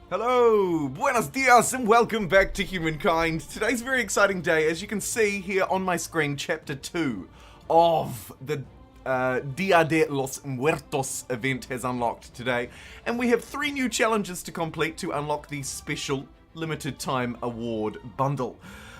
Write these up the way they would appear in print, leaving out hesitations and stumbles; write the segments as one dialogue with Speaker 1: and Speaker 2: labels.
Speaker 1: Hello, buenos dias, and welcome back to Humankind. Today's a very exciting day. As you can see here on my screen, Chapter 2 of the Dia de los Muertos event has unlocked today. And we have 3 new challenges to complete to unlock the special limited time award bundle.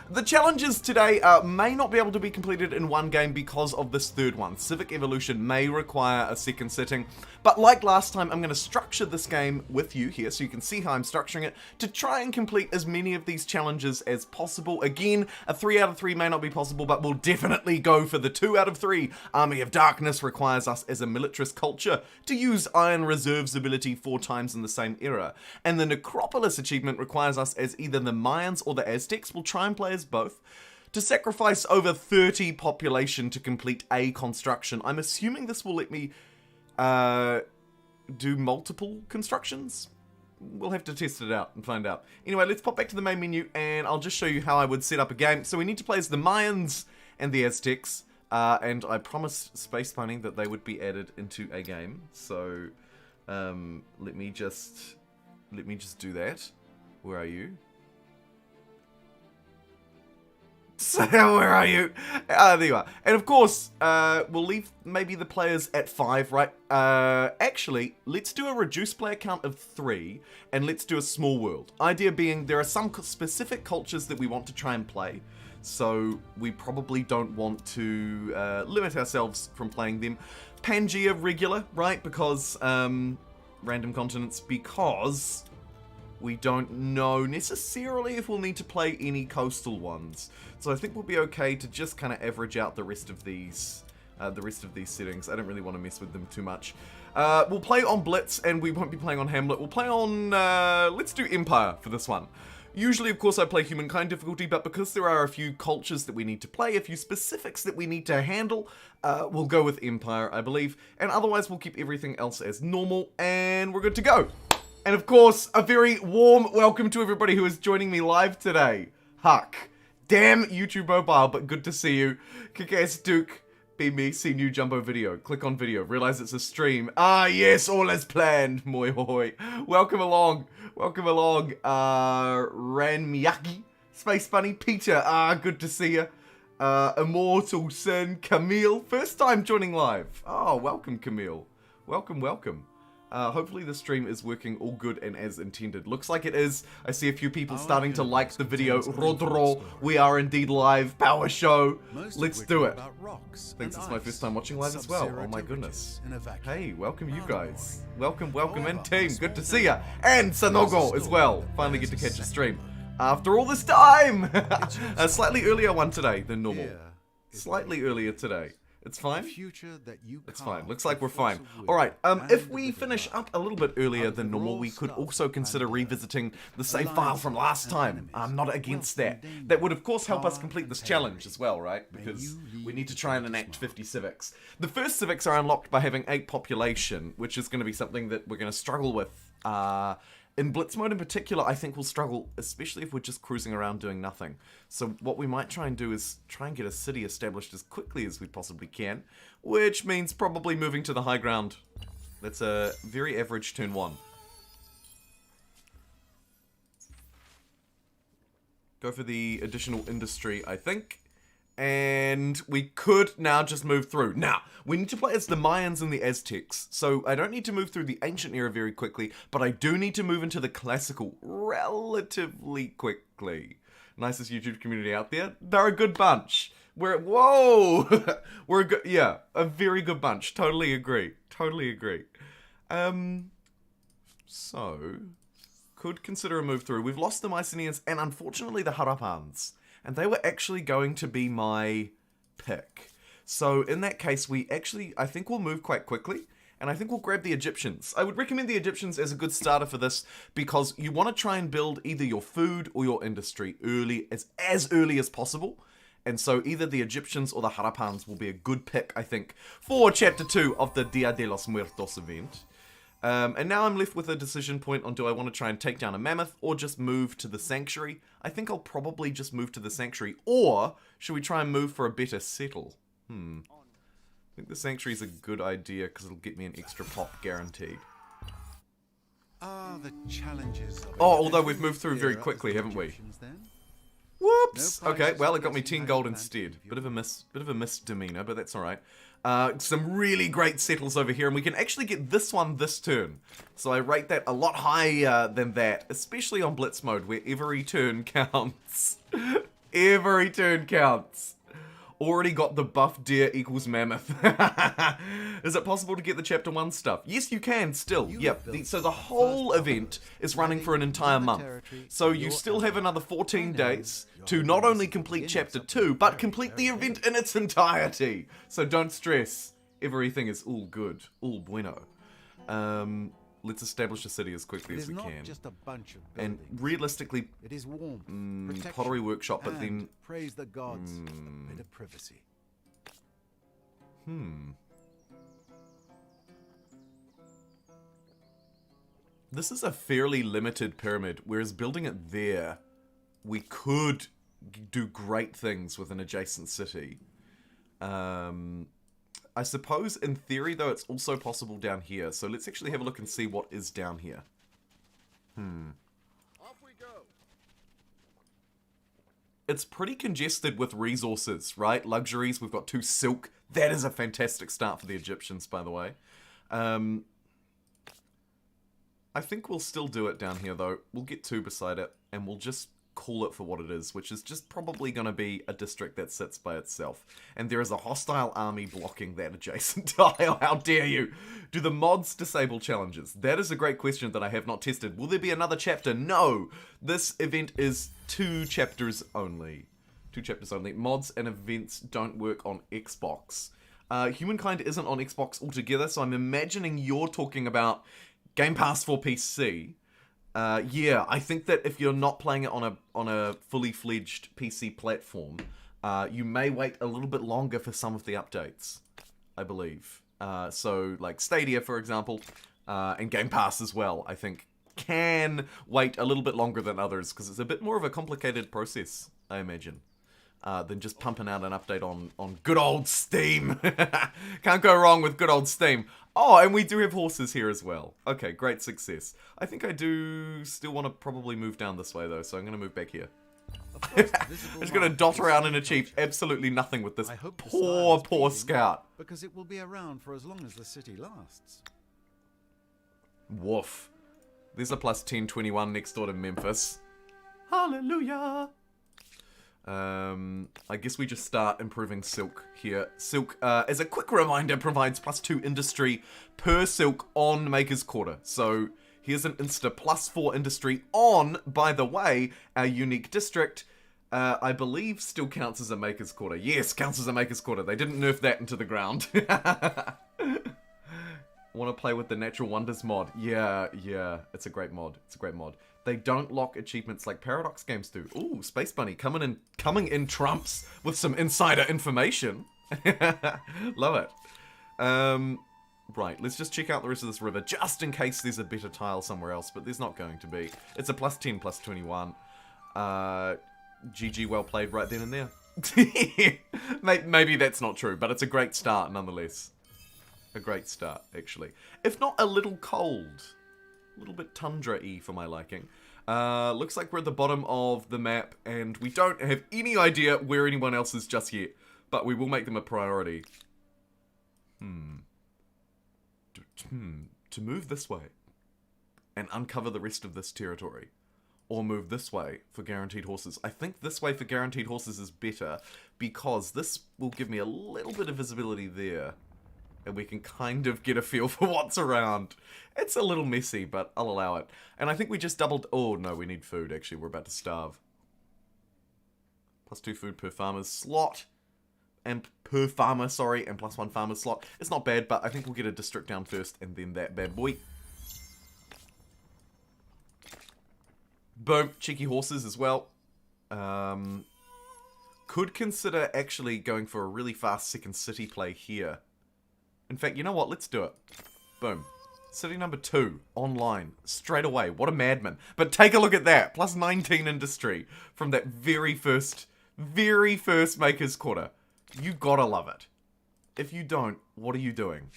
Speaker 1: The challenges today may not be able to be completed in one game because of this third one. Civic Evolution may require a second sitting, but like last time, I'm going to structure this game with you here so you can see how I'm structuring it to try and complete as many of these challenges as possible. Again, a 3 out of 3 may not be possible, but we'll definitely go for the 2 out of 3. Army of Darkness requires us as a militarist culture to use Iron Reserve's ability 4 times in the same era. And the Necropolis achievement requires us as either the Mayans or the Aztecs. We'll try and play as both, to sacrifice over 30 population to complete a construction. I'm assuming this will let me do multiple constructions. We'll have to test it out and find out. Anyway, let's pop back to the main menu and I'll just show you how I would set up a game. So we need to play as the Mayans and the Aztecs, and I promised Space Mining that they would be added into a game. So let me just do that. Where are you? So, where are you? There you are. And of course, we'll leave maybe the players at 5, right? Actually, let's do a reduced player count of 3, and let's do a small world. Idea being, there are some specific cultures that we want to try and play, so we probably don't want to limit ourselves from playing them. Pangea regular, right? Because, random continents, because we don't know necessarily if we'll need to play any coastal ones. So I think we'll be okay to just kind of average out the rest of these settings. I don't really want to mess with them too much. We'll play on Blitz, and we won't be playing on Hamlet. We'll play on, let's do Empire for this one. Usually, of course, I play Humankind difficulty, but because there are a few cultures that we need to play, a few specifics that we need to handle, we'll go with Empire, I believe. And otherwise, we'll keep everything else as normal, and we're good to go. And of course, a very warm welcome to everybody who is joining me live today. Huck. Damn YouTube mobile, but good to see you. Kick-ass Duke. Be me, see new Jumbo video. Click on video, realize it's a stream. Ah, yes, all as planned. Moi hoi. Welcome along. Welcome along. Ran Miyaki. Space Bunny. Peter. Ah, good to see you. Immortal Sin. Camille. First time joining live. Oh, welcome, Camille. Welcome, welcome. Hopefully the stream is working all good and as intended. Looks like it is. I see a few people starting to like the video. Rodro, we are indeed live. Power show. Let's do it. Thanks, it's my first time watching live as well. Oh my goodness. Hey, welcome you guys. Welcome, welcome in team. Good to see ya. And Sanogo as well. Finally get to catch a stream. After all this time! A slightly earlier one today than normal. Slightly earlier today. It's fine? It's fine. Looks like we're fine. Alright, if we finish up a little bit earlier than normal, we could also consider revisiting the save file from last time. I'm not against that. That would, of course, help us complete this challenge as well, right? Because we need to try and enact 50 civics. The first civics are unlocked by having 8 population, which is going to be something that we're going to struggle with. In Blitz mode in particular, I think we'll struggle, especially if we're just cruising around doing nothing. So what we might try and do is try and get a city established as quickly as we possibly can, which means probably moving to the high ground. That's a very average turn 1. Go for the additional industry, I think. And we could now just move through. Now, we need to play as the Mayans and the Aztecs, so I don't need to move through the ancient era very quickly, but I do need to move into the classical relatively quickly. Nicest YouTube community out there. They're a good bunch. Whoa! We're a good, yeah, a very good bunch. Totally agree. Totally agree. So, could consider a move through. We've lost the Mycenaeans and unfortunately the Harappans. And they were actually going to be my pick. So in that case, I think we'll move quite quickly. And I think we'll grab the Egyptians. I would recommend the Egyptians as a good starter for this because you want to try and build either your food or your industry as early as possible. And so either the Egyptians or the Harappans will be a good pick, I think, for Chapter 2 of the Dia de los Muertos event. And now I'm left with a decision point on do I want to try and take down a mammoth or just move to the sanctuary. I think I'll probably just move to the sanctuary. Or should we try and move for a better settle? I think the sanctuary is a good idea because it'll get me an extra pop guaranteed.
Speaker 2: are the challenges of
Speaker 1: although we've moved through very quickly, haven't we? Whoops! Okay, well, it got me 10 gold instead. Bit of a misdemeanor, but that's alright. Some really great settles over here, and we can actually get this one this turn. So I rate that a lot higher than that, especially on blitz mode, where every turn counts. Every turn counts. Already got the buff deer equals mammoth. Is it possible to get the chapter 1 stuff? Yes, you can still. Yep. So the whole event is running for an entire month. So you still have another 14 days to not only complete chapter 2, but complete the event in its entirety. So don't stress. Everything is all good. All bueno. Let's establish a city as quickly as we can.
Speaker 2: Just a bunch of
Speaker 1: and realistically,
Speaker 2: it is warm,
Speaker 1: pottery workshop, but then
Speaker 2: praise the gods, a bit of privacy.
Speaker 1: This is a fairly limited pyramid, whereas building it there, we could do great things with an adjacent city. I suppose, in theory, though, it's also possible down here. So let's actually have a look and see what is down here.
Speaker 2: Off we go.
Speaker 1: It's pretty congested with resources, right? Luxuries, we've got 2 silk. That is a fantastic start for the Egyptians, by the way. I think we'll still do it down here, though. We'll get 2 beside it, and we'll just call it for what it is, which is just probably going to be a district that sits by itself. And there is a hostile army blocking that adjacent tile. How dare you? Do the mods disable challenges? That is a great question that I have not tested. Will there be another chapter? No! This event is 2 chapters only. 2 chapters only. Mods and events don't work on Xbox. Humankind isn't on Xbox altogether, so I'm imagining you're talking about Game Pass for PC. Yeah, I think that if you're not playing it on a fully fledged PC platform, you may wait a little bit longer for some of the updates, I believe. So, like Stadia, for example, and Game Pass as well, I think, can wait a little bit longer than others, because it's a bit more of a complicated process, I imagine, than just pumping out an update on good old Steam. Can't go wrong with good old Steam. Oh, and we do have horses here as well. Okay, great success. I think I do still want to probably move down this way, though, so I'm going to move back here. I'm just going to dot around and achieve absolutely nothing with this poor scout.
Speaker 2: Because it will be around for as long as the city lasts.
Speaker 1: Woof. There's a plus 1021 next door to Memphis. Hallelujah! I guess we just start improving silk here. Silk, as a quick reminder, provides plus 2 industry per silk on Maker's Quarter. So here's an insta plus 4 industry on, by the way, our unique district, I believe still counts as a Maker's Quarter. Yes, counts as a Maker's Quarter. They didn't nerf that into the ground. Want to play with the Natural Wonders mod? Yeah, it's a great mod. It's a great mod. They don't lock achievements like Paradox games do. Ooh, Space Bunny coming in trumps with some insider information. Love it. Right, let's just check out the rest of this river, just in case there's a better tile somewhere else, but there's not going to be. It's a plus 10, plus 21. GG, well played right then and there. Maybe that's not true, but it's a great start nonetheless. A great start, actually. If not a little cold. A little bit tundra-y for my liking. Looks like we're at the bottom of the map, and we don't have any idea where anyone else is just yet. But we will make them a priority. To move this way and uncover the rest of this territory. Or move this way for guaranteed horses. I think this way for guaranteed horses is better, because this will give me a little bit of visibility there. And we can kind of get a feel for what's around. It's a little messy, but I'll allow it. And I think we just doubled... Oh, no, we need food, actually. We're about to starve. Plus 2 food per farmer's slot. And per farmer, sorry. And plus 1 farmer's slot. It's not bad, but I think we'll get a district down first, and then that bad boy. Boom. Cheeky horses as well. Could consider actually going for a really fast second city play here. In fact, you know what? Let's do it. Boom. City number 2. Online. Straight away. What a madman. But take a look at that. Plus 19 industry. From that very first Maker's Quarter. You gotta love it. If you don't, what are you doing?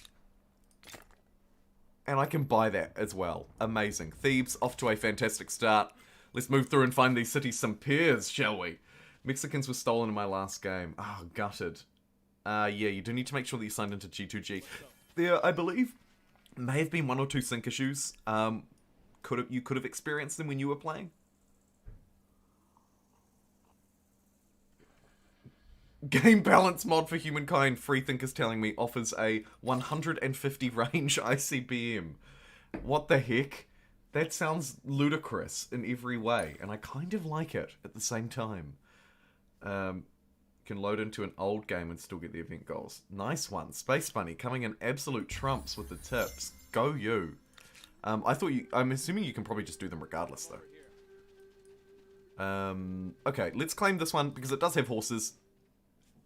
Speaker 1: And I can buy that as well. Amazing. Thebes, off to a fantastic start. Let's move through and find these cities some peers, shall we? Mexicans were stolen in my last game. Oh, gutted. Yeah, you do need to make sure that you signed into G2G. There, I believe, may have been 1 or 2 sync issues. You could have experienced them when you were playing. Game balance mod for Humankind, Freethink is telling me, offers a 150 range ICBM. What the heck? That sounds ludicrous in every way, and I kind of like it at the same time. Can load into an old game and still get the event goals. Nice one. Space Bunny coming in absolute trumps with the tips. Go you. I'm assuming you can probably just do them regardless, though. Okay, let's claim this one because it does have horses.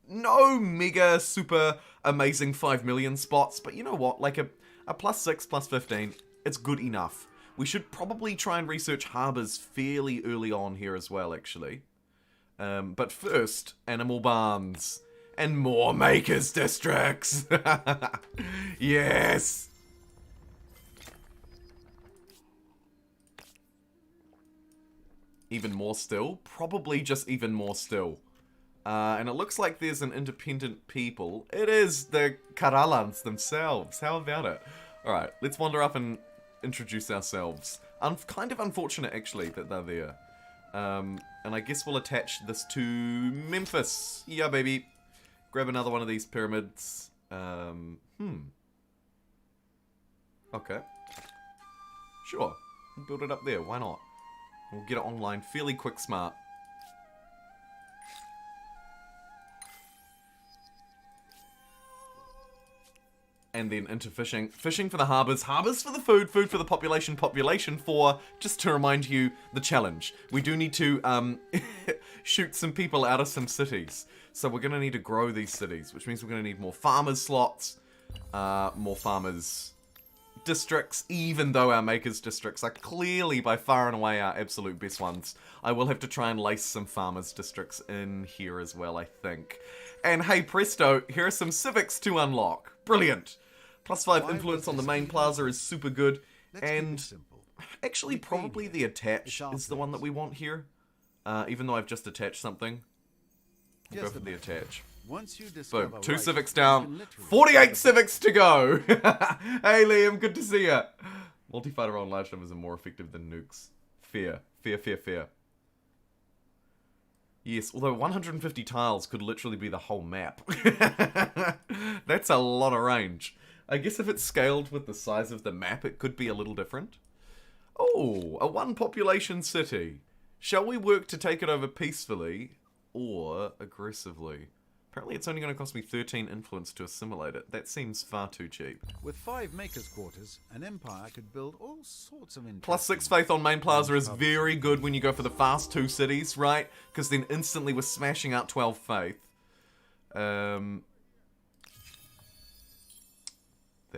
Speaker 1: No mega super amazing 5 million spots, but you know what? Like a +6, +15, it's good enough. We should probably try and research harbours fairly early on here as well, actually. But first, animal barns. And more makers districts. Yes. Even more still? Probably just even more still. And it looks like there's an independent people. It is the Karalans themselves. How about it? Alright, let's wander up and introduce ourselves. Kind of unfortunate, actually, that they're there. And I guess we'll attach this to Memphis. Yeah, baby. Grab another one of these pyramids. Okay. Sure. We'll build it up there. Why not? We'll get it online fairly quick smart. And then into fishing. Fishing for the harbours. Harbours for the food. Food for the population. Population for, just to remind you, the challenge. We do need to shoot some people out of some cities. So we're going to need to grow these cities, which means we're going to need more farmers slots, more farmers districts, even though our makers districts are clearly by far and away our absolute best ones. I will have to try and lace some farmers districts in here as well, I think. And hey presto, here are some civics to unlock. Brilliant. +5 influence on the main plaza is super good. And actually probably the attach is the one that we want here. Even though I've just attached something. We'll go for the attach.
Speaker 2: Once you
Speaker 1: Boom. 2
Speaker 2: rights,
Speaker 1: civics
Speaker 2: you
Speaker 1: down.
Speaker 2: can literally
Speaker 1: 48 civics to go. Hey Liam, good to see ya. Multi-fighter on large numbers are more effective than nukes. Fair. Fair, fair, fair. Yes, although 150 tiles could literally be the whole map. That's a lot of range. I guess if it's scaled with the size of the map, it could be a little different. Oh, a 1 population city. Shall we work to take it over peacefully or aggressively? Apparently it's only going to cost me 13 influence to assimilate it. That seems far too cheap.
Speaker 2: With 5 makers' quarters, an empire could build all sorts of
Speaker 1: +6 faith on main plaza is very good when you go for the fast 2 cities, right? Because then instantly we're smashing out 12 faith. That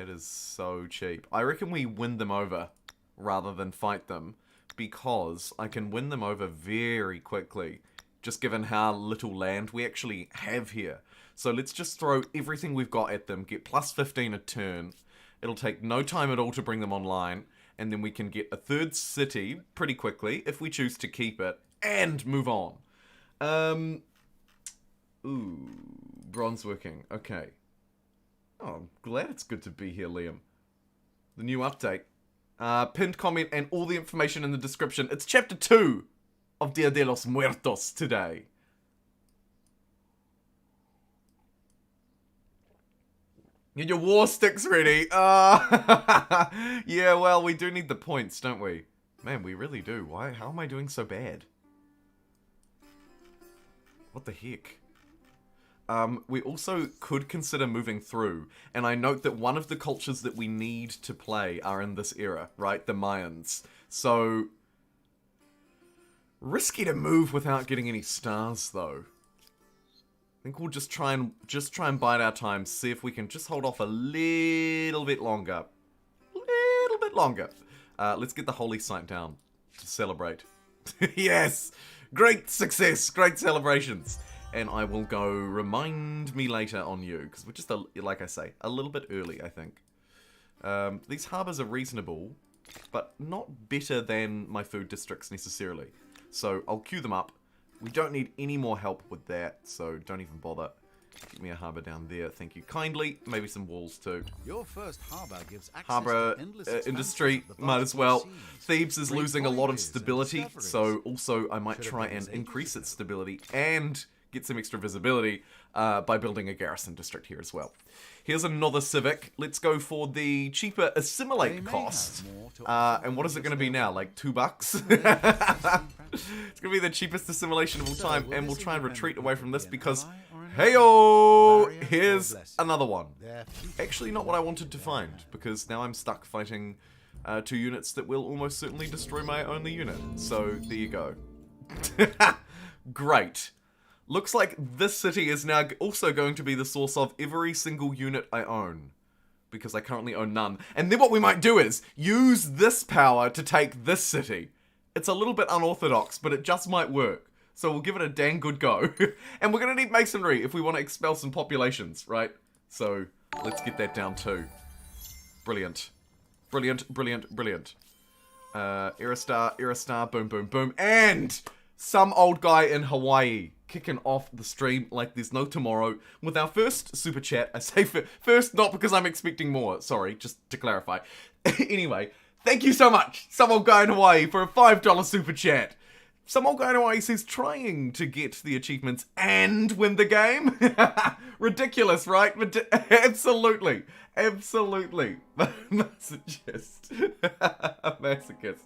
Speaker 1: is so cheap. I reckon we win them over rather than fight them, because I can win them over very quickly, just given how little land we actually have here. So let's just throw everything we've got at them, get +15 a turn. It'll take no time at all to bring them online, and then we can get a 3rd city pretty quickly, if we choose to keep it, and move on. Ooh, bronze working, okay. Oh, I'm glad it's good to be here, Liam. The new update. Pinned comment and all the information in the description. It's chapter 2 of Dia de los Muertos today. Get your war sticks ready. Yeah, well, we do need the points, don't we? Man, we really do. Why? How am I doing so bad? What the heck? We also could consider moving through, and I note that one of the cultures that we need to play are in this era, right? The Mayans. So, risky to move without getting any stars, though. I think we'll just try and bide our time, see if we can just hold off a little bit longer. Little bit longer. Let's get the holy site down to celebrate. Yes! Great success! Great celebrations! And I will go remind me later on you, because we're just, like I say, a little bit early, I think. These harbours are reasonable, but not better than my food districts necessarily. So I'll queue them up. We don't need any more help with that, so don't even bother. Give me a harbour down there, thank you kindly. Maybe some walls too.
Speaker 2: Your first harbor gives access
Speaker 1: Harbour
Speaker 2: to endless
Speaker 1: industry,
Speaker 2: expanses of the
Speaker 1: might
Speaker 2: vast
Speaker 1: as well.
Speaker 2: seas.
Speaker 1: Thebes is
Speaker 2: Great
Speaker 1: losing a lot of
Speaker 2: voyages and
Speaker 1: stability,
Speaker 2: discoveries.
Speaker 1: so also I might
Speaker 2: Should have
Speaker 1: try
Speaker 2: been
Speaker 1: and
Speaker 2: ages
Speaker 1: increase
Speaker 2: ago.
Speaker 1: its stability and get some extra visibility by building a garrison district here as well. Here's another civic. Let's go for the cheaper
Speaker 2: They
Speaker 1: assimilate
Speaker 2: may
Speaker 1: cost.
Speaker 2: have more to offer
Speaker 1: And what is it going to be now? Like $2? It's going to be the cheapest assimilation of all
Speaker 2: So,
Speaker 1: time,
Speaker 2: will
Speaker 1: and we'll
Speaker 2: this
Speaker 1: try and
Speaker 2: independent
Speaker 1: retreat away
Speaker 2: people
Speaker 1: from this
Speaker 2: be an
Speaker 1: because,
Speaker 2: ally or an
Speaker 1: hey-oh,
Speaker 2: barrier or
Speaker 1: here's
Speaker 2: blessing?
Speaker 1: another one.
Speaker 2: Their future
Speaker 1: Actually, not what I wanted to find, because now I'm stuck fighting 2 units that will almost certainly destroy my only unit. So, there you go. Great. Looks like this city is now also going to be the source of every single unit I own. Because I currently own none. And then what we might do is use this power to take this city. It's a little bit unorthodox, but it just might work. So we'll give it a dang good go. And we're going to need masonry if we want to expel some populations, right? So let's get that down too. Brilliant. Brilliant, brilliant, brilliant. Aerostar, boom, boom, boom. And some old guy in Hawaii kicking off the stream like there's no tomorrow with our first super chat. I say first not because I'm expecting more. Sorry, just to clarify. Anyway, thank you so much, some old guy in Hawaii, for a $5 super chat. Some old guy in Hawaii says trying to get the achievements and win the game. Ridiculous, right? Absolutely. Absolutely. Masochist. Masochist.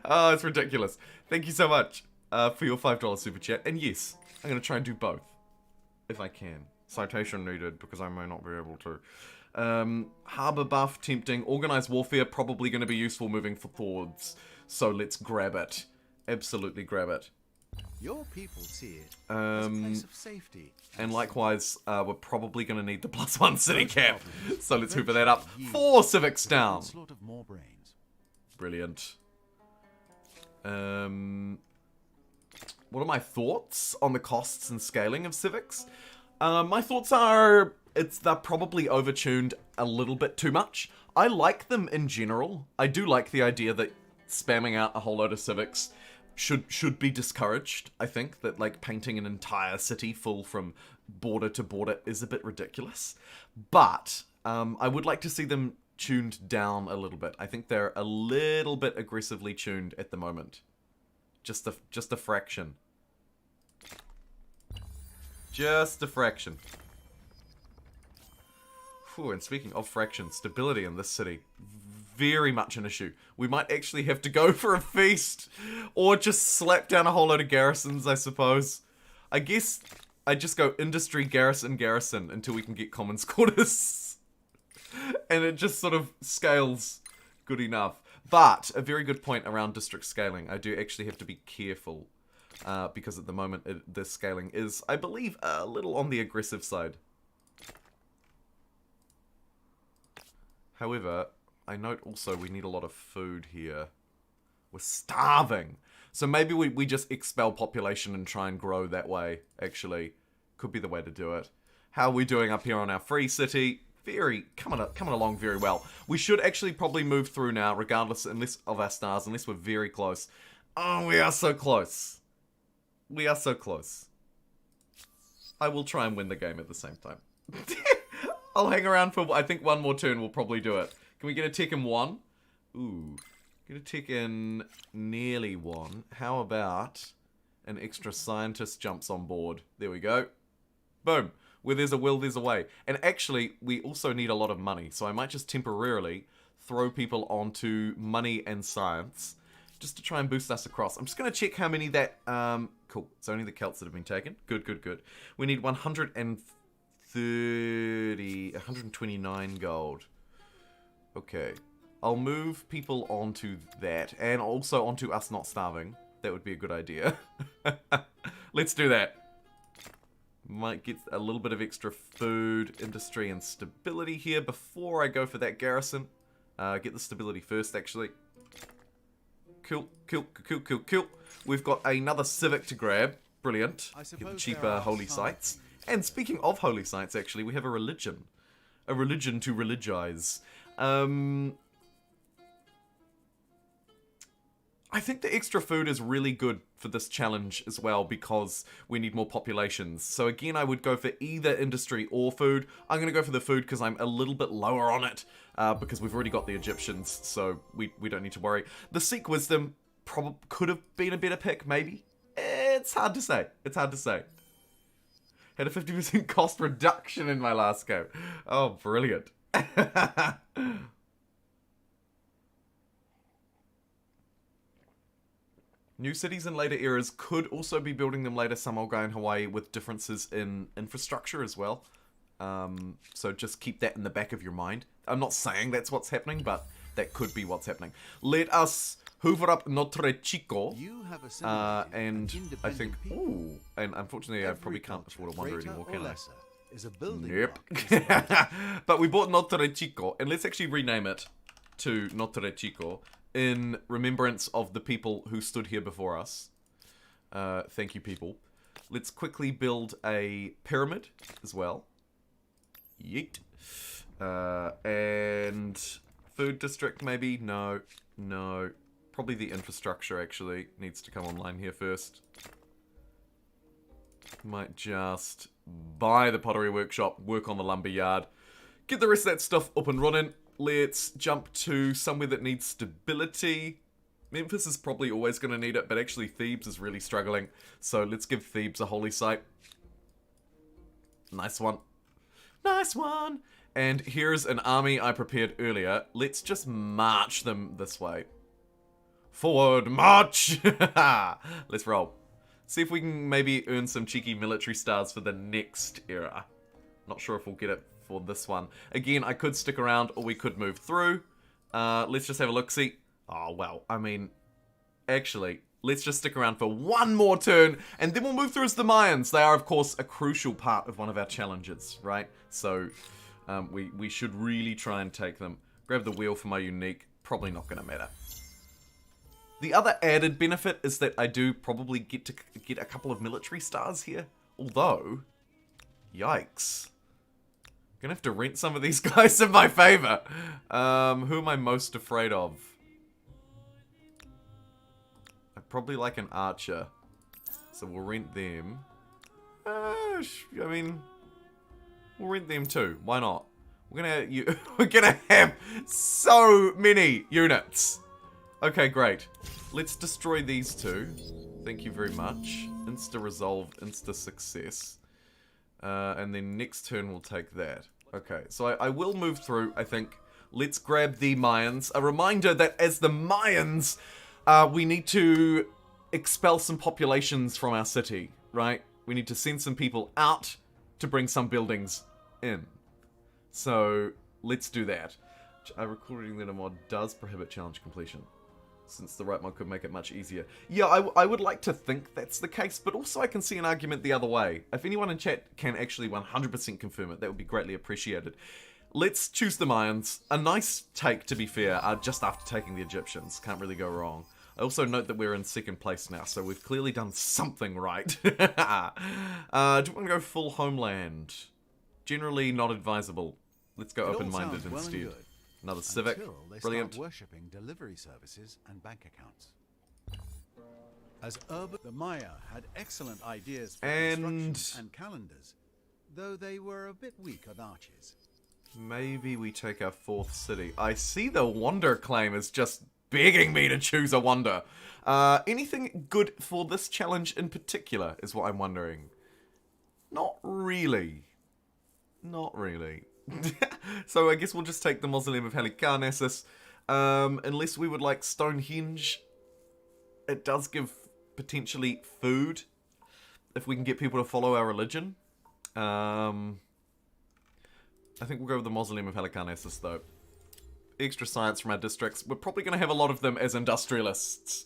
Speaker 1: Oh, it's ridiculous. Thank you so much for your $5 super chat. And yes, I'm going to try and do both. If I can. Citation needed, because I may not be able to. Harbour buff, tempting. Organised warfare, probably going to be useful moving forwards. So let's grab it. Absolutely grab it.
Speaker 2: Your people see it as a place of safety.
Speaker 1: And likewise, we're probably going to need the +1 city cap. So let's hoover that up. 4 civics down.
Speaker 2: Onslaught of more brains.
Speaker 1: Brilliant. What are my thoughts on the costs and scaling of civics? My thoughts are they're probably overtuned a little bit too much. I like them in general. I do like the idea that spamming out a whole load of civics should be discouraged. I think that like painting an entire city full from border to border is a bit ridiculous. But I would like to see them tuned down a little bit. I think they're a little bit aggressively tuned at the moment. Just a fraction. Just a fraction. Whew, and speaking of fractions, stability in this city, very much an issue. We might actually have to go for a feast, or just slap down a whole load of garrisons, I suppose. I guess I just go industry, garrison, garrison, until we can get commons quarters. And it just sort of scales good enough. But a very good point around district scaling. I do actually have to be careful, because at the moment the scaling is, I believe, a little on the aggressive side. However, I note also we need a lot of food here. We're starving. So maybe we just expel population and try and grow that way, actually. Could be the way to do it. How are we doing up here on our free city? Coming along very well. We should actually probably move through now, regardless of our stars, unless we're very close. Oh, we are so close. We are so close. I will try and win the game at the same time. I'll hang around for, I think, one more turn will probably do it. Can we get a tick in 1? Ooh. Get a tick in nearly 1. How about an extra scientist jumps on board? There we go. Boom. Where there's a will, there's a way. And actually, we also need a lot of money. So I might just temporarily throw people onto money and science, just to try and boost us across. I'm just going to check how many that... cool. It's only the Celts that have been taken. Good, good, good. We need 129 gold. Okay. I'll move people onto that, and also onto us not starving. That would be a good idea. Let's do that. Might get a little bit of extra food, industry, and stability here before I go for that garrison. Get the stability first, actually. Cool, cool, cool, cool, cool. We've got another civic to grab. Brilliant. Get the cheaper holy sites. And speaking of holy sites, actually, we have a religion. A religion to religize. I think the extra food is really good for this challenge as well because we need more populations. So again, I would go for either industry or food. I'm going to go for the food because I'm a little bit lower on it because we've already got the Egyptians, so we don't need to worry. The Sikh Wisdom probably could have been a better pick, maybe. It's hard to say. It's hard to say. Had a 50% cost reduction in my last game. Oh, brilliant. New cities in later eras could also be building them later, some old guy in Hawaii, with differences in infrastructure as well. So just keep that in the back of your mind. I'm not saying that's what's happening, but that could be what's happening. Let us hoover up Notre Chico. And I think... Ooh, and unfortunately I probably can't afford a wonder anymore, can I?
Speaker 2: Is a building
Speaker 1: Yep. But we bought Notre Chico, and let's actually rename it to Notre Chico in remembrance of the people who stood here before us. Thank you, people. Let's quickly build a pyramid as well. Yeet. And food district, maybe? No. No. Probably the infrastructure, actually, needs to come online here first. Might just buy the pottery workshop, work on the lumber yard, get the rest of that stuff up and running. Let's jump to somewhere that needs stability. Memphis is probably always going to need it, but actually Thebes is really struggling. So let's give Thebes a holy site. Nice one. Nice one. And here's an army I prepared earlier. Let's just march them this way. Forward, march! Let's roll. See if we can maybe earn some cheeky military stars for the next era. Not sure if we'll get it for this one. Again, I could stick around or we could move through. Let's just have a look-see. Oh, well, I mean, actually, let's just stick around for one more turn and then we'll move through as the Mayans. They are, of course, a crucial part of one of our challenges, right? So, we should really try and take them. Grab the wheel for my unique. Probably not going to matter. The other added benefit is that I do probably get to get a couple of military stars here. Although, yikes. Gonna have to rent some of these guys in my favor. Who am I most afraid of? I probably like an archer. So we'll rent them. I mean, we'll rent them too. Why not? We're gonna have so many units. Okay, great. Let's destroy these two. Thank you very much. Insta-resolve, insta-success. And then next turn we'll take that. Okay, so I will move through, I think. Let's grab the Mayans. A reminder that as the Mayans, we need to expel some populations from our city, right? We need to send some people out to bring some buildings in. So, let's do that. Recording that a mod does prohibit challenge completion, since the right mod could make it much easier. Yeah, I would like to think that's the case, but also I can see an argument the other way. If anyone in chat can actually 100% confirm it, that would be greatly appreciated. Let's choose the Mayans. A nice take, to be fair, just after taking the Egyptians. Can't really go wrong. I also note that we're in second place now, so we've clearly done something right. Do you want to go full homeland? Generally not advisable. Let's go open-minded instead.
Speaker 2: Well,
Speaker 1: another Civic. Brilliant.
Speaker 2: Worshipping delivery services and bank accounts. As the Maya had excellent ideas for construction and calendars, though they were a bit weak on arches.
Speaker 1: Maybe we take our fourth city. I see the wonder claim is just begging me to choose a wonder. Anything good for this challenge in particular is what I'm wondering. Not really. Not really. So I guess we'll just take the Mausoleum of Halicarnassus. Unless we would like Stonehenge. It does give potentially food. If we can get people to follow our religion. I think we'll go with the Mausoleum of Halicarnassus though. Extra science from our districts. We're probably going to have a lot of them as industrialists.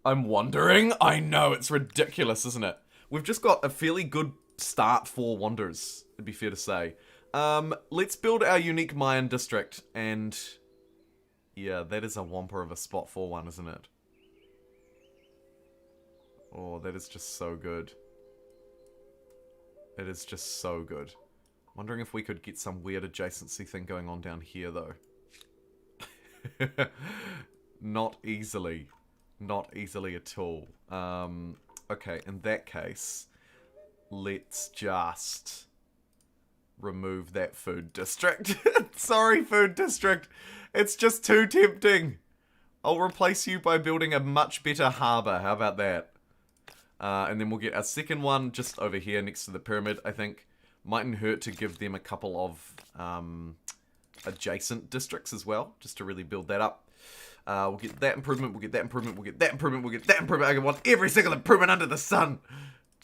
Speaker 1: I'm wondering. I know, it's ridiculous, isn't it? We've just got a fairly good start for wonders, it'd be fair to say. Let's build our unique Mayan district, and yeah, that is a whomper of a spot for one, isn't it? Oh, that is just so good. It is just so good. Wondering if we could get some weird adjacency thing going on down here, though. Not easily. Not easily at all. Okay, in that case, let's just remove that food district. Sorry, food district. It's just too tempting. I'll replace you by building a much better harbour. How about that? And then we'll get our second one just over here next to the pyramid, I think. Mightn't hurt to give them a couple of adjacent districts as well, just to really build that up. We'll get that improvement, we'll get that improvement, we'll get that improvement, we'll get that improvement. I want every single improvement under the sun.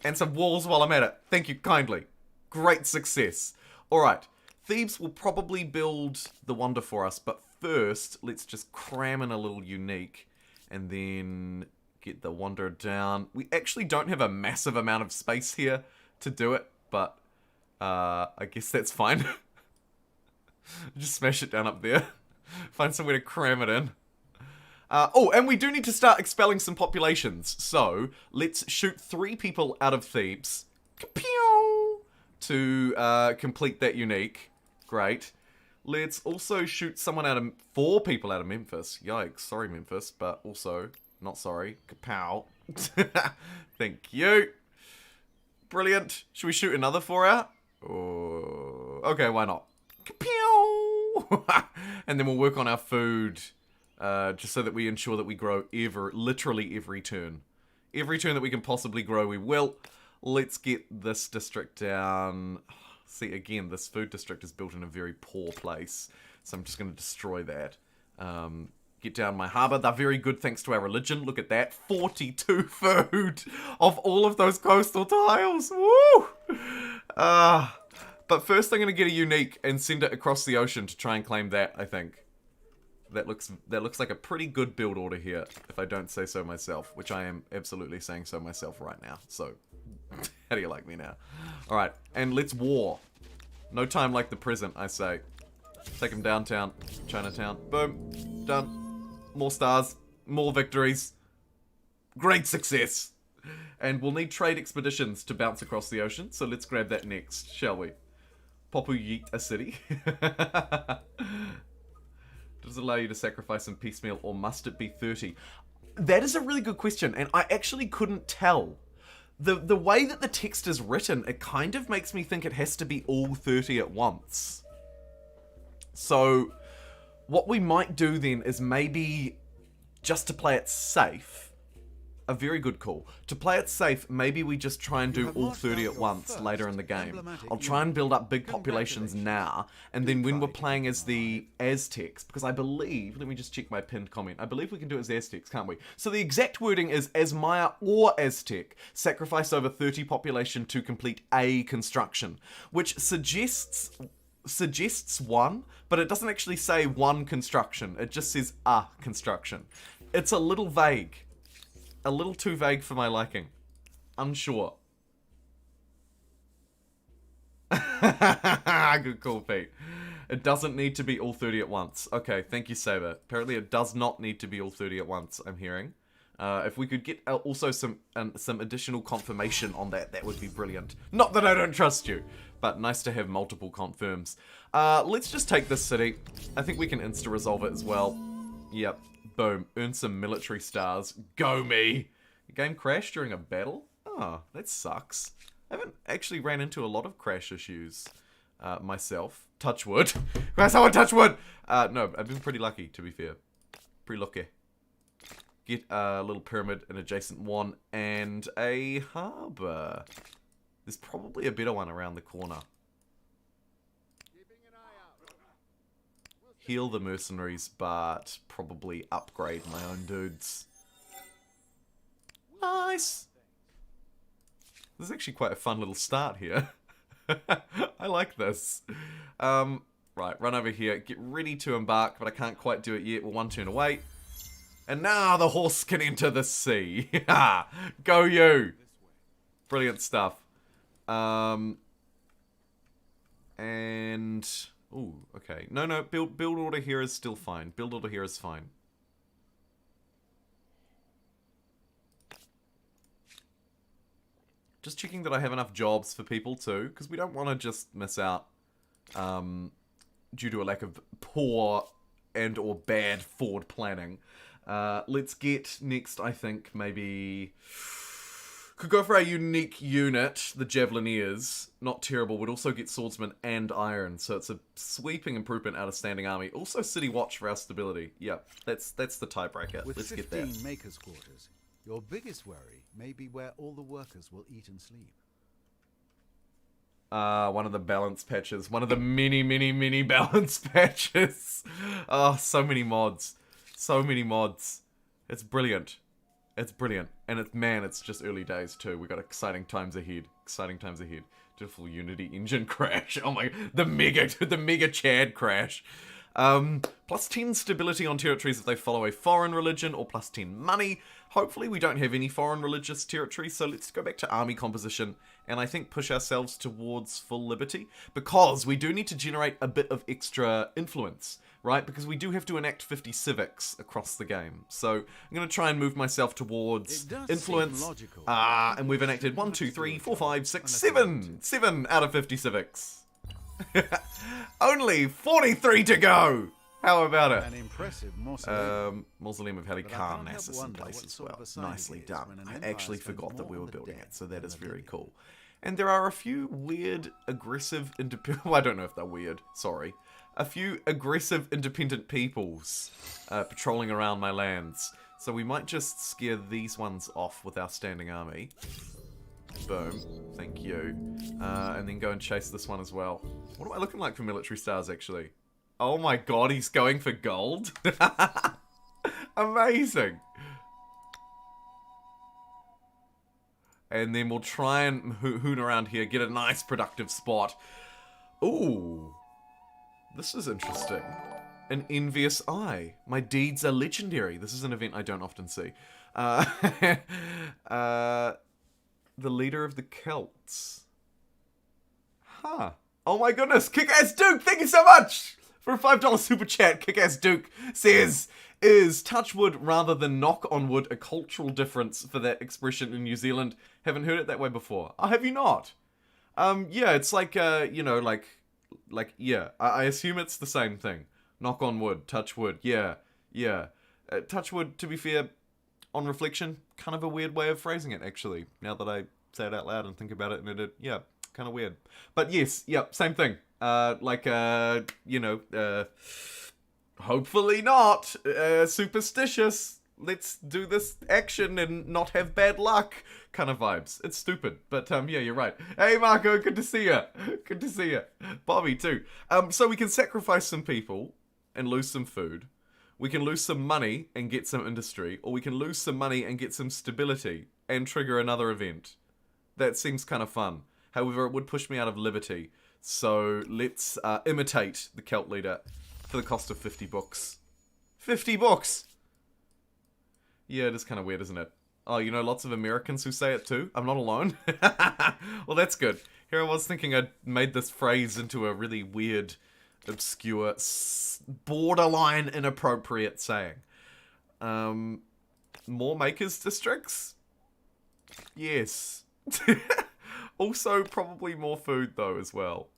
Speaker 1: And some walls while I'm at it. Thank you kindly. Great success. Alright, Thebes will probably build the wonder for us, but first, let's just cram in a little unique, and then get the wonder down. We actually don't have a massive amount of space here to do it, but I guess that's fine. Just smash it down up there. Find somewhere to cram it in. Oh, and we do need to start expelling some populations. So, let's shoot 3 people out of Thebes. To complete that unique. Great. Let's also shoot someone out of... 4 people out of Memphis. Yikes. Sorry, Memphis. But also, not sorry. Kapow. Thank you. Brilliant. Should we shoot another 4 out? Oh, okay, why not? And then we'll work on our food, just so that we ensure that we grow literally every turn. Every turn that we can possibly grow, we will. Let's get this district down. See, again, this food district is built in a very poor place, so I'm just going to destroy that. Get down my harbour. They're very good thanks to our religion. Look at that. 42 food of all of those coastal tiles. Woo! But first I'm going to get a unique and send it across the ocean to try and claim that, I think. That looks like a pretty good build order here, if I don't say so myself, which I am absolutely saying so myself right now. So, how do you like me now? Alright, and let's war. No time like the present, I say. Take them downtown, Chinatown. Boom. Done. More stars. More victories. Great success. And we'll need trade expeditions to bounce across the ocean, so let's grab that next, shall we? Popu yeet a city. Does it allow you to sacrifice in piecemeal, or must it be 30? That is a really good question, and I actually couldn't tell. The way that the text is written, it kind of makes me think it has to be all 30 at once. So, what we might do then is maybe, just to play it safe, a very good call. To play it safe, maybe we just try and do all 30 at once later in the game. I'll try and build up big populations now, and then when we're playing as the Aztecs, because I believe, let me just check my pinned comment, I believe we can do it as Aztecs, can't we? So the exact wording is, as Maya or Aztec, sacrifice over 30 population to complete a construction, which suggests one, but it doesn't actually say one construction, it just says a construction. It's a little vague. A little too vague for my liking. Unsure. Good call, Pete. It doesn't need to be all 30 at once. Okay, thank you, Saber. Apparently it does not need to be all 30 at once, I'm hearing. If we could get also some additional confirmation on that, that would be brilliant. Not that I don't trust you, but nice to have multiple confirms. Let's just take this city. I think we can insta-resolve it as well. Yep. Boom. Earn some military stars. Go me! The game crashed during a battle? Oh, that sucks. I haven't actually ran into a lot of crash issues myself. Touch wood. Guys, someone touch wood! No, I've been pretty lucky, to be fair. Pretty lucky. Get a little pyramid, an adjacent one, and a harbour. There's probably a better one around the corner. Heal the mercenaries, but probably upgrade my own dudes. Nice! This is actually quite a fun little start here. I like this. Right, run over here, get ready to embark, but I can't quite do it yet. We're one turn away. And now the horse can enter the sea. Go you! Brilliant stuff. And... Ooh, okay. No, build order here is still fine. Build order here is fine. Just checking that I have enough jobs for people too, because we don't want to just miss out due to a lack of poor and or bad forward planning. Let's get next, I think, maybe... Could go for our unique unit, the Javelineers. Not terrible, would also get Swordsman and Iron, so it's a sweeping improvement out of Standing Army. Also City Watch for our stability. Yeah, that's the tiebreaker. Let's get that.
Speaker 2: With 15 makers' quarters, your biggest worry may be where all the workers will eat and sleep.
Speaker 1: One of the balance patches. One of the many balance patches. Oh, so many mods. So many mods. It's brilliant. It's brilliant. And it's just early days too. We've got exciting times ahead. Exciting times ahead. Beautiful Unity engine crash. Oh my, the mega Chad crash. Plus 10 stability on territories if they follow a foreign religion, or plus 10 money. Hopefully we don't have any foreign religious territories, so let's go back to army composition and I think push ourselves towards full liberty, because we do need to generate a bit of extra influence, right? Because we do have to enact 50 civics across the game. So I'm going to try and move myself towards influence. And we've enacted 1, 2, 3, 4, 5, 6, 7. 7 out of 50 civics. Only 43 to go! How about it?
Speaker 2: An impressive mausoleum.
Speaker 1: Mausoleum of Halicarnassus in place as well. Nicely done. I actually forgot that we were building it, so that is very cool. And there are a few weird, aggressive, well, I don't know if they're weird, sorry. A few aggressive independent peoples patrolling around my lands. So we might just scare these ones off with our standing army. Boom. Thank you. And then go and chase this one as well. What am I looking like for military stars, actually? Oh my god, he's going for gold? Amazing. And then we'll try and hoon around here, get a nice productive spot. Ooh. This is interesting. An envious eye. My deeds are legendary. This is an event I don't often see. The leader of the Celts. Huh. Oh my goodness, Kick-Ass Duke, thank you so much! For a $5 super chat, Kick-Ass Duke says, is touch wood rather than knock on wood a cultural difference for that expression in New Zealand? Haven't heard it that way before. Oh, have you not? Yeah, it's like, you know, yeah, I assume it's the same thing. Knock on wood, touch wood, yeah. Touch wood, to be fair, on reflection, kind of a weird way of phrasing it, actually. Now that I say it out loud and think about it, and it yeah, kind of weird. But yes, yep, same thing. You know, hopefully not superstitious. Let's do this action and not have bad luck kind of vibes. It's stupid, but yeah, you're right. Hey Marco, good to see you. Good to see you. Bobby too. So we can sacrifice some people and lose some food. We can lose some money and get some industry, or we can lose some money and get some stability and trigger another event. That seems kind of fun. However, it would push me out of liberty. So let's imitate the Celt leader for the cost of 50 books. 50 books! Yeah, it is kind of weird, isn't it? Oh, you know, lots of Americans who say it too? I'm not alone. Well, that's good. Here I was thinking I'd made this phrase into a really weird, obscure, borderline inappropriate saying. More makers districts? Yes. Also, probably more food, though, as well.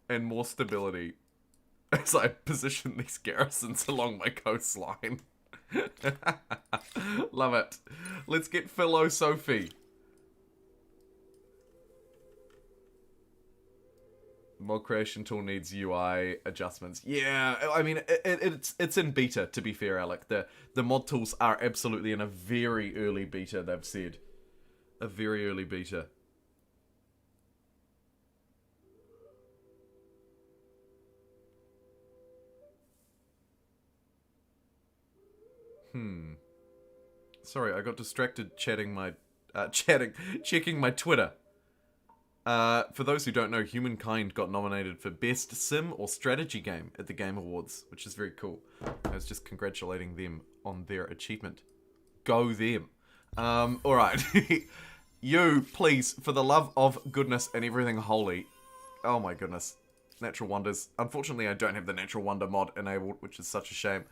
Speaker 1: And more stability. As I position these garrisons along my coastline. Love it. Let's get Philo Sophie. Mod creation tool needs UI adjustments. Yeah, I mean, it's in beta, to be fair, Alec. The mod tools are absolutely in a very early beta, they've said. A very early beta. Sorry, I got distracted checking my Twitter. For those who don't know, Humankind got nominated for Best Sim or Strategy Game at the Game Awards, which is very cool. I was just congratulating them on their achievement. Go them. Alright. You, please, for the love of goodness and everything holy. Oh my goodness. Natural Wonders. Unfortunately, I don't have the Natural Wonder mod enabled, which is such a shame.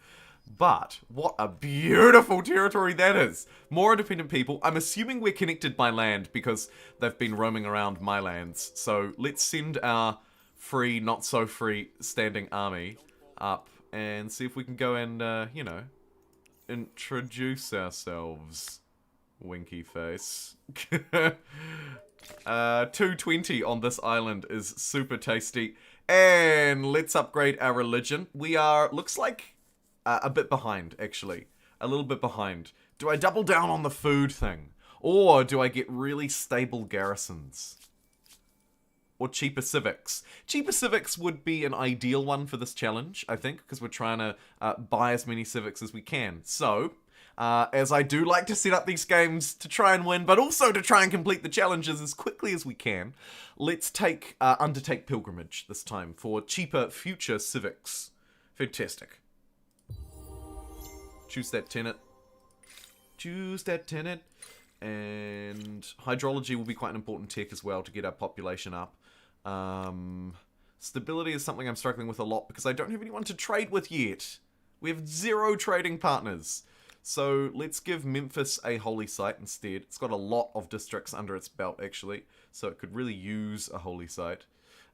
Speaker 1: But what a beautiful territory that is. More independent people. I'm assuming we're connected by land because they've been roaming around my lands. So let's send our free, not so free standing army up and see if we can go and, you know, introduce ourselves. Winky face. 220 on this island is super tasty. And let's upgrade our religion. We are, looks like, a bit behind, actually. A little bit behind. Do I double down on the food thing? Or do I get really stable garrisons? Or cheaper civics? Cheaper civics would be an ideal one for this challenge, I think, because we're trying to buy as many civics as we can. So, as I do like to set up these games to try and win, but also to try and complete the challenges as quickly as we can, let's undertake pilgrimage this time for cheaper future civics. Fantastic. Choose that tenant. Choose that tenant. And hydrology will be quite an important tech as well to get our population up. Stability is something I'm struggling with a lot because I don't have anyone to trade with yet. We have 0 trading partners. So let's give Memphis a holy site instead. It's got a lot of districts under its belt, actually. So it could really use a holy site.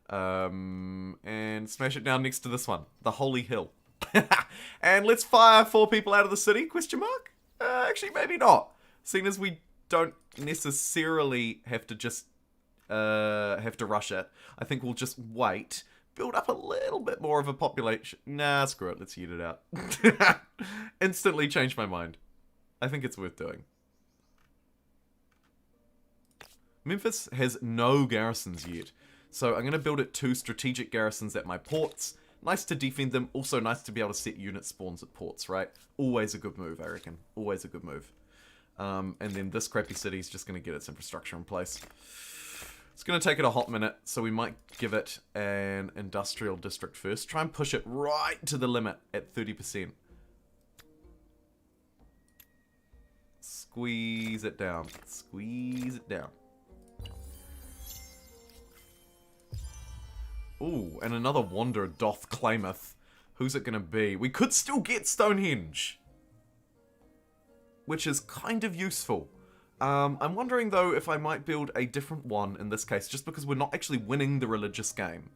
Speaker 1: And smash it down next to this one. The Holy Hill. And let's fire 4 people out of the city? Question mark? Actually, maybe not. Seeing as we don't necessarily have to just have to rush it. I think we'll just wait. Build up a little bit more of a population. Nah, screw it. Let's heat it out. Instantly changed my mind. I think it's worth doing. Memphis has no garrisons yet. So I'm going to build it 2 strategic garrisons at my ports. Nice to defend them. Also nice to be able to set unit spawns at ports, right? Always a good move, I reckon. Always a good move. And then this crappy city is just going to get its infrastructure in place. It's going to take it a hot minute, so we might give it an industrial district first. Try and push it right to the limit at 30%. Squeeze it down. Squeeze it down. Ooh, and another wanderer doth claimeth. Who's it going to be? We could still get Stonehenge, which is kind of useful. I'm wondering, though, if I might build a different one in this case, just because we're not actually winning the religious game.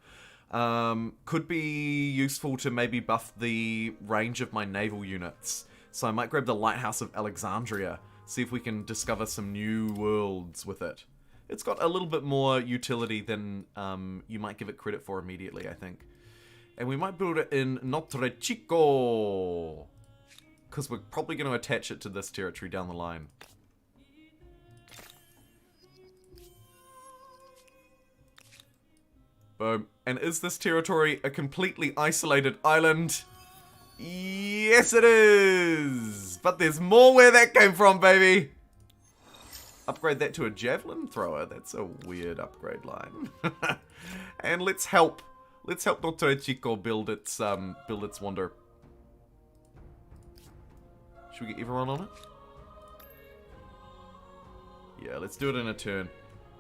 Speaker 1: Could be useful to maybe buff the range of my naval units. So I might grab the Lighthouse of Alexandria, see if we can discover some new worlds with it. It's got a little bit more utility than you might give it credit for immediately, I think. And we might build it in Notre Chico, because we're probably going to attach it to this territory down the line. Boom. And is this territory a completely isolated island? Yes, it is! But there's more where that came from, baby! Upgrade that to a javelin thrower. That's a weird upgrade line. And let's help Notre Chico build its wonder. Should we get everyone on it? Yeah, let's do it in a turn.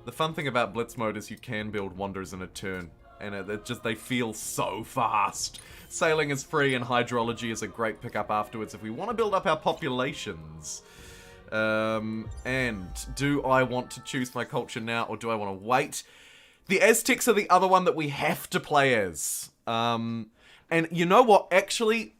Speaker 1: The fun thing about Blitz mode is you can build wonders in a turn. And they feel so fast. Sailing is free and hydrology is a great pickup afterwards if we want to build up our populations. And do I want to choose my culture now or do I want to wait? The Aztecs are the other one that we have to play as. And you know what? Actually,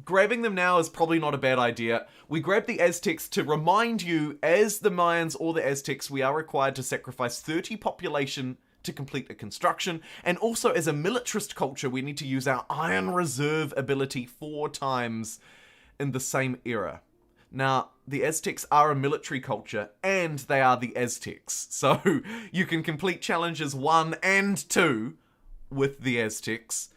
Speaker 1: grabbing them now is probably not a bad idea. We grab the Aztecs to remind you, as the Mayans or the Aztecs, we are required to sacrifice 30 population to complete a construction. And also, as a militarist culture, we need to use our Iron Reserve ability 4 times in the same era. Now, the Aztecs are a military culture, and they are the Aztecs. So, you can complete challenges 1 and 2 with the Aztecs.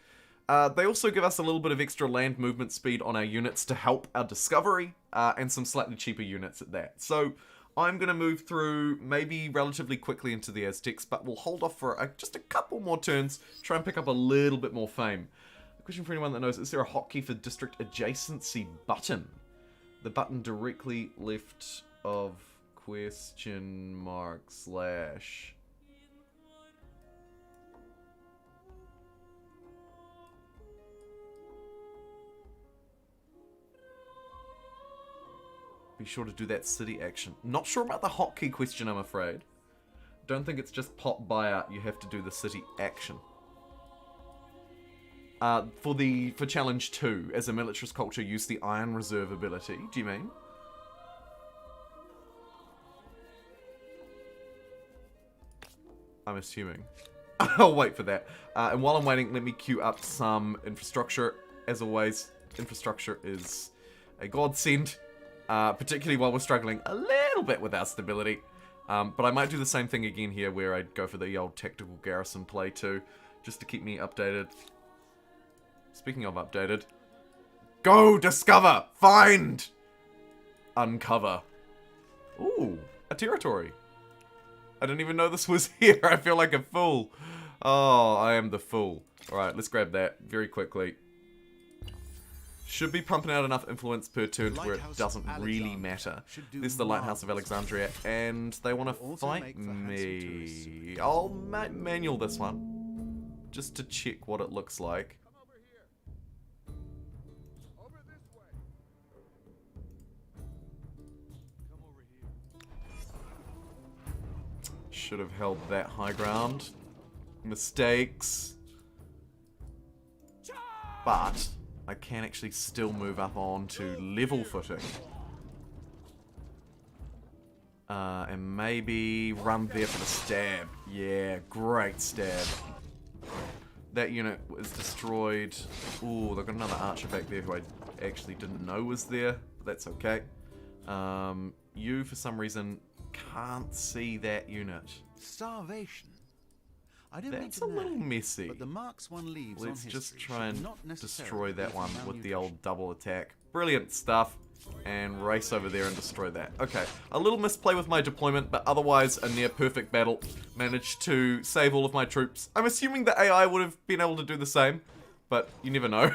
Speaker 1: They also give us a little bit of extra land movement speed on our units to help our discovery, and some slightly cheaper units at that. So, I'm going to move through maybe relatively quickly into the Aztecs, but we'll hold off for just a couple more turns, try and pick up a little bit more fame. A question for anyone that knows, is there a hotkey for district adjacency button? The button directly left of question mark slash. Be sure to do that city action. Not sure about the hotkey question, I'm afraid. Don't think it's just pop buyout. You have to do the city action. For challenge 2, as a militarist culture, use the Iron Reserve ability. Do you mean? I'm assuming. I'll wait for that. And while I'm waiting, let me queue up some infrastructure. As always, infrastructure is a godsend, particularly while we're struggling a little bit with our stability. But I might do the same thing again here, where I'd go for the old tactical garrison play too, just to keep me updated. Speaking of updated, go discover, find, uncover. Ooh, a territory. I didn't even know this was here. I feel like a fool. Oh, I am the fool. Alright, let's grab that very quickly. Should be pumping out enough influence per turn to where it doesn't really matter. This is the Lighthouse of Alexandria, and they want to fight me. I'll manual this one, just to check what it looks like. Should have held that high ground. Mistakes. But I can actually still move up onto level footing. And maybe run there for the stab. Yeah, great stab. That unit was destroyed. Ooh, they've got another archer back there who I actually didn't know was there. But that's okay. You, for some reason, can't see that unit.
Speaker 2: Starvation. I don't
Speaker 1: That's a little messy.
Speaker 2: But the marks one leaves
Speaker 1: Let's
Speaker 2: on
Speaker 1: just
Speaker 2: history
Speaker 1: try and
Speaker 2: should not
Speaker 1: destroy that one
Speaker 2: necessarily
Speaker 1: with
Speaker 2: be
Speaker 1: the old double attack. Brilliant stuff. And race over there and destroy that. Okay, a little misplay with my deployment, but otherwise a near perfect battle. Managed to save all of my troops. I'm assuming the AI would have been able to do the same, but you never know.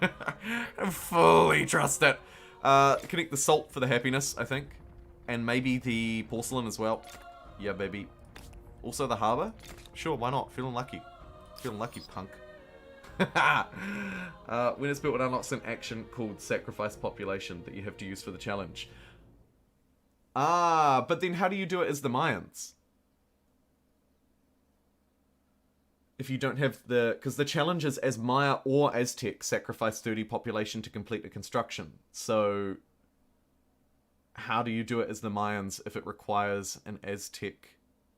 Speaker 1: I fully trust it. Connect the salt for the happiness, I think. And maybe the porcelain as well. Yeah, baby. Also the harbour? Sure, why not? Feeling lucky. Feeling lucky, punk. When it's built, it unlocks an action called Sacrifice Population that you have to use for the challenge. Ah, but then how do you do it as the Mayans? If you don't have the... Because the challenge is as Maya or Aztec, sacrifice 30 population to complete a construction. So... how do you do it as the Mayans if it requires an Aztec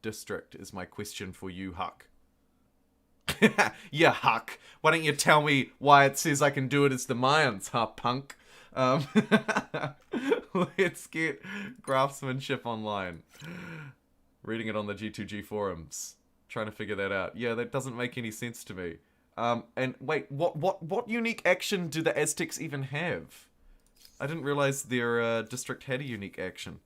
Speaker 1: district, is my question for you, Huck. Yeah, Huck. Why don't you tell me why it says I can do it as the Mayans, huh, punk? Let's get Craftsmanship Online. Reading it on the G2G forums. Trying to figure that out. Yeah, that doesn't make any sense to me. And wait, what unique action do the Aztecs even have? I didn't realize their district had a unique action.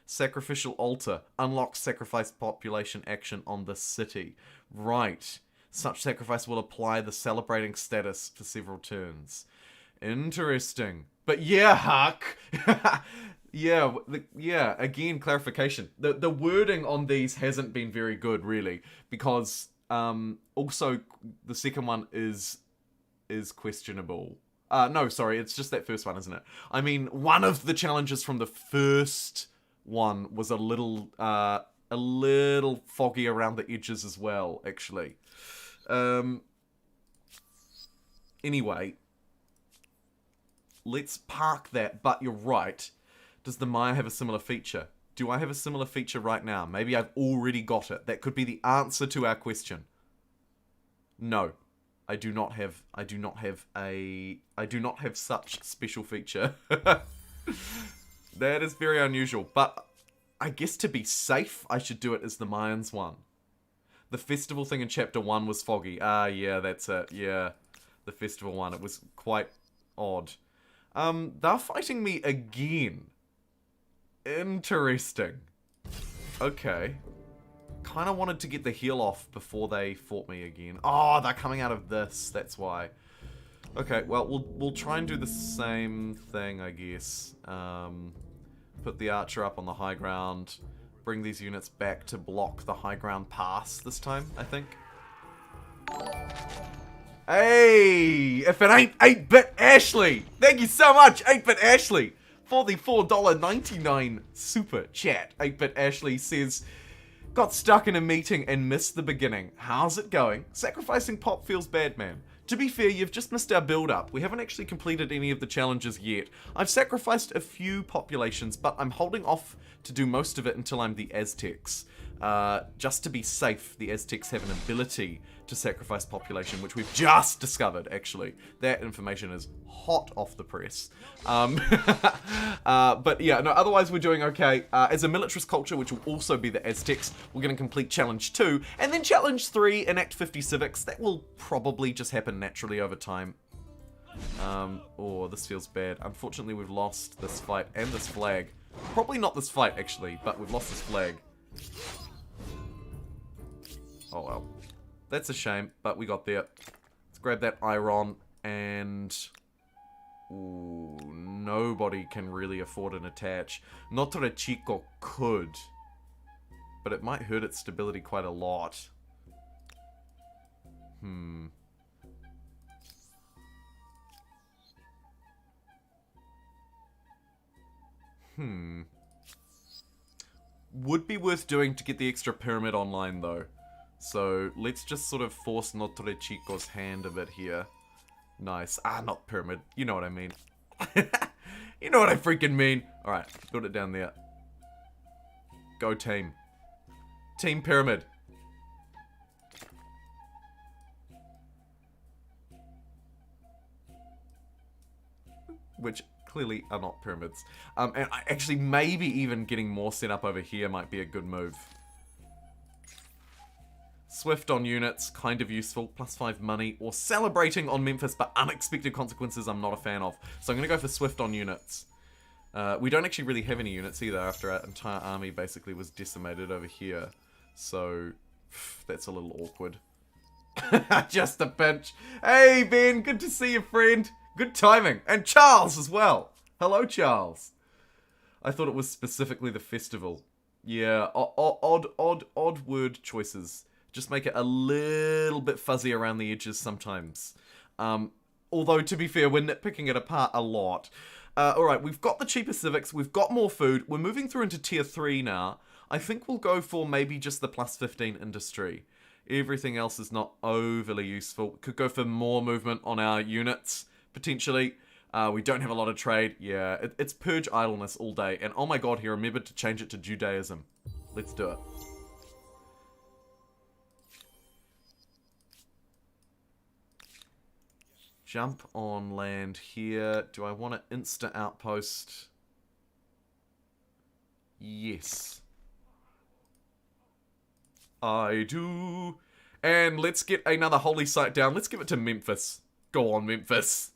Speaker 1: Sacrificial altar. Unlocks sacrifice population action on the city. Right. Such sacrifice will apply the celebrating status for several turns. Interesting. But yeah, Huck. Yeah, yeah, again, clarification. The wording on these hasn't been very good, really. Because, also, the second one is questionable. No, sorry, it's just that first one, isn't it? I mean, one of the challenges from the first one was a little foggy around the edges as well, actually. Anyway, let's park that, but you're right. Does the Maya have a similar feature? Do I have a similar feature right now? Maybe I've already got it. That could be the answer to our question. No. I do not have such special feature. That is very unusual, but I guess to be safe, I should do it as the Mayans one. The festival thing in chapter 1 was foggy. Ah, yeah, that's it. Yeah, the festival one. It was quite odd. They're fighting me again. Interesting. Okay. Kind of wanted to get the heal off before they fought me again. Oh, they're coming out of this. That's why. Okay, well, we'll try and do the same thing, I guess. Put the archer up on the high ground. Bring these units back to block the high ground pass this time, I think. Hey! If it ain't 8-Bit Ashley! Thank you so much, 8-Bit Ashley! for the $4.99 super chat. 8-Bit Ashley says, got stuck in a meeting and missed the beginning. How's it going? Sacrificing pop feels bad, man. To be fair, you've just missed our build-up. We haven't actually completed any of the challenges yet. I've sacrificed a few populations, but I'm holding off to do most of it until I'm the Aztecs. Just to be safe, the Aztecs have an ability to sacrifice population, which we've just discovered, actually. That information is hot off the press. But yeah, no, otherwise we're doing okay. As a militarist culture, which will also be the Aztecs, we're going to complete Challenge 2, and then Challenge 3, enact 50 civics. That will probably just happen naturally over time. Oh, this feels bad. Unfortunately, we've lost this fight and this flag. Probably not this fight, actually, but we've lost this flag. Oh well. That's a shame, but we got there. Let's grab that iron, and... Ooh, nobody can really afford an attach. Notre Chico could, but it might hurt its stability quite a lot. Would be worth doing to get the extra pyramid online, though. So, let's just sort of force Notre Chico's hand a bit here. Nice. Ah, not pyramid. You know what I mean. You know what I freaking mean. Alright, build it down there. Go team. Team pyramid. Which clearly are not pyramids. And actually, maybe even getting more set up over here might be a good move. Swift on units, kind of useful. +5 money. Or celebrating on Memphis, but unexpected consequences I'm not a fan of. So I'm going to go for Swift on units. We don't actually really have any units either after our entire army basically was decimated over here. So, that's a little awkward. Just a pinch. Hey, Ben, good to see you, friend. Good timing. And Charles as well. Hello, Charles. I thought it was specifically the festival. Yeah, odd word choices. Just make it a little bit fuzzy around the edges sometimes. Although, to be fair, we're nitpicking it apart a lot. Alright, we've got the cheaper civics, we've got more food, we're moving through into tier 3 now. I think we'll go for maybe just the +15 industry. Everything else is not overly useful. Could go for more movement on our units, potentially. We don't have a lot of trade. Yeah, it's purge idleness all day. And oh my god, he remembered to change it to Judaism. Let's do it. Jump on land here. Do I want an insta outpost? Yes. I do. And let's get another holy site down. Let's give it to Memphis. Go on, Memphis.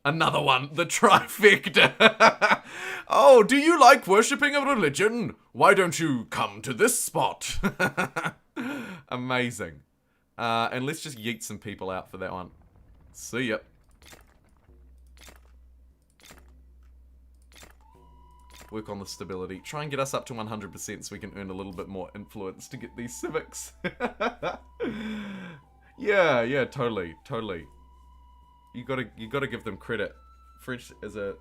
Speaker 1: Another one. The trifecta. Oh, do you like worshipping a religion? Why don't you come to this spot? Amazing. And let's just yeet some people out for that one. See ya. Work on the stability. Try and get us up to 100% so we can earn a little bit more influence to get these civics. Yeah, totally. You gotta give them credit. French is a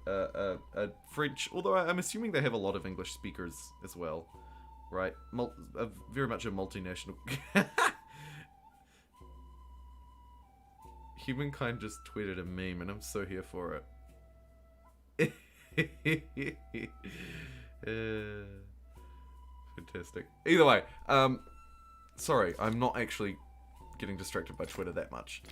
Speaker 1: French, although I'm assuming they have a lot of English speakers as well, right? Very much a multinational. Humankind just tweeted a meme, and I'm so here for it. Fantastic. Either way, sorry, I'm not actually getting distracted by Twitter that much.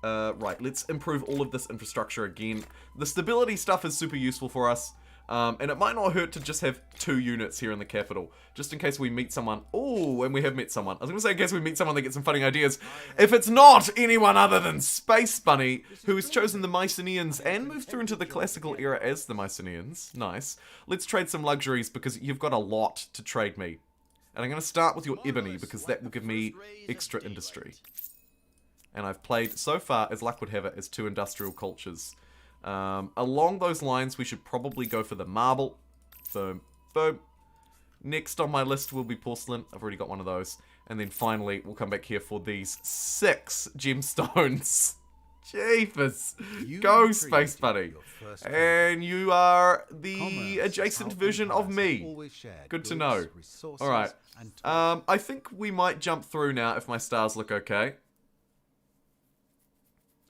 Speaker 1: Right, let's improve all of this infrastructure again. The stability stuff is super useful for us. And it might not hurt to just have 2 units here in the capital, just in case we meet someone. Oh, and we have met someone. I was going to say in case we meet someone that gets some funny ideas. If it's not anyone other than Space Bunny, who has chosen the Mycenaeans and moved through into the classical era as the Mycenaeans. Nice. Let's trade some luxuries because you've got a lot to trade me. And I'm going to start with your ebony because that will give me extra industry. And I've played, so far, as luck would have it, as 2 industrial cultures. Along those lines, we should probably go for the marble. Boom. Boom. Next on my list will be porcelain. I've already got one of those. And then finally, we'll come back here for these 6 gemstones. Jeepers.
Speaker 2: You
Speaker 1: Go,
Speaker 2: have
Speaker 1: Space
Speaker 2: created
Speaker 1: Buddy.
Speaker 2: your first
Speaker 1: And you are the
Speaker 2: Commerce is
Speaker 1: adjacent
Speaker 2: how
Speaker 1: version of
Speaker 2: empires have
Speaker 1: me.
Speaker 2: always shared
Speaker 1: Good to
Speaker 2: goods,
Speaker 1: know.
Speaker 2: resources,
Speaker 1: Alright.
Speaker 2: and toil.
Speaker 1: I think we might jump through now if my stars look okay.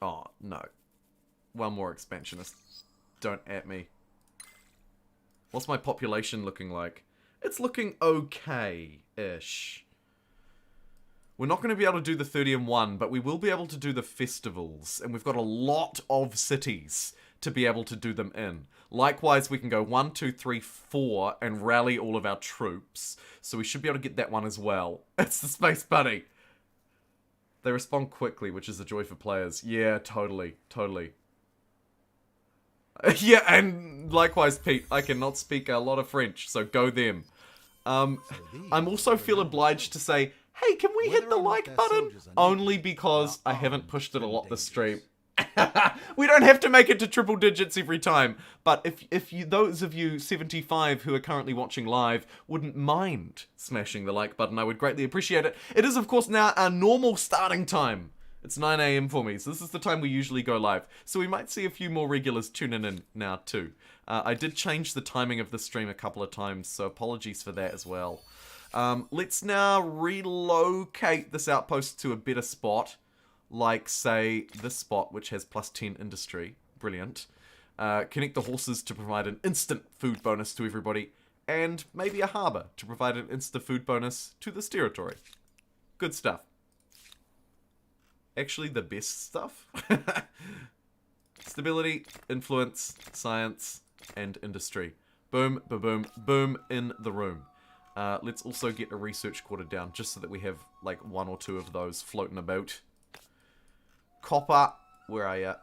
Speaker 1: Oh, no. One more expansionist. Don't at me. What's my population looking like? It's looking okay-ish. We're not going to be able to do the 30 and 1, but we will be able to do the festivals. And we've got a lot of cities to be able to do them in. Likewise, we can go 1, 2, 3, 4 and rally all of our troops. So we should be able to get that one as well. It's the Space Buddy. They respond quickly, which is a joy for players. Yeah, totally. Totally. Yeah, and likewise, Pete, I cannot speak a lot of French, so go them. I'm also feel obliged to say, hey, can we hit the like button? Only because I haven't pushed it a lot this stream. We don't have to make it to triple digits every time. But if you, those of you 75 who are currently watching live wouldn't mind smashing the like button, I would greatly appreciate it. It is, of course, now our normal starting time. It's 9 AM for me, so this is the time we usually go live. So we might see a few more regulars tuning in now too. I did change the timing of the stream a couple of times, so apologies for that as well. Let's now relocate this outpost to a better spot. Like, say, this spot, which has +10 industry. Brilliant. Connect the horses to provide an instant food bonus to everybody. And maybe a harbour to provide an instant food bonus to this territory. Good stuff. Actually, the best stuff. Stability, influence, science, and industry. Boom, boom, boom, boom in the room. Let's also get a research quarter down, just so that we have, like, 1 or 2 of those floating about. Copper, where are ya?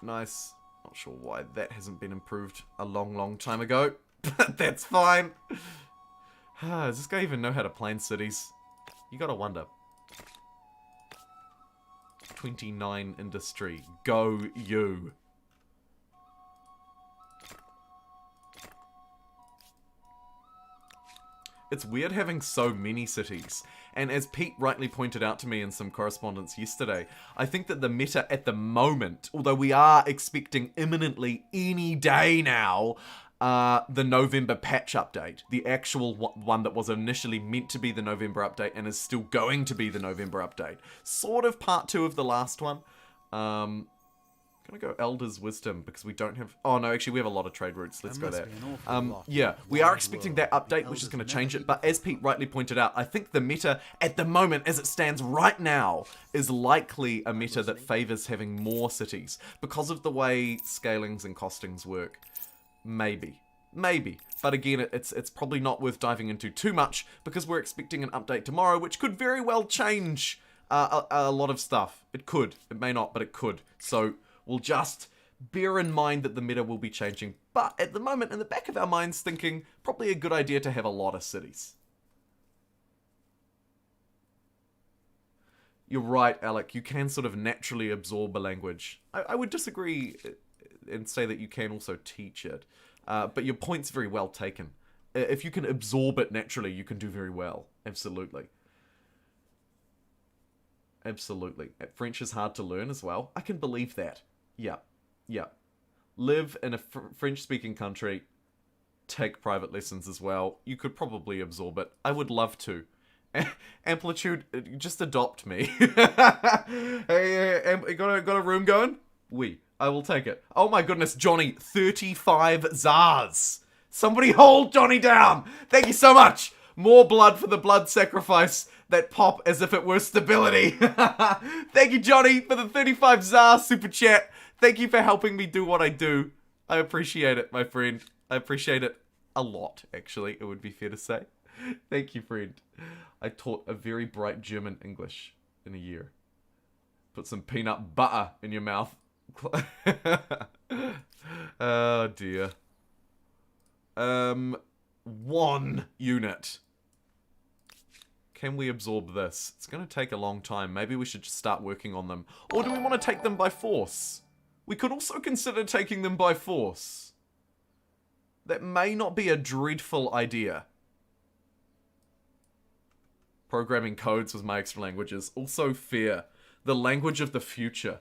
Speaker 1: Nice. Not sure why that hasn't been improved a long, long time ago. But that's fine. Does this guy even know how to plan cities? You gotta wonder. 29 industry. Go you. It's weird having so many cities. And as Pete rightly pointed out to me in some correspondence yesterday, I think that the meta at the moment, although we are expecting imminently any day now, the November patch update. The actual one that was initially meant to be the November update and is still going to be the November update. Sort of part 2 of the last one. Gonna go Elder's Wisdom because we don't have... Oh no, actually we have a lot of trade routes. Let's go there. Yeah, we are expecting that update, which is going to change it. But as Pete rightly pointed out, I think the meta at the moment, as it stands right now, is likely a meta that favours having more cities because of the way scalings and costings work. Maybe. Maybe. But again, it's probably not worth diving into too much because we're expecting an update tomorrow, which could very well change a lot of stuff. It could. It may not, but it could. So we'll just bear in mind that the meta will be changing. But at the moment, in the back of our minds, thinking probably a good idea to have a lot of cities. You're right, Alec. You can sort of naturally absorb a language. I would disagree and say that you can also teach it. But your point's very well taken. If you can absorb it naturally, you can do very well. Absolutely. Absolutely. French is hard to learn as well. I can believe that. Yeah. Yeah. Live in a French-speaking country. Take private lessons as well. You could probably absorb it. I would love to. Amplitude, just adopt me. Hey, got a room going? Oui. I will take it. Oh my goodness, Johnny, 35 Zars. Somebody hold Johnny down. Thank you so much. More blood for the blood sacrifice that pop as if it were stability. Thank you, Johnny, for the 35 Zar super chat. Thank you for helping me do what I do. I appreciate it, my friend. I appreciate it a lot, actually, it would be fair to say. Thank you, friend. I taught a very bright German English in a year. Put some peanut butter in your mouth. Oh dear. 1 unit. Can we absorb this? It's going to take a long time. Maybe we should just start working on them. Or do we want to take them by force? We could also consider taking them by force. That may not be a dreadful idea. Programming codes was my extra languages. Also fear. The language of the future.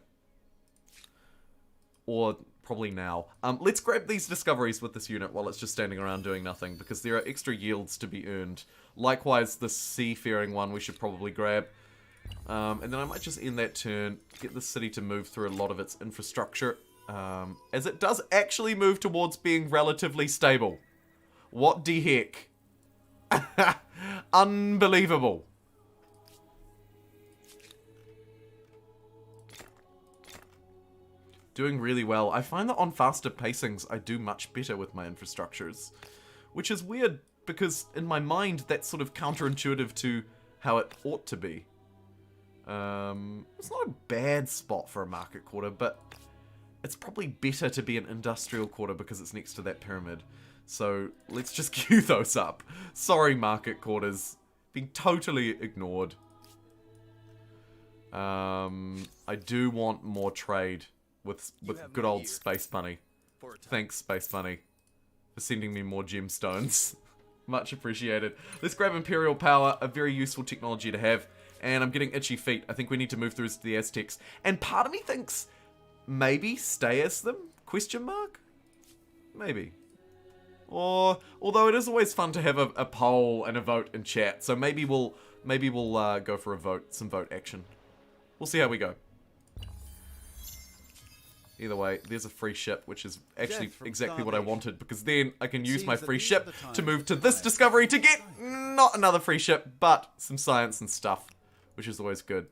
Speaker 1: Or probably now. Let's grab these discoveries with this unit while it's just standing around doing nothing, because there are extra yields to be earned. Likewise, the seafaring one we should probably grab. And then I might just end that turn, get the city to move through a lot of its infrastructure, as it does actually move towards being relatively stable. What the heck? Unbelievable. Doing really well. I find that on faster pacings, I do much better with my infrastructures. Which is weird, because in my mind, that's sort of counterintuitive to how it ought to be. It's not a bad spot for a market quarter, but it's probably better to be an industrial quarter because it's next to that pyramid. So let's just queue those up. Sorry, market quarters. Being totally ignored. I do want more trade with good old Space Bunny. Thanks, Space Bunny, for sending me more gemstones. Much appreciated. Let's grab Imperial Power, a very useful technology to have. And I'm getting itchy feet. I think we need to move through to the Aztecs. And part of me thinks, maybe stay as them? Question mark? Maybe. Or, although it is always fun to have a poll and a vote in chat. So maybe we'll go for a vote, some vote action. We'll see how we go. Either way, there's a free ship, which is actually exactly what I wanted, because then I can use my free ship to move to this discovery to get not another free ship, but some science and stuff, which is always good.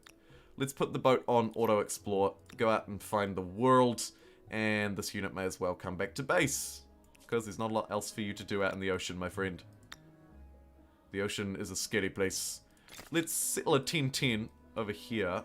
Speaker 1: Let's put the boat on auto explore, go out and find the world, and this unit may as well come back to base, because there's not a lot else for you to do out in the ocean, my friend. The ocean is a scary place. Let's settle a 10-10 over here.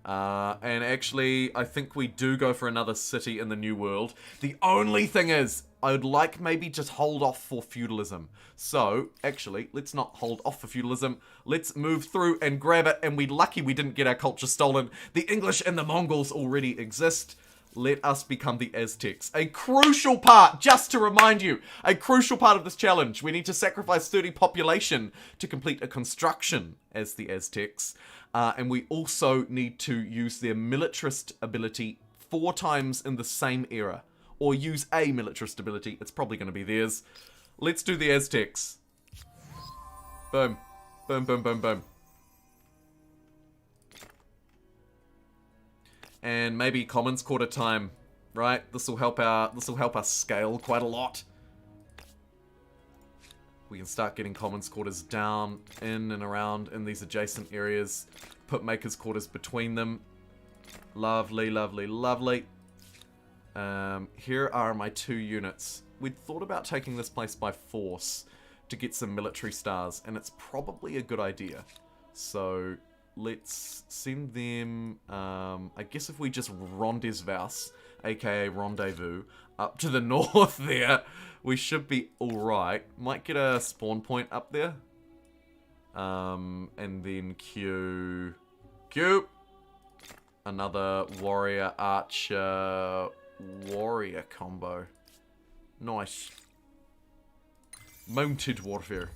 Speaker 1: And actually, I think we do go for another city in the New World. The only thing is, I would like maybe just hold off for feudalism. So, actually, let's not hold off for feudalism. Let's move through and grab it, and we're lucky we didn't get our culture stolen. The English and the Mongols already exist. Let us become the Aztecs. A crucial part, just to remind you, a crucial part of this challenge. We need to sacrifice 30 population to complete a construction as the Aztecs. And we also need to use their militarist ability 4 times in the same era. Or use a militarist ability. It's probably going to be theirs. Let's do the Aztecs. Boom. Boom, boom, boom, boom. And maybe Commons Quarter time, right? This will help us scale quite a lot. We can start getting Commons Quarters down, in and around in these adjacent areas. Put Makers Quarters between them. Lovely, lovely, lovely. Here are my 2 units. We'd thought about taking this place by force to get some military stars, and it's probably a good idea. So let's send them, I guess if we just rendezvous, aka rendezvous, up to the north there, we should be alright. Might get a spawn point up there. And then Q. Another warrior, archer, warrior combo. Nice. Mounted warfare.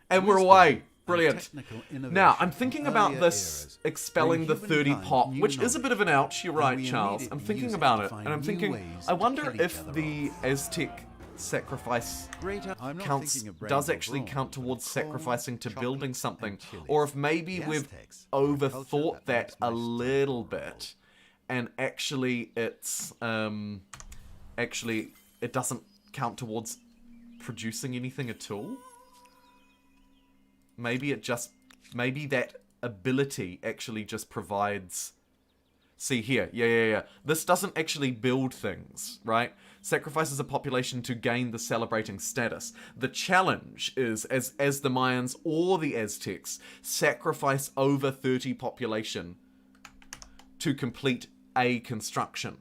Speaker 1: And we're away. Brilliant. Now, I'm thinking about this expelling the 30 pop, which is a bit of an ouch, you're right, Charles. I'm thinking about it, and I'm thinking, I wonder if the Aztec sacrifice does actually count towards sacrificing to building something, or if maybe we've overthought that a little bit, and actually it's, it doesn't count towards producing anything at all. Maybe that ability actually just provides... See here, yeah. This doesn't actually build things, right? Sacrifices a population to gain the celebrating status. The challenge is, as the Mayans or the Aztecs, sacrifice over 30 population to complete a construction.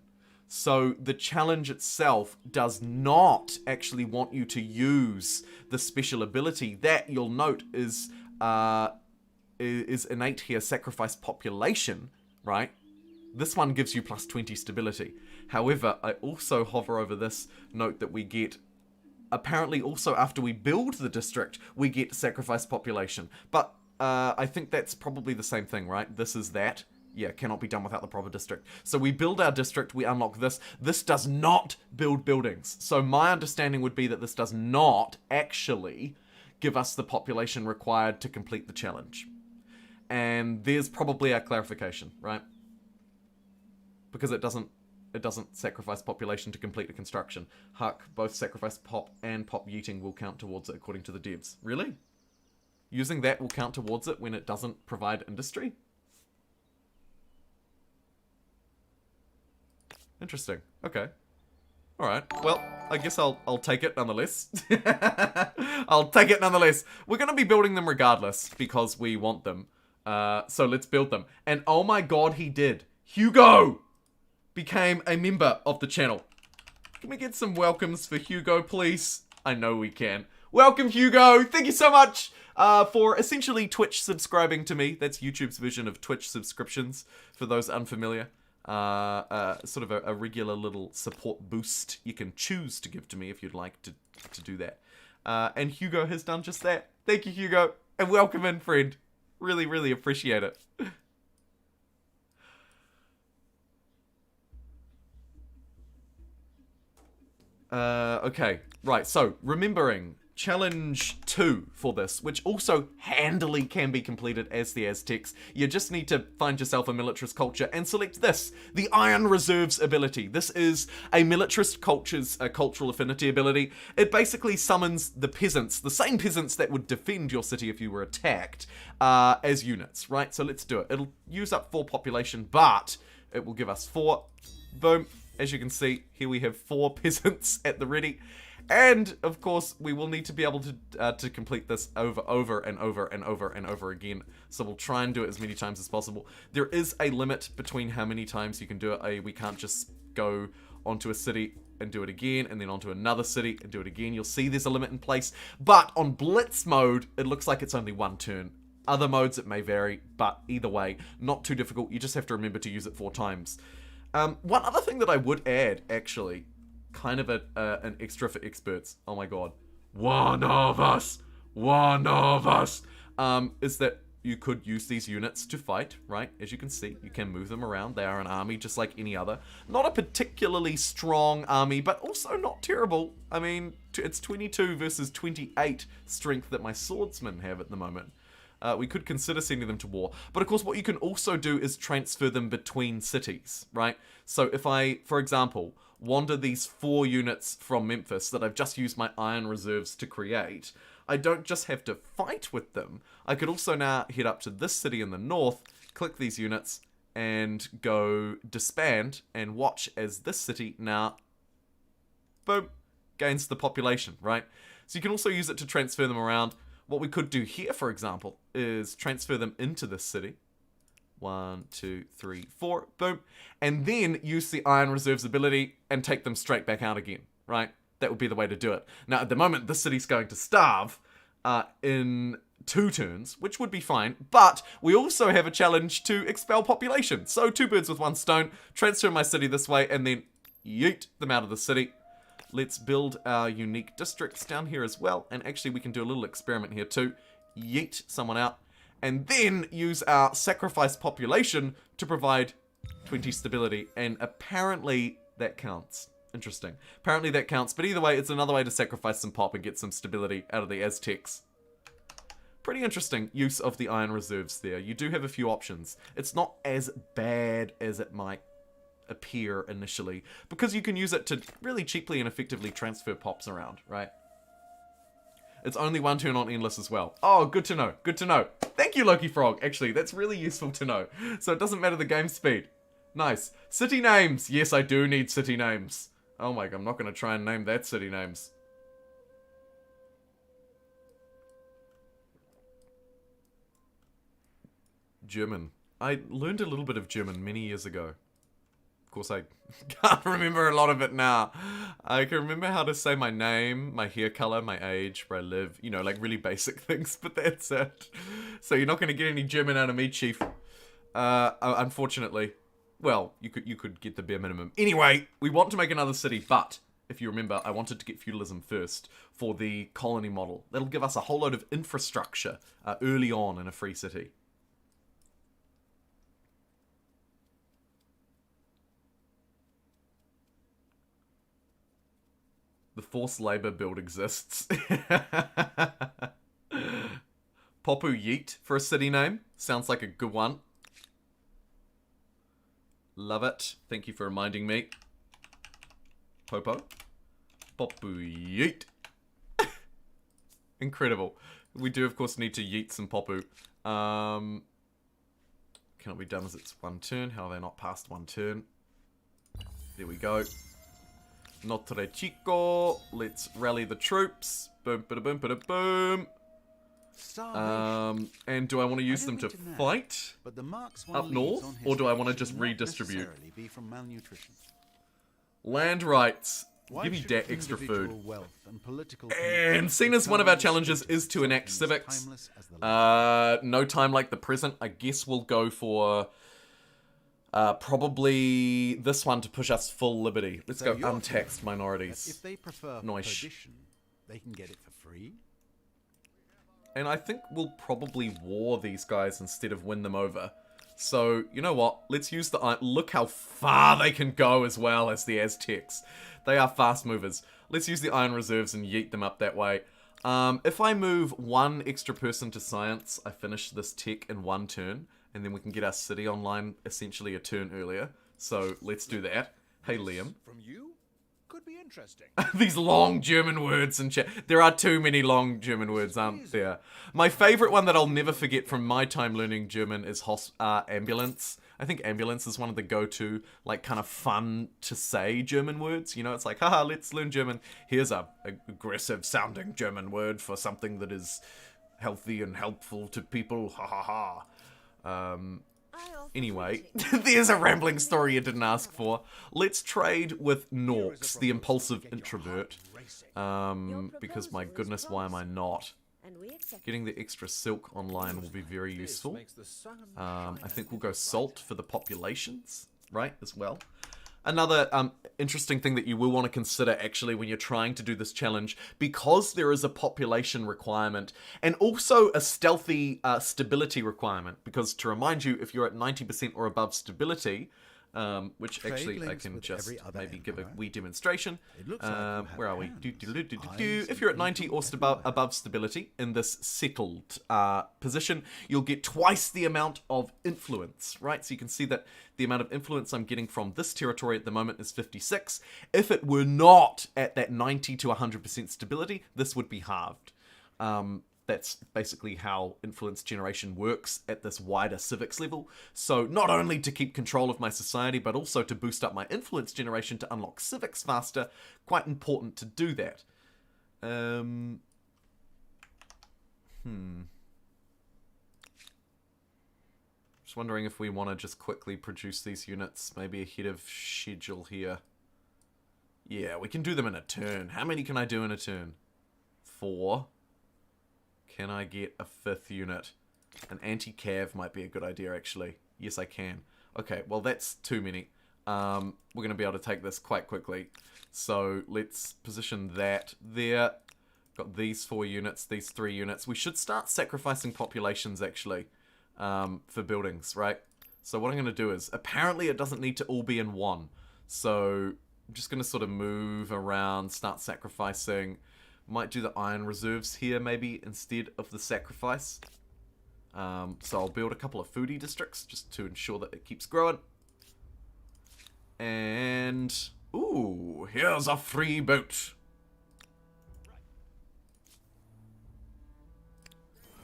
Speaker 1: So the challenge itself does not actually want you to use the special ability that you'll note is innate here, sacrifice population, right? This one gives you plus 20 stability. However, I also hover over this, note that we get, apparently also after we build the district, we get sacrifice population. But I think that's probably the same thing, right? This is that. yeah, cannot be done without the proper district. So we build our district, we unlock this. This does not build buildings. So my understanding would be that this does not actually give us the population required to complete the challenge. And there's probably our clarification, right? Because it doesn't sacrifice population to complete the construction. Huck, both sacrifice pop and pop yeeting will count towards it according to the devs. Really? Using that will count towards it when it doesn't provide industry? Interesting. Okay. Alright. Well, I guess I'll take it nonetheless. I'll take it nonetheless. We're going to be building them regardless because we want them. So let's build them. And oh my god, he did. Hugo became a member of the channel. Can we get some welcomes for Hugo, please? I know we can. Welcome, Hugo. Thank you so much for essentially Twitch subscribing to me. That's YouTube's version of Twitch subscriptions, for those unfamiliar. Sort of a regular little support boost you can choose to give to me if you'd like to do that. And Hugo has done just that. Thank you, Hugo. And welcome in, friend. Really, really appreciate it. Okay, right, so remembering challenge 2 for this, which also handily can be completed as the Aztecs. You just need to find yourself a militarist culture and select this, the Iron Reserves ability. This is a militarist culture's cultural affinity ability. It basically summons the peasants, the same peasants that would defend your city if you were attacked, as units, right? So let's do it. It'll use up 4 population, but it will give us 4. Boom. As you can see, here we have 4 peasants at the ready. And, of course, we will need to be able to complete this over and over again. So we'll try and do it as many times as possible. There is a limit between how many times you can do it. We can't just go onto a city and do it again, and then onto another city and do it again. You'll see there's a limit in place. But on blitz mode, it looks like it's only 1 turn. Other modes, it may vary, but either way, not too difficult. You just have to remember to use it 4 times. One other thing that I would add, actually, kind of an extra for experts. Oh my god. One of us, is that you could use these units to fight, right? As you can see, you can move them around. They are an army just like any other. Not a particularly strong army, but also not terrible. I mean, it's 22 versus 28 strength that my swordsmen have at the moment. We could consider sending them to war. But of course, what you can also do is transfer them between cities, right? So if I, for example, wander these 4 units from Memphis that I've just used my iron reserves to create, I don't just have to fight with them. I could also now head up to this city in the north, click these units, and go disband and watch as this city now, boom, gains the population, right? So you can also use it to transfer them around. What we could do here, for example, is transfer them into this city. 1, 2, 3, 4, boom. And then use the Iron Reserves ability and take them straight back out again, right? That would be the way to do it. Now, at the moment, this city's going to starve in 2 turns, which would be fine. But we also have a challenge to expel population. So 2 birds with 1 stone. Transfer my city this way and then yeet them out of the city. Let's build our unique districts down here as well. And actually, we can do a little experiment here too. Yeet someone out. And then use our sacrifice population to provide 20 stability. And apparently, that counts. Interesting. Apparently, that counts. But either way, it's another way to sacrifice some pop and get some stability out of the Aztecs. Pretty interesting use of the Iron Reserves there. You do have a few options. It's not as bad as it might appear initially, because you can use it to really cheaply and effectively transfer pops around, right? It's only 1 turn on Endless as well. Oh, good to know, good to know. Thank you, Loki Frog. Actually, that's really useful to know. So it doesn't matter the game speed. Nice. City names. Yes, I do need city names. Oh my god, I'm not going to try and name that city names. German. I learned a little bit of German many years ago. Of course, I can't remember a lot of it now. I can remember how to say my name, my hair color, my age, where I live. You know, like really basic things, but that's it. So you're not going to get any German out of me, Chief. Unfortunately. Well, you could get the bare minimum. Anyway, we want to make another city, but if you remember, I wanted to get feudalism first for the colony model. That'll give us a whole load of infrastructure early on in a free city. The forced labor build exists. Popu Yeet for a city name. Sounds like a good one. Love it. Thank you for reminding me. Popo. Popu Yeet. Incredible. We do, of course, need to yeet some Popu. Cannot be done as it's one turn. How are they not past one turn? There we go. Notre Chico. Let's rally the troops. Boom, bada boom, bada boom. And do I want to use them to fight up north, or do I want to just redistribute? Land rights. Give me that extra food. And seeing as one of our challenges is to enact civics, no time like the present, I guess we'll go for probably this one to push us full liberty. Let's go untaxed minorities.
Speaker 2: If they prefer perdition, they can get it for free.
Speaker 1: And I think we'll probably war these guys instead of win them over. So, you know what? Let's use the... Look how far they can go as well as the Aztecs. They are fast movers. Let's use the iron reserves and yeet them up that way. If I move one extra person to science, I finish this tech in one turn. And then we can get our city online essentially a turn earlier. So, let's do that. Hey, Liam.
Speaker 3: From you? Could be interesting.
Speaker 1: These long German words and chat. There are too many long German words, aren't there? My favorite one that I'll never forget from my time learning German is ambulance. I think ambulance is one of the go-to, like, kind of fun to say German words. You know, it's like, haha, let's learn German. Here's a aggressive sounding German word for something that is healthy and helpful to people. Ha ha ha. Anyway, there's a rambling story you didn't ask for. Let's trade with Norks, the impulsive introvert. Because my goodness, why am I not? Getting the extra silk online will be very useful. I think we'll go salt for the populations, right, as well. Another interesting thing that you will want to consider actually when you're trying to do this challenge, because there is a population requirement and also a stealthy stability requirement, because to remind you, if you're at 90% or above stability, which actually I can just maybe give a wee demonstration. Where are we? If you're at 90 or above stability in this settled position, you'll get twice the amount of influence, right? So you can see that the amount of influence I'm getting from this territory at the moment is 56. If it were not at that 90 to 100% stability, this would be halved. That's basically how influence generation works at this wider civics level. So not only to keep control of my society, but also to boost up my influence generation to unlock civics faster. Quite important to do that. Just wondering if we want to just quickly produce these units, maybe ahead of schedule here. Yeah, we can do them in a turn. How many can I do in a turn? 4. Can I get a 5th unit? An anti-cav might be a good idea, actually. Yes, I can. Okay, well, that's too many. We're going to be able to take this quite quickly. So let's position that there. Got these 4 units, these 3 units. We should start sacrificing populations, actually, for buildings, right? So what I'm going to do is, apparently it doesn't need to all be in one. So I'm just going to sort of move around, start sacrificing. Might do the iron reserves here, maybe, instead of the sacrifice. So I'll build a couple of foodie districts, just to ensure that it keeps growing. And... ooh, here's a free boat.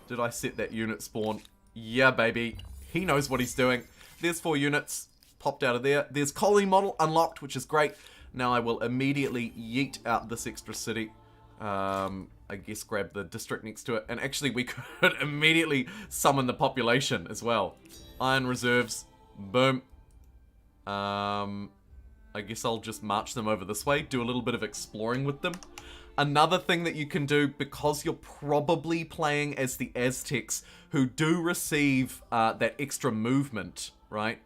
Speaker 1: Did I set that unit spawn? Yeah, baby. He knows what he's doing. There's 4 units popped out of there. There's colony model unlocked, which is great. Now I will immediately yeet out this extra city. I guess grab the district next to it. And actually we could immediately summon the population as well. Iron reserves. Boom. I guess I'll just march them over this way. Do a little bit of exploring with them. Another thing that you can do, because you're probably playing as the Aztecs, who do receive that extra movement, right,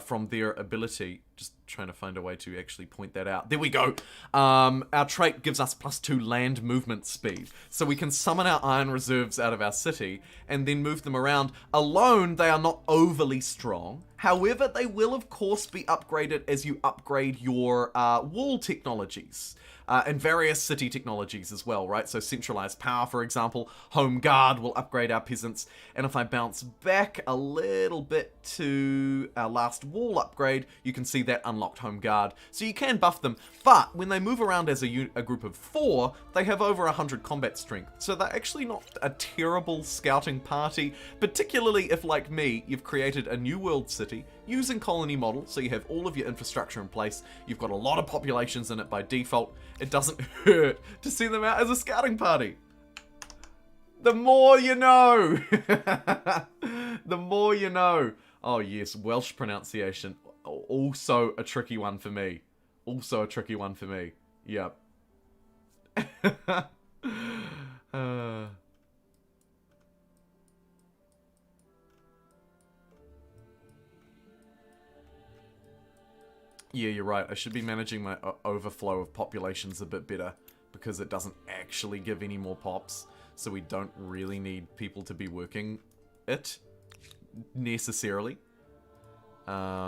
Speaker 1: from their ability. Just trying to find a way to actually point that out. There we go. Our trait gives us +2 land movement speed. So we can summon our iron reserves out of our city and then move them around. Alone, they are not overly strong. However, they will, of course, be upgraded as you upgrade your wall technologies. And various city technologies as well, right? So centralized power, for example, home guard will upgrade our peasants. And if I bounce back a little bit to our last wall upgrade, you can see that unlocked home guard. So you can buff them, but when they move around as a group of 4, they have over 100 combat strength. So they're actually not a terrible scouting party, particularly if, like me, you've created a new world city using colony model, so you have all of your infrastructure in place, you've got a lot of populations in it by default. It doesn't hurt to send them out as a scouting party. The more you know. The more you know. Oh yes, Welsh pronunciation. Also a tricky one for me. Also a tricky one for me. Yep. Yeah, you're right. I should be managing my overflow of populations a bit better because it doesn't actually give any more pops. So we don't really need people to be working it necessarily. But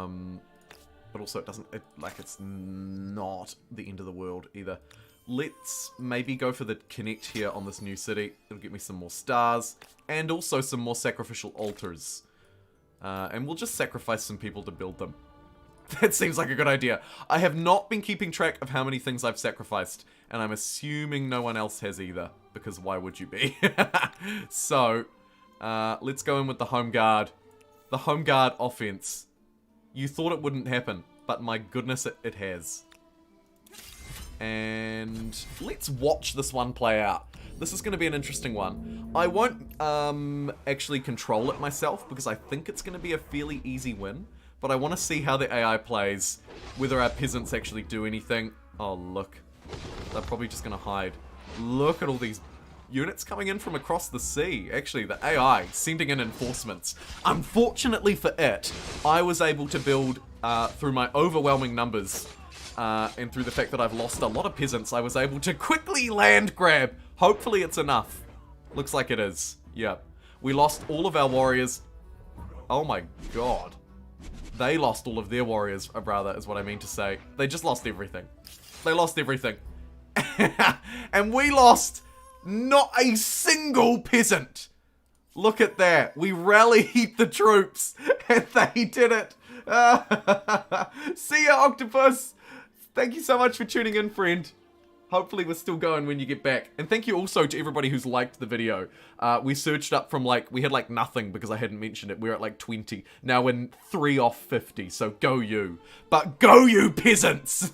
Speaker 1: also it doesn't, it's not the end of the world either. Let's maybe go for the connect here on this new city. It'll get me some more stars and also some more sacrificial altars. And we'll just sacrifice some people to build them. That seems like a good idea. I have not been keeping track of how many things I've sacrificed, and I'm assuming no one else has either, because why would you be? So, let's go in with the home guard. The home guard offense. You thought it wouldn't happen, but my goodness, it has. And let's watch this one play out. This is going to be an interesting one. I won't actually control it myself, because I think it's going to be a fairly easy win. But I want to see how the AI plays, whether our peasants actually do anything. Oh, look. They're probably just going to hide. Look at all these units coming in from across the sea. Actually, the AI sending in enforcements. Unfortunately for it, I was able to build, through my overwhelming numbers, and through the fact that I've lost a lot of peasants, I was able to quickly land grab. Hopefully it's enough. Looks like it is. Yep. We lost all of our warriors. Oh my god. They lost all of their warriors, rather, is what I mean to say. They just lost everything. They lost everything. And we lost not a single peasant. Look at that. We rallied the troops, and they did it. See ya, Octopus. Thank you so much for tuning in, friend. Hopefully we're still going when you get back. And thank you also to everybody who's liked the video. We surged up from we had nothing because I hadn't mentioned it. We're at 20. Now we're 3 off 50, so go you. But go you, peasants!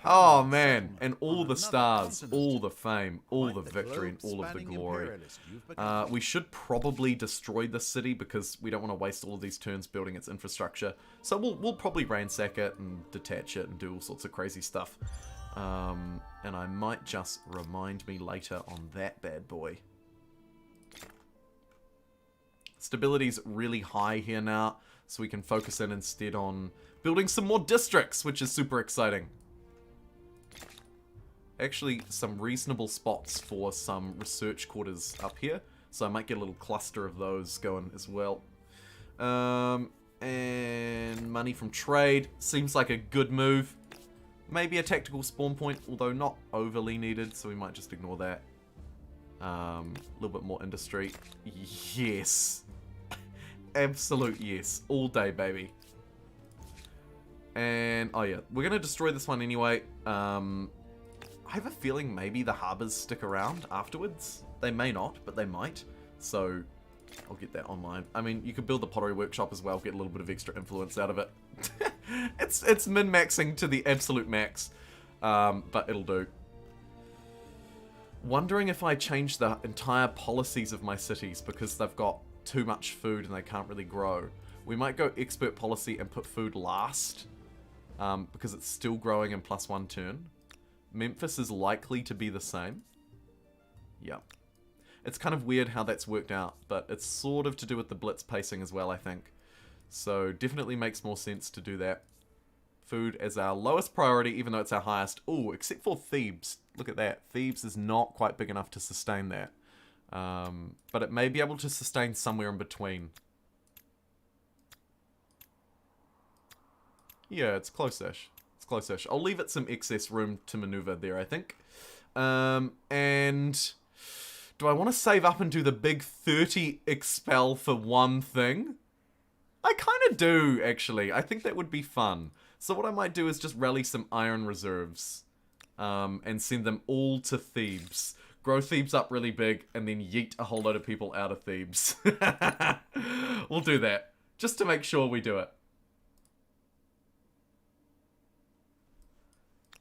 Speaker 1: Oh man, and all the stars, all the fame, all the victory, and all of the glory. We should probably destroy this city because we don't want to waste all of these turns building its infrastructure. So we'll probably ransack it and detach it and do all sorts of crazy stuff. And I might just remind me later on that bad boy. Stability's really high here now, so we can focus in instead on building some more districts, which is super exciting. Actually, some reasonable spots for some research quarters up here, so I might get a little cluster of those going as well. And money from trade seems like a good move. Maybe a tactical spawn point, although not overly needed, so we might just ignore that. A little bit more industry. Yes. Absolute yes. All day, baby. And, oh yeah, we're going to destroy this one anyway. I have a feeling maybe the harbors stick around afterwards. They may not, but they might. So, I'll get that online. I mean, you could build the pottery workshop as well, get a little bit of extra influence out of it. It's min-maxing to the absolute max, but it'll do. Wondering if I change the entire policies of my cities because they've got too much food and they can't really grow. We might go expert policy and put food last, because it's still growing in +1 turn. Memphis is likely to be the same. Yep. It's kind of weird how that's worked out, but it's sort of to do with the blitz pacing as well, I think. So definitely makes more sense to do that. food as our lowest priority, even though it's our highest. Ooh, except for Thebes. Look at that. Thebes is not quite big enough to sustain that. But it may be able to sustain somewhere in between. Yeah, it's close-ish. It's close-ish. I'll leave it some excess room to maneuver there, I think. And do I want to save up and do the big 30 expel for one thing? I kind of do, actually. I think that would be fun. So what I might do is just rally some iron reserves. And send them all to Thebes. Grow Thebes up really big, and then yeet a whole load of people out of Thebes. We'll do that. Just to make sure we do it.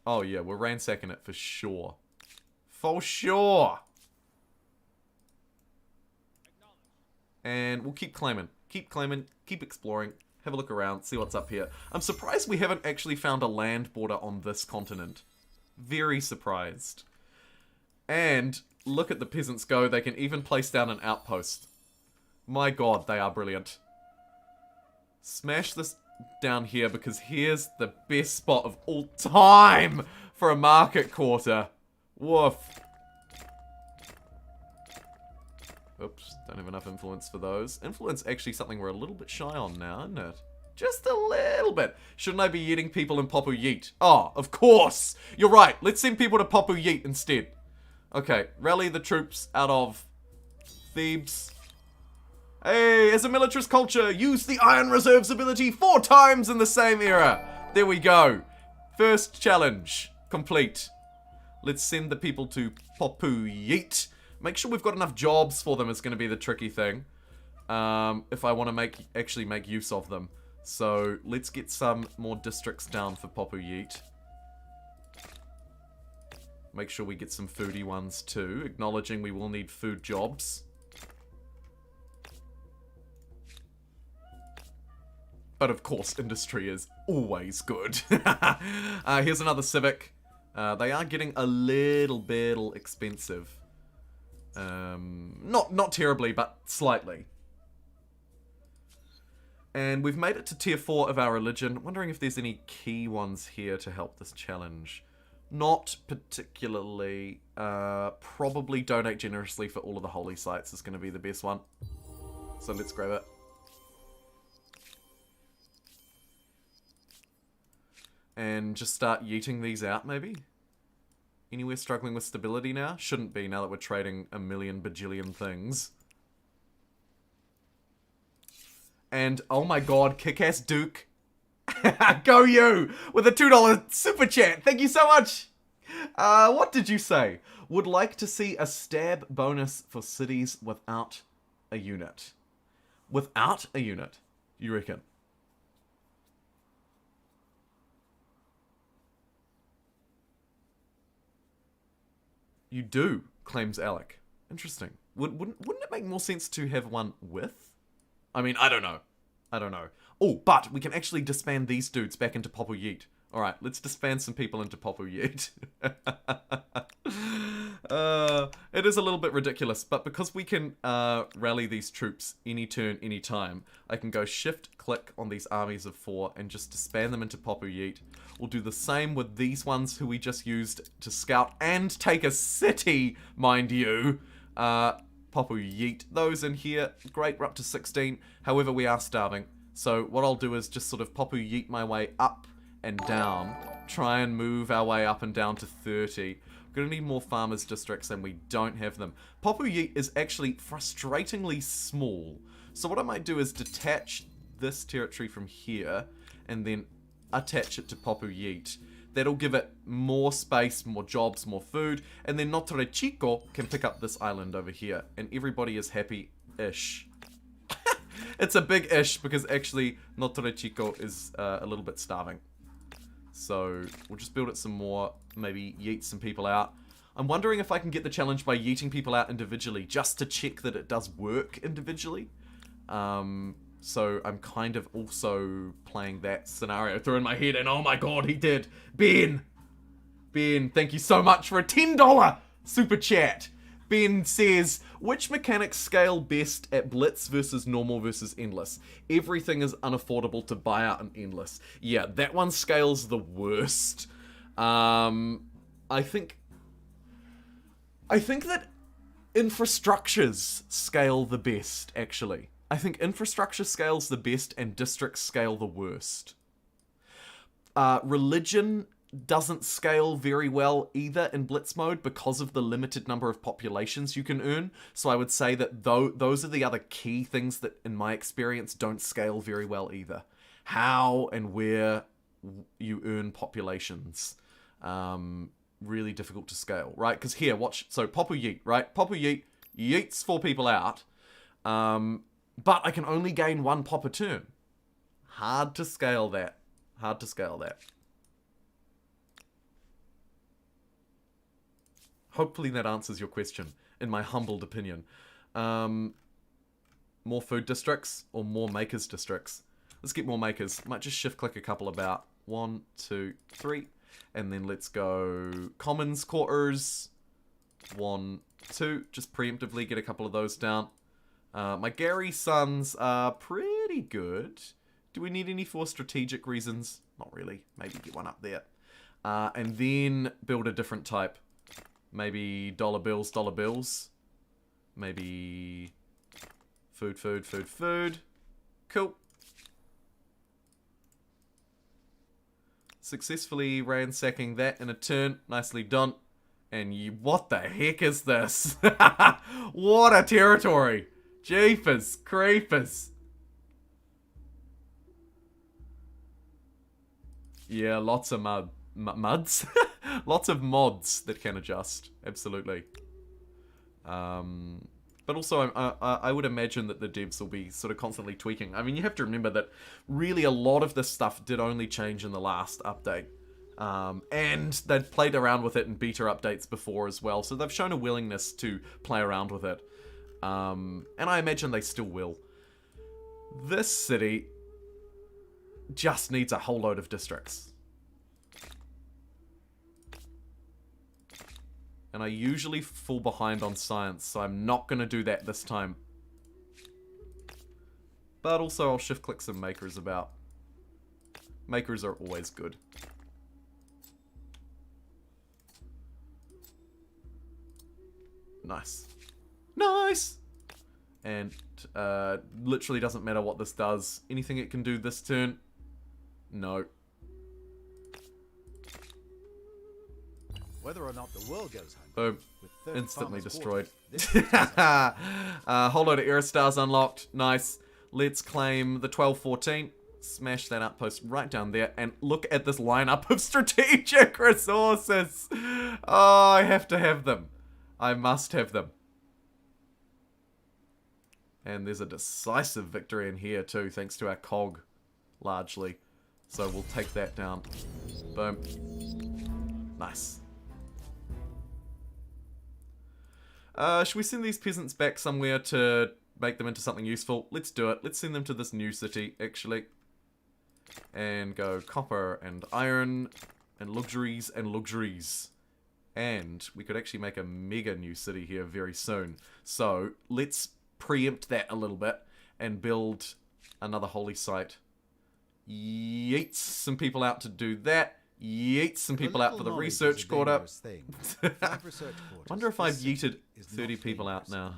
Speaker 1: Oh yeah, we're ransacking it for sure. For sure! And we'll keep claiming. Keep claiming, keep exploring, have a look around, see what's up here. I'm surprised we haven't actually found a land border on this continent. Very surprised. And look at the peasants go, they can even place down an outpost. My god, they are brilliant. Smash this down here because here's the best spot of all time for a market quarter. Woof. Oops, don't have enough influence for those. Influence actually something we're a little bit shy on now, isn't it? Just a little bit. Shouldn't I be eating people in Popu Yeet? Oh, of course. You're right. Let's send people to Popu Yeet instead. Okay, rally the troops out of Thebes. Hey, as a militarist culture, use the Iron Reserves ability 4 times in the same era. There we go. First challenge complete. Let's send the people to Popu Yeet. Make sure we've got enough jobs for them is going to be the tricky thing. If I want to actually make use of them. So, let's get some more districts down for Popu Yeet. Make sure we get some foodie ones too, acknowledging we will need food jobs. But of course, industry is always good. Here's another civic. They are getting a little bit expensive. Not terribly, but slightly. And we've made it to tier 4 of our religion. Wondering if there's any key ones here to help this challenge. Not particularly. Probably donate generously for all of the holy sites is going to be the best one. So let's grab it. And just start yeeting these out, maybe? Anywhere struggling with stability now? Shouldn't be, now that we're trading a million bajillion things. And, oh my god, Kick-Ass Duke. Go you! With a $2 super chat. Thank you so much! What did you say? Would like to see a stab bonus for cities without a unit. Without a unit, you reckon? You do, claims Alec. Interesting. Wouldn't it make more sense to have one with? I mean, I don't know. I don't know. Oh, but we can actually disband these dudes back into Popu Yeet. Alright, let's disband some people into Popu Yeet. It is a little bit ridiculous, but because we can rally these troops any turn, any time, I can go shift-click on these armies of 4 and just disband them into Popu Yeet. We'll do the same with these ones who we just used to scout and take a city, mind you. Popu Yeet those in here. Great, we're up to 16. However, we are starving. So what I'll do is just sort of Popu Yeet my way up and down. Try and move our way up and down to 30. We're going to need more farmers districts and we don't have them. Popu Yeet is actually frustratingly small. So what I might do is detach this territory from here and then attach it to Popu Yeet. That'll give it more space, more jobs, more food, and then Notre Chico can pick up this island over here, and everybody is happy-ish. It's a big-ish, because actually Notre Chico is a little bit starving. So, we'll just build it some more, maybe yeet some people out. I'm wondering if I can get the challenge by yeeting people out individually, just to check that it does work individually. So I'm kind of also playing that scenario through in my head, and oh my god, he did. Ben, thank you so much for a $10 super chat. Ben says, Which mechanics scale best at Blitz versus normal versus endless? Everything is unaffordable to buy out in endless. Yeah, that one scales the worst. I think that infrastructures scale the best, actually. I think infrastructure scales the best and districts scale the worst. Religion doesn't scale very well either in Blitz mode because of the limited number of populations you can earn. So I would say that those are the other key things that, in my experience, don't scale very well either. How and where you earn populations. Really difficult to scale, right? Because here, watch. So Popu Yeet, right? Popu Yeet yeets 4 people out. But I can only gain 1 pop a turn. Hard to scale that. Hard to scale that. Hopefully that answers your question, in my humbled opinion. More food districts or more makers districts? Let's get more makers. Might just shift click a couple about. 1, 2, 3. And then let's go commons quarters. 1, 2. Just preemptively get a couple of those down. My Gary sons are pretty good. Do we need any for strategic reasons? Not really. Maybe get one up there. And then build a different type. Maybe dollar bills. Maybe food. Cool. Successfully ransacking that in a turn. Nicely done. And you, what the heck is this? What a territory. Jeepers creepers. Yeah, lots of muds. Lots of mods that can adjust. Absolutely. But also, I would imagine that the devs will be sort of constantly tweaking. I mean, you have to remember that really a lot of this stuff did only change in the last update. And they'd played around with it in beta updates before as well. So they've shown a willingness to play around with it. And I imagine they still will. This city just needs a whole load of districts. And I usually fall behind on science, so I'm not going to do that this time. But also I'll shift click some makers about. Makers are always good. Nice. Nice! And literally doesn't matter what this does. Anything it can do this turn? No.
Speaker 2: Whether or not the world goes hungry.
Speaker 1: Boom.
Speaker 2: With 30
Speaker 1: Instantly
Speaker 2: farmers
Speaker 1: destroyed.
Speaker 2: quartered,
Speaker 1: Whole load of era stars unlocked. Nice. Let's claim the 12-14. Smash that outpost right down there. And look at this lineup of strategic resources. Oh, I have to have them. I must have them. And there's a decisive victory in here too, thanks to our cog, largely. So we'll take that down. Boom. Nice. Should we send these peasants back somewhere to make them into something useful? Let's do it. Let's send them to this new city, actually. And go copper and iron and luxuries and luxuries. And we could actually make a mega new city here very soon. So let's preempt that a little bit and build another holy site. Yeet some people out to do that. Yeet some people out for the research quarter. Wonder if I've yeeted 30 people out now.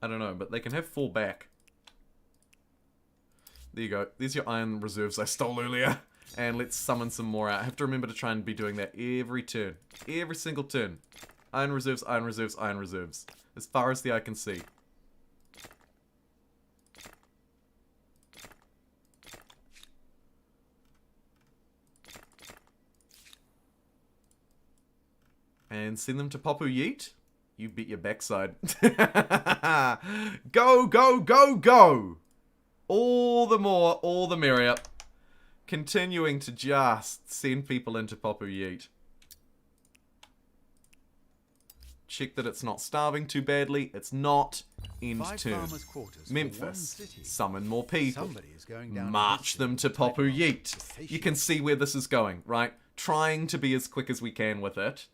Speaker 1: I don't know, but they can have 4 back. There you go. There's your iron reserves I stole earlier. And let's summon some more out. I have to remember to try and be doing that every turn. Every single turn. Iron reserves, iron reserves, iron reserves. As far as the eye can see. And send them to Popu Yeet. You beat your backside. Go, go, go, go! All the more, all the merrier. Continuing to just send people into Popu Yeet. Check that it's not starving too badly. It's not. End turn. Memphis. Summon more people. March them to Popu Yeet. You can see where this is going, right? Trying to be as quick as we can with it.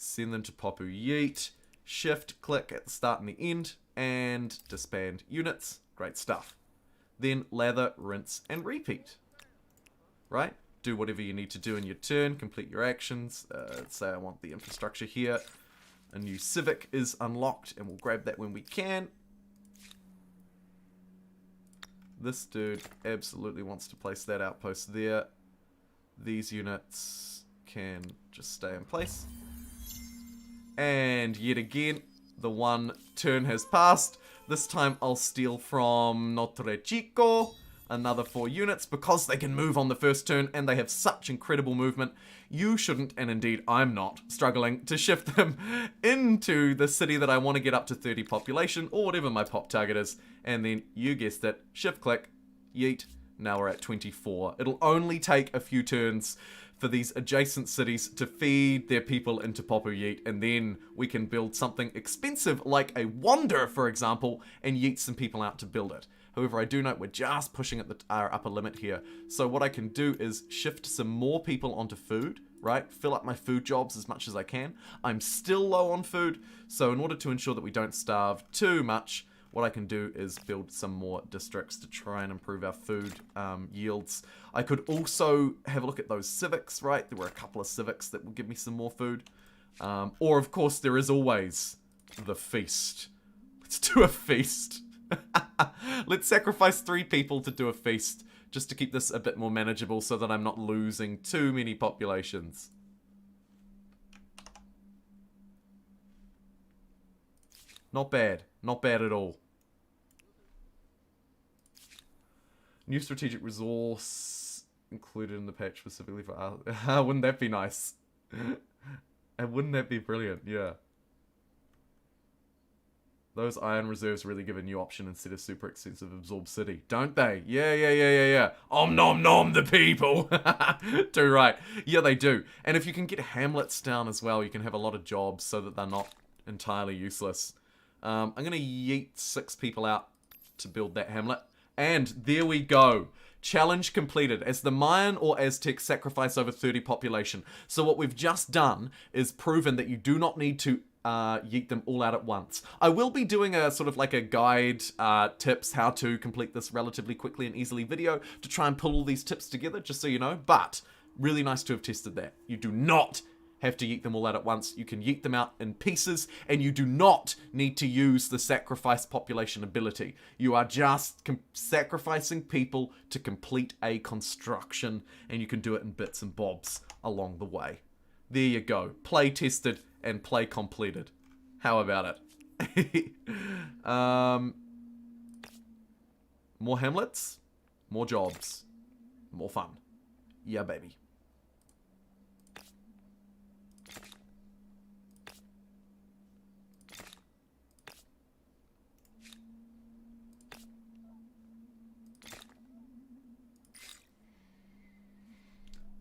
Speaker 1: Send them to Popu Yeet. Shift click at the start and the end. And disband units. Great stuff. Then lather, rinse, and repeat. Right? Do whatever you need to do in your turn. Complete your actions. Let's say I want the infrastructure here. A new civic is unlocked, and we'll grab that when we can. This dude absolutely wants to place that outpost there. These units can just stay in place. And yet again, the one turn has passed. This time I'll steal from Notre Chico another 4 units because they can move on the first turn and they have such incredible movement. You shouldn't, and indeed I'm not, struggling to shift them into the city that I want to get up to 30 population or whatever my pop target is. And then, you guessed it, shift click, yeet, now we're at 24. It'll only take a few turns for these adjacent cities to feed their people into Popu Yeet, and then we can build something expensive like a Wonder, for example, and yeet some people out to build it. However, I do note we're just pushing at our upper limit here. So what I can do is shift some more people onto food, right? Fill up my food jobs as much as I can. I'm still low on food, so in order to ensure that we don't starve too much, what I can do is build some more districts to try and improve our food yields. I could also have a look at those civics, right? There were a couple of civics that will give me some more food. Or, of course, there is always the feast. Let's do a feast. Let's sacrifice 3 people to do a feast, just to keep this a bit more manageable so that I'm not losing too many populations. Not bad. Not bad at all. New strategic resource included in the patch specifically for... wouldn't that be nice? And wouldn't that be brilliant? Yeah. Those iron reserves really give a new option instead of super expensive absorb city, don't they? Yeah. Om nom nom the people. Too right. Yeah, they do. And if you can get hamlets down as well, you can have a lot of jobs so that they're not entirely useless. I'm going to yeet 6 people out to build that hamlet. And there we go. Challenge completed. As the Mayan or Aztec sacrifice over 30 population. So what we've just done is proven that you do not need to yeet them all out at once. I will be doing a sort of like a guide tips how to complete this relatively quickly and easily video to try and pull all these tips together, just so you know. But really nice to have tested that. You do not have to yeet them all out at once. You can yeet them out in pieces, and you do not need to use the sacrifice population ability. You are just sacrificing people to complete a construction, and you can do it in bits and bobs along the way. There you go. Play tested and play completed. How about it? More hamlets, more jobs, more fun. Yeah, baby.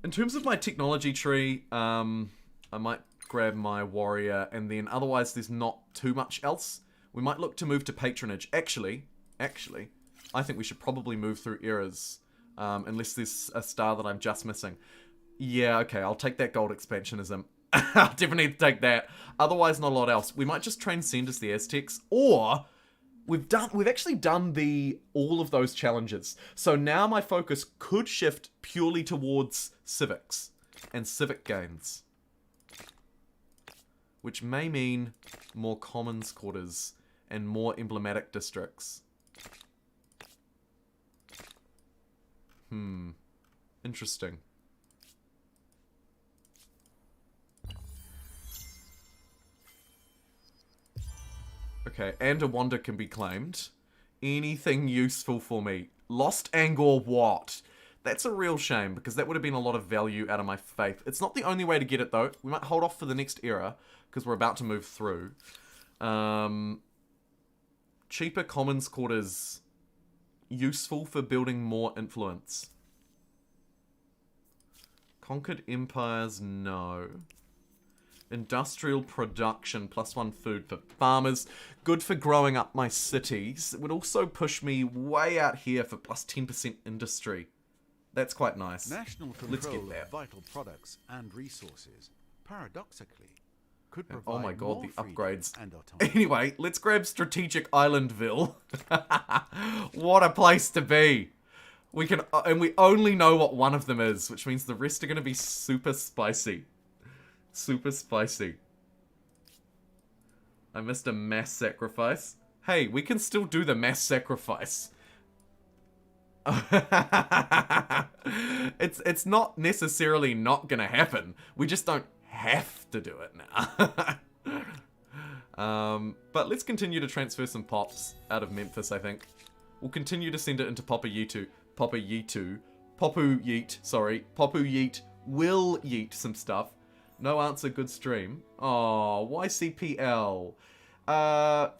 Speaker 1: In terms of my technology tree, I might grab my warrior, and then otherwise there's not too much else. We might look to move to patronage. Actually, I think we should probably move through eras, unless there's a star that I'm just missing. Yeah, okay, I'll take that gold expansionism. I'll definitely take that. Otherwise, not a lot else. We might just transcend as the Aztecs, or we've actually done all of those challenges. So now my focus could shift purely towards civics and civic gains, which may mean more commons quarters and more emblematic districts. Interesting. Okay, and a wonder can be claimed. Anything useful for me? Lost Angor what? That's a real shame, because that would have been a lot of value out of my faith. It's not the only way to get it, though. We might hold off for the next era, because we're about to move through. Cheaper commons quarters. Useful for building more influence. Conquered empires, no. Industrial production, +1 food for farmers. Good for growing up my cities. It would also push me way out here for +10% industry. That's quite nice.
Speaker 2: National
Speaker 1: Let's
Speaker 2: control
Speaker 1: get there.
Speaker 2: of vital products and resources, paradoxically, could
Speaker 1: And,
Speaker 2: provide
Speaker 1: oh my god,
Speaker 2: more
Speaker 1: the
Speaker 2: freedom
Speaker 1: upgrades.
Speaker 2: and autonomy.
Speaker 1: Anyway, let's grab Strategic Islandville. What a place to be. We can, and we only know what one of them is, which means the rest are going to be super spicy. Super spicy. I missed a mass sacrifice. Hey, we can still do the mass sacrifice. It's not necessarily not gonna happen. We just don't have to do it now. But let's continue to transfer some pops out of Memphis, I think. We'll continue to send it into Papu Yeet will yeet some stuff. No answer, good stream. Oh, YCPL.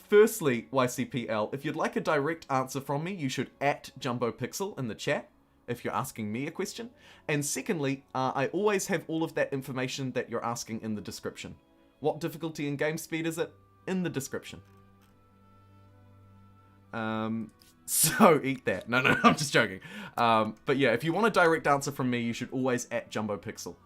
Speaker 1: Firstly, YCPL, if you'd like a direct answer from me, you should @JumboPixel in the chat if you're asking me a question. And secondly, I always have all of that information that you're asking in the description. What difficulty and game speed is it? In the description. So eat that. No, I'm just joking. But yeah, if you want a direct answer from me, you should always @JumboPixel.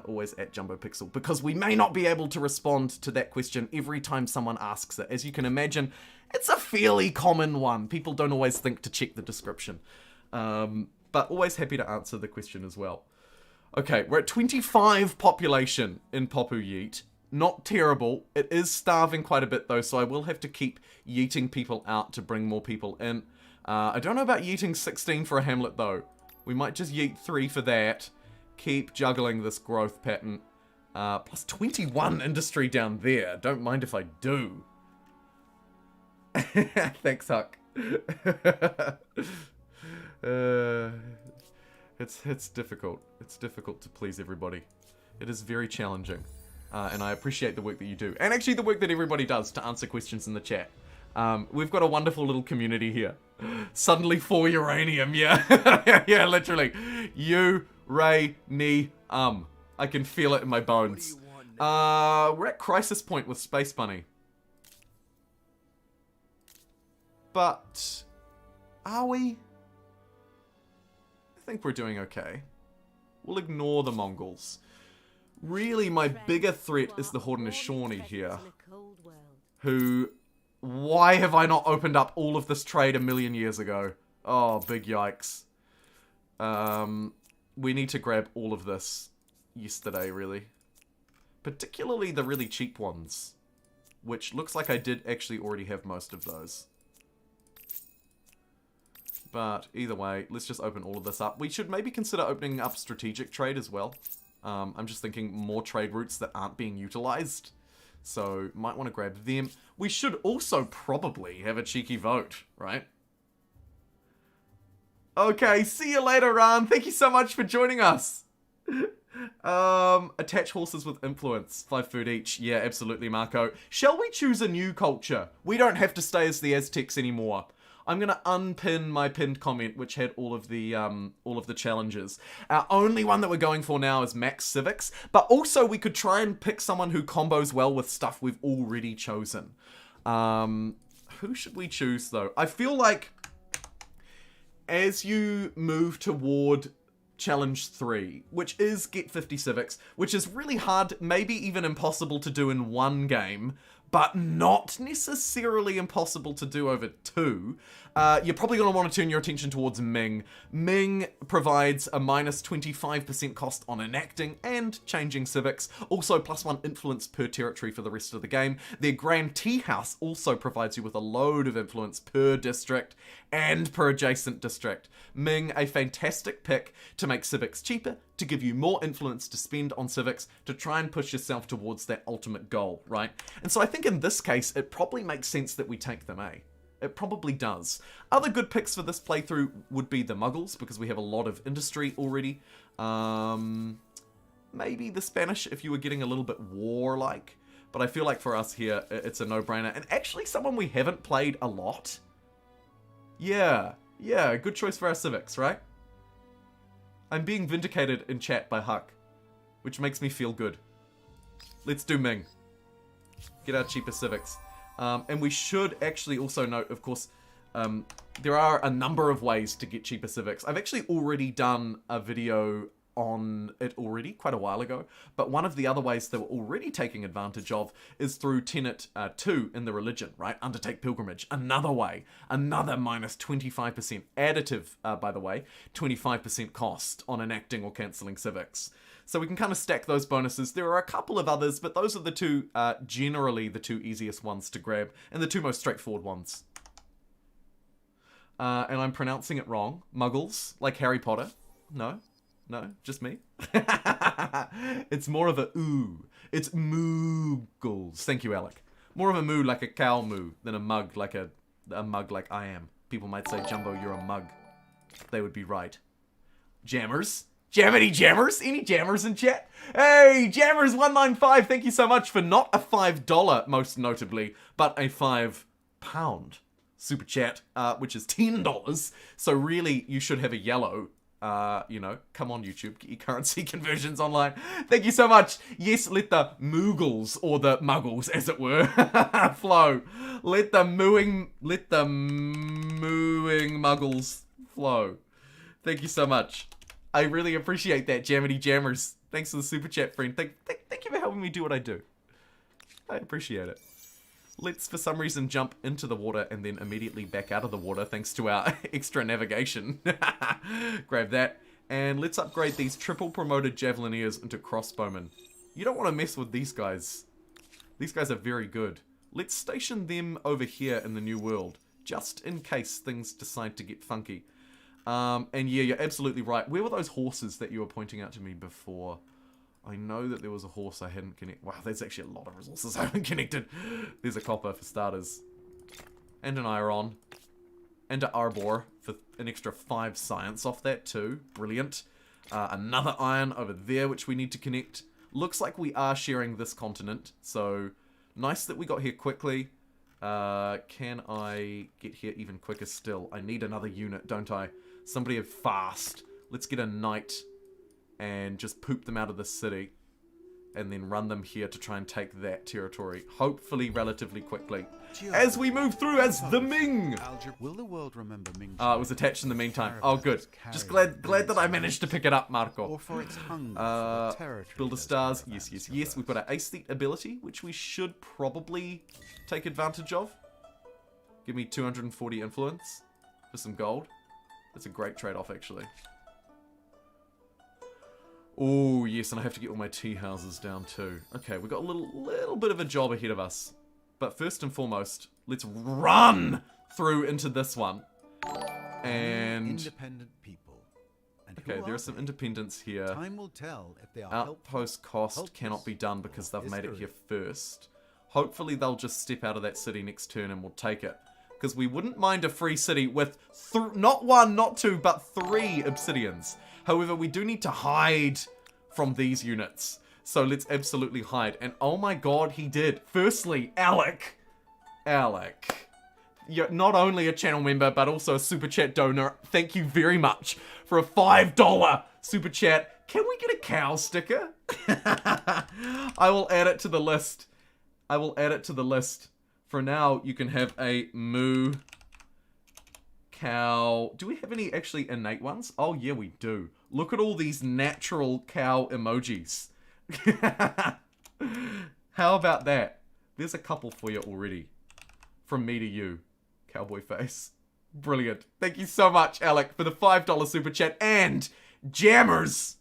Speaker 1: Always @JumboPixel, because we may not be able to respond to that question every time someone asks it. As you can imagine, it's a fairly common one. People don't always think to check the description. But always happy to answer the question as well. Okay, we're at 25 population in Papu Yeet. Not terrible. It is starving quite a bit though, so I will have to keep yeeting people out to bring more people in. I don't know about yeeting 16 for a hamlet though. We might just yeet 3 for that. Keep juggling this growth pattern. Plus 21 industry down there. Don't mind if I do. Thanks, Huck. It's difficult. It's difficult to please everybody. It is very challenging. And I appreciate the work that you do. And actually the work that everybody does to answer questions in the chat. We've got a wonderful little community here. Suddenly 4 uranium, yeah. Yeah, literally. U-Ray-Ni-Um. I can feel it in my bones. We're at crisis point with Space Bunny. But are we? I think we're doing okay. We'll ignore the Mongols. Really, my bigger threat is the Haudenosaunee here. Who... Why have I not opened up all of this trade a million years ago? Oh, big yikes. We need to grab all of this yesterday, really. Particularly the really cheap ones. Which looks like I did actually already have most of those. But either way, let's just open all of this up. We should maybe consider opening up strategic trade as well. I'm just thinking more trade routes that aren't being utilized. So, might want to grab them. We should also probably have a cheeky vote, right? Okay, see you later, Ran. Thank you so much for joining us. Attach horses with influence. 5 food each. Yeah, absolutely, Marco. Shall we choose a new culture? We don't have to stay as the Aztecs anymore. I'm gonna unpin my pinned comment, which had all of the challenges. Our only one that we're going for now is max civics, but also we could try and pick someone who combos well with stuff we've already chosen. Who should we choose though? I feel like as you move toward challenge 3, which is get 50 civics, which is really hard, maybe even impossible to do in one game, but not necessarily impossible to do over 2, you're probably going to want to turn your attention towards Ming. Ming provides a minus 25% cost on enacting and changing civics, also +1 influence per territory for the rest of the game. Their Grand Tea House also provides you with a load of influence per district and per adjacent district. Ming, a fantastic pick to make civics cheaper, to give you more influence to spend on civics, to try and push yourself towards that ultimate goal, right? And so I think in this case, it probably makes sense that we take them, eh? It probably does. Other good picks for this playthrough would be the Muggles, because we have a lot of industry already. Maybe the Spanish, if you were getting a little bit warlike. But I feel like for us here, it's a no-brainer. And actually someone we haven't played a lot. Yeah, good choice for our civics, right? I'm being vindicated in chat by Huck, which makes me feel good. Let's do Ming. Get our cheaper civics. And we should actually also note, of course, there are a number of ways to get cheaper civics. I've actually already done a video on it already quite a while ago, but one of the other ways they were already taking advantage of is through Tenet 2 in the religion, right? Undertake pilgrimage. Another way. Another minus 25% additive, by the way, 25% cost on enacting or cancelling civics. So we can kind of stack those bonuses. There are a couple of others, but those are the two, generally the two easiest ones to grab, and the two most straightforward ones. And I'm pronouncing it wrong. Muggles, like Harry Potter. No, just me. It's more of a ooh. It's moogles. Thank you, Alec. More of a moo like a cow moo than a mug like a mug like I am. People might say, Jumbo, you're a mug. They would be right. Jammers. Jammity jammers? Any jammers in chat? Hey, jammers195, thank you so much for not a $5, most notably, but a £5 super chat, which is $10. So really, you should have a yellow. Come on YouTube, get your currency conversions online. Thank you so much. Yes, let the moogles, or the muggles, as it were, flow. Let the mooing muggles flow. Thank you so much. I really appreciate that, Jammity Jammers. Thanks for the super chat, friend. Thank you for helping me do what I do. I appreciate it. Let's, for some reason, jump into the water and then immediately back out of the water thanks to our extra navigation. Grab that. And let's upgrade these triple promoted javelineers into crossbowmen. You don't want to mess with these guys. These guys are very good. Let's station them over here in the new world, just in case things decide to get funky. And yeah, you're absolutely right. Where were those horses that you were pointing out to me before? I know that there was a horse I hadn't connected. Wow, there's actually a lot of resources I haven't connected. There's a copper for starters. And an iron. And an arbor for an extra 5 science off that too. Brilliant. Another iron over there which we need to connect. Looks like we are sharing this continent. So, nice that we got here quickly. Can I get here even quicker still? I need another unit, don't I? Somebody fast. Let's get a knight and just poop them out of the city and then run them here to try and take that territory, hopefully relatively quickly, as we move through as the Ming.
Speaker 2: Will the world remember Ming?
Speaker 1: It was attached in the meantime. Oh, good. Just glad that I managed to pick it up, Marco.
Speaker 2: Or for its hunger for territory.
Speaker 1: Builder stars. Yes. We've got our aesthete ability, which we should probably take advantage of. Give me 240 influence for some gold. That's a great trade-off, actually. Oh, yes, and I have to get all my tea houses down too. Okay, we've got a little bit of a job ahead of us. But first and foremost, let's run through into this one. And
Speaker 2: independent people. And
Speaker 1: okay, there are some independents here.
Speaker 2: Time will tell if they are
Speaker 1: outpost cost cannot be done because they've made it here first. Hopefully they'll just step out of that city next turn and we'll take it. Because we wouldn't mind a free city with not 1, not 2, but 3 obsidians. However, we do need to hide from these units. So let's absolutely hide. And oh my god, he did. Firstly, Alec. You're not only a channel member, but also a super chat donor. Thank you very much for a $5 super chat. Can we get a cow sticker? I will add it to the list. For now, you can have a moo cow. Do we have any actually innate ones? Oh yeah, we do. Look at all these natural cow emojis. How about that? There's a couple for you already. From me to you. Cowboy face. Brilliant. Thank you so much, Alec, for the $5 super chat. And Jammers!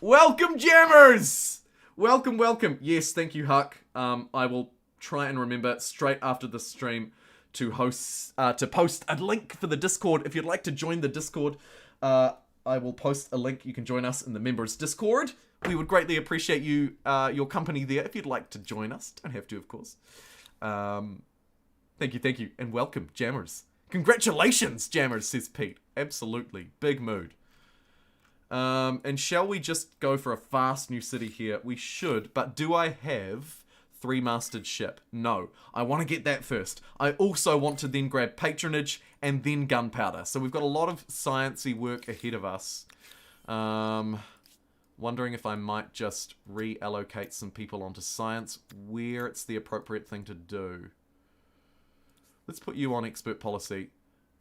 Speaker 1: Welcome, Jammers! Welcome. Yes, thank you, Huck. I will try and remember straight after the stream to post a link for the Discord. If you'd like to join the Discord, I will post a link. You can join us in the members Discord. We would greatly appreciate your company there if you'd like to join us. Don't have to, of course. Thank you, and welcome, Jammers. Congratulations, Jammers, says Pete. Absolutely, big mood. And shall we just go for a fast new city here? We should, but do I have 3-masted ship? No. I want to get that first. I also want to then grab patronage and then gunpowder. So we've got a lot of sciencey work ahead of us. Wondering if I might just reallocate some people onto science where it's the appropriate thing to do. Let's put you on expert policy.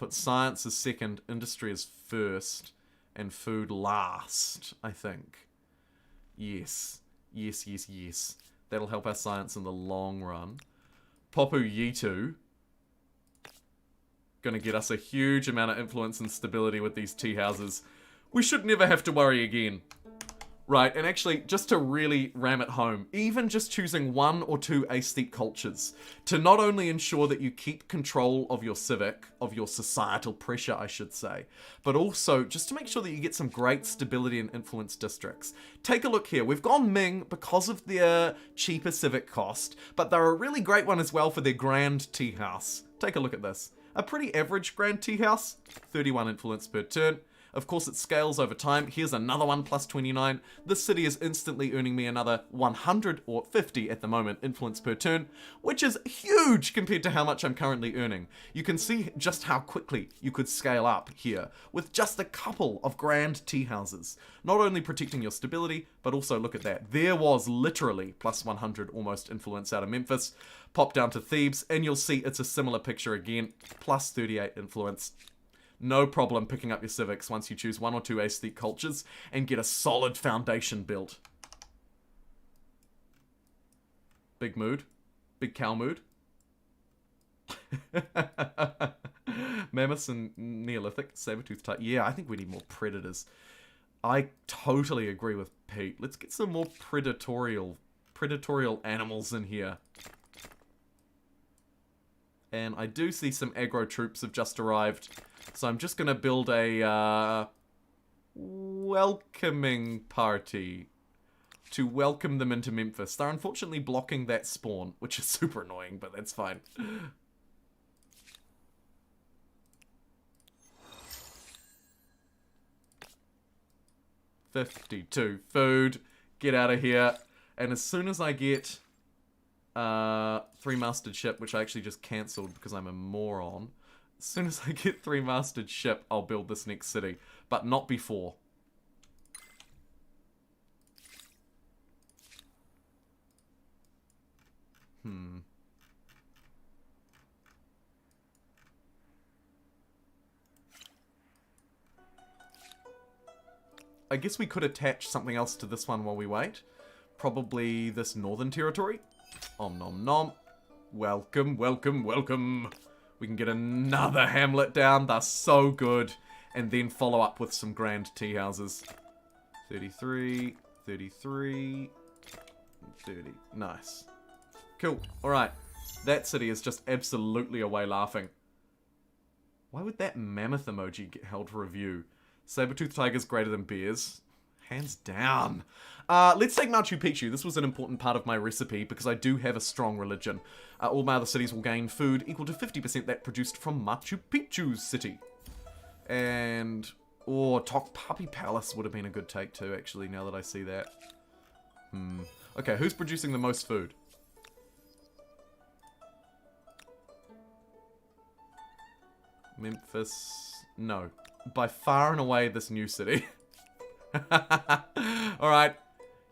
Speaker 1: Put science as second, industry as first, and food last, I think. Yes. Yes, yes, yes. That'll help our science in the long run. Popu Yitu. Gonna get us a huge amount of influence and stability with these tea houses. We should never have to worry again. Right, and actually, just to really ram it home, even just choosing 1 or 2 aesthete cultures to not only ensure that you keep control of your civic, of your societal pressure, I should say, but also just to make sure that you get some great stability and influence districts. Take a look here. We've gone Ming because of their cheaper civic cost, but they're a really great one as well for their grand tea house. Take a look at this. A pretty average grand tea house, 31 influence per turn. Of course, it scales over time. Here's another one, plus 29. This city is instantly earning me another 100 or 50 at the moment influence per turn, which is huge compared to how much I'm currently earning. You can see just how quickly you could scale up here with just a couple of grand tea houses. Not only protecting your stability, but also look at that. There was literally plus 100 almost influence out of Memphis. Pop down to Thebes, and you'll see it's a similar picture again. Plus 38 influence. No problem picking up your civics once you choose 1 or 2 aesthete cultures and get a solid foundation built. Big mood. Big cow mood. Mammoths and Neolithic. Saber-tooth type. Yeah, I think we need more predators. I totally agree with Pete. Let's get some more predatorial animals in here. And I do see some aggro troops have just arrived. So I'm just going to build a welcoming party to welcome them into Memphis. They're unfortunately blocking that spawn, which is super annoying, but that's fine. $52 food. Get out of here. And as soon as I get 3 mastered ship, which I actually just cancelled because I'm a moron. As soon as I get 3 mastered ship, I'll build this next city. But not before. I guess we could attach something else to this one while we wait. Probably this northern territory. Om nom nom. Welcome, welcome, welcome. We can get another hamlet down. They're so good. And then follow up with some grand tea houses. 33, 33, 30. Nice. Cool. Alright. That city is just absolutely away laughing. Why would that mammoth emoji get held for review? Saber-toothed tigers greater than bears. Hands down. Let's take Machu Picchu. This was an important part of my recipe because I do have a strong religion. All my other cities will gain food equal to 50% that produced from Machu Picchu's city. And... oh, Tokpapi Palace would have been a good take too, actually, now that I see that. Okay, who's producing the most food? Memphis... no. By far and away this new city. Alright,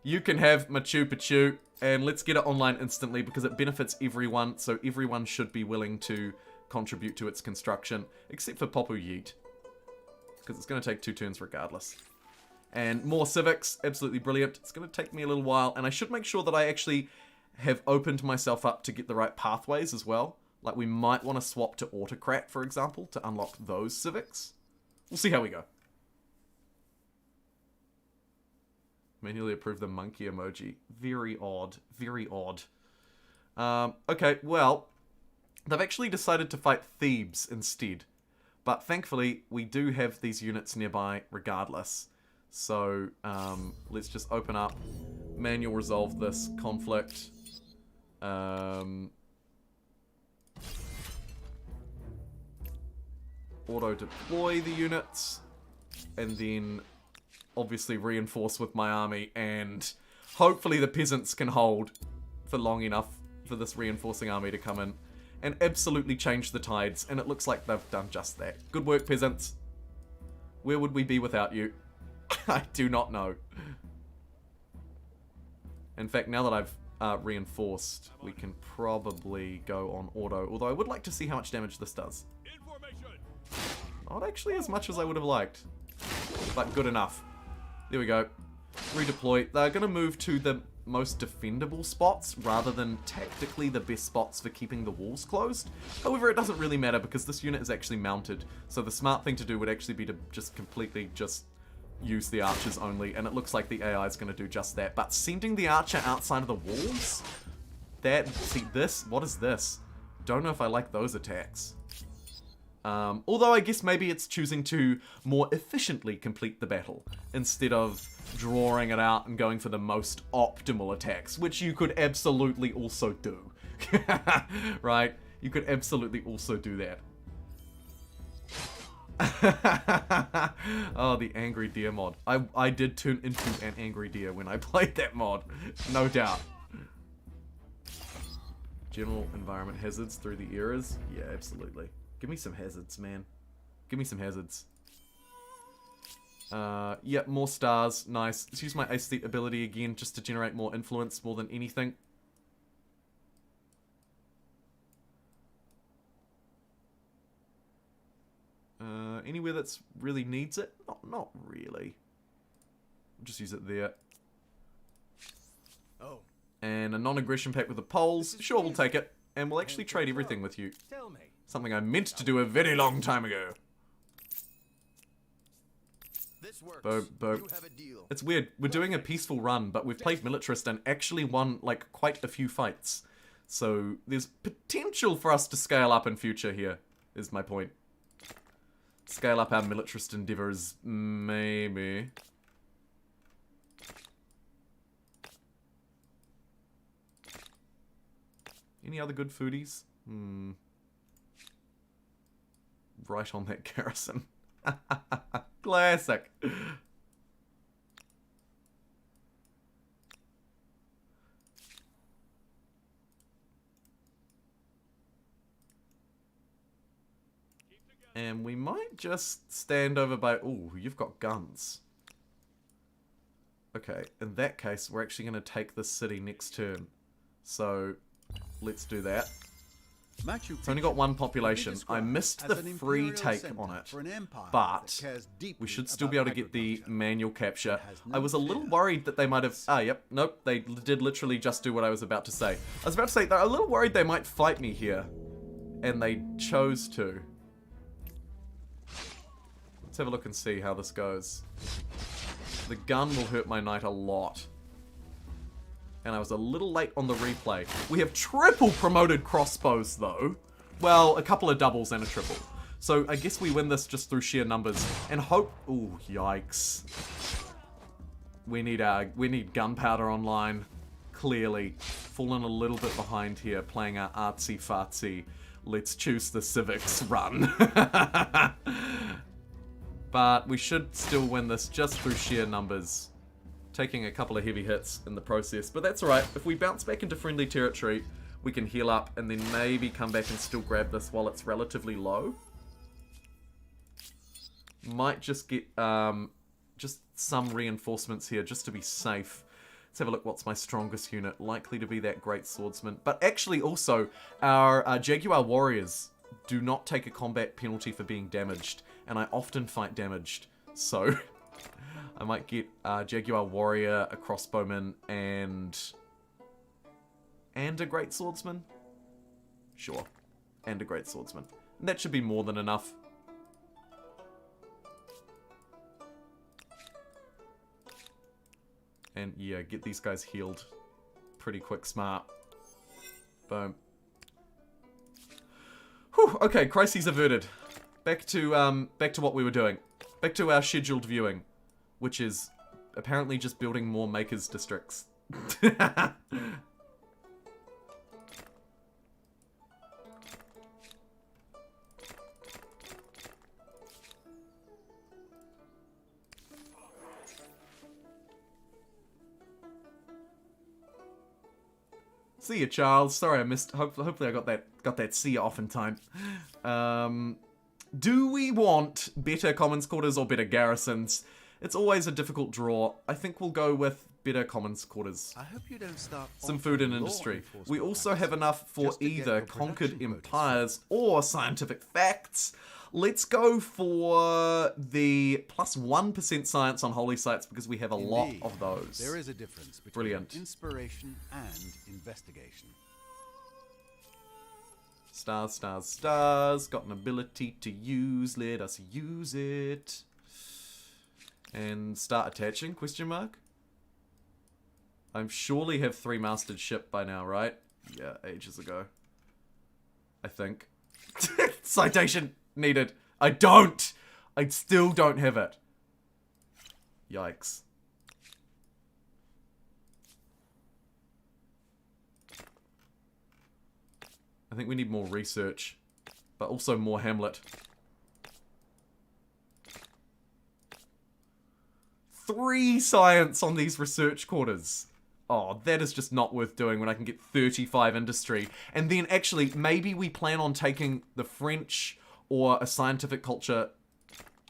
Speaker 1: you can have Machu Picchu, and let's get it online instantly because it benefits everyone, so everyone should be willing to contribute to its construction, except for Popu Yeet, because it's going to take 2 turns regardless. And more civics, absolutely brilliant. It's going to take me a little while, and I should make sure that I actually have opened myself up to get the right pathways as well. Like, we might want to swap to Autocrat, for example, to unlock those civics. We'll see how we go. Manually approve the monkey emoji. Very odd. Very odd. Okay, well, they've actually decided to fight Thebes instead. But thankfully, we do have these units nearby regardless. So, let's just open up. Manual resolve this conflict. Auto-deploy the units. And then... obviously reinforce with my army, and hopefully the peasants can hold for long enough for this reinforcing army to come in and absolutely change the tides, and it looks like they've done just that. Good work, peasants. Where would we be without you? I do not know. In fact, now that I've reinforced, we can probably go on auto, although I would like to see how much damage this does.
Speaker 3: Information.
Speaker 1: Not actually as much as I would have liked, but good enough. There we go. Redeploy. They're going to move to the most defendable spots rather than tactically the best spots for keeping the walls closed. However, it doesn't really matter because this unit is actually mounted, so the smart thing to do would actually be to just completely just use the archers only, and it looks like the AI is going to do just that. But sending the archer outside of the walls? See this? What is this? Don't know if I like those attacks. Although I guess maybe it's choosing to more efficiently complete the battle instead of drawing it out and going for the most optimal attacks, which you could absolutely also do. Right? You could absolutely also do that. Oh, the Angry Deer mod. I did turn into an Angry Deer when I played that mod. No doubt. General environment hazards through the eras? Yeah, absolutely. Give me some hazards, man. Give me some hazards. Yeah, more stars. Nice. Let's use my aesthete ability again just to generate more influence more than anything. Anywhere that's really needs it? Not really. I'll just use it there.
Speaker 3: Oh.
Speaker 1: And a non-aggression pact with the Poles. Sure, we'll take it. And we'll actually trade everything with you.
Speaker 3: Tell me.
Speaker 1: Something I meant to do a very long time ago.
Speaker 3: This works.
Speaker 1: Boom, boom.
Speaker 3: You have a deal.
Speaker 1: It's weird. We're doing a peaceful run, but we've played militarist and actually won, like, quite a few fights. So there's potential for us to scale up in future here, is my point. Scale up our militarist endeavors, maybe. Any other good foodies? Right on that garrison. Classic. And we might just stand over by... Ooh, you've got guns. Okay, in that case, we're actually going to take this city next turn. So, let's do that. It's only got one population. I missed the free take on it, but we should still be able to get the manual capture. I was a little worried that they might have... Ah, yep, nope, they did literally just do what I was about to say. I was about to say, they're a little worried they might fight me here, and they chose to. Let's have a look and see how this goes. The gun will hurt my knight a lot. And I was a little late on the replay. We have triple promoted crossbows, though. Well, a couple of doubles and a triple. So I guess we win this just through sheer numbers. And hope... Ooh, yikes. We need gunpowder online. Clearly. Fallen a little bit behind here, playing our artsy-fartsy. Let's choose the Civics run. But we should still win this just through sheer numbers. Taking a couple of heavy hits in the process, but that's alright. If we bounce back into friendly territory, we can heal up and then maybe come back and still grab this while it's relatively low. Might just get just some reinforcements here just to be safe. Let's have a look. What's my strongest unit? Likely to be that great swordsman. But actually also, our Jaguar warriors do not take a combat penalty for being damaged, and I often fight damaged, so... I might get a Jaguar Warrior, a Crossbowman, and a Great Swordsman? Sure. And a Great Swordsman. And that should be more than enough. And yeah, get these guys healed pretty quick, smart. Boom. Whew, okay, crises averted. Back to what we were doing. Back to our scheduled viewing. Which is apparently just building more makers districts. See ya, Charles. Sorry I missed. Hopefully I got that see ya off in time. Do we want better commons quarters or better garrisons? It's always a difficult draw. I think we'll go with better commons quarters.
Speaker 2: I hope you don't start
Speaker 1: some food and industry. We also have enough for either conquered empires or scientific facts. Let's go for the plus 1% science on holy sites because we have a lot
Speaker 2: Indeed,
Speaker 1: of those.
Speaker 2: There is a difference between
Speaker 1: Brilliant.
Speaker 2: inspiration and investigation.
Speaker 1: Stars, stars, stars. Got an ability to use. Let us use it. And start attaching, question mark? I surely have 3 mastered ship by now, right? Yeah, ages ago. I think. Citation needed. I don't! I still don't have it. Yikes. I think we need more research, but also more Hamlet. 3 science on these research quarters. Oh, that is just not worth doing when I can get 35 industry. And then actually, maybe we plan on taking the French or a scientific culture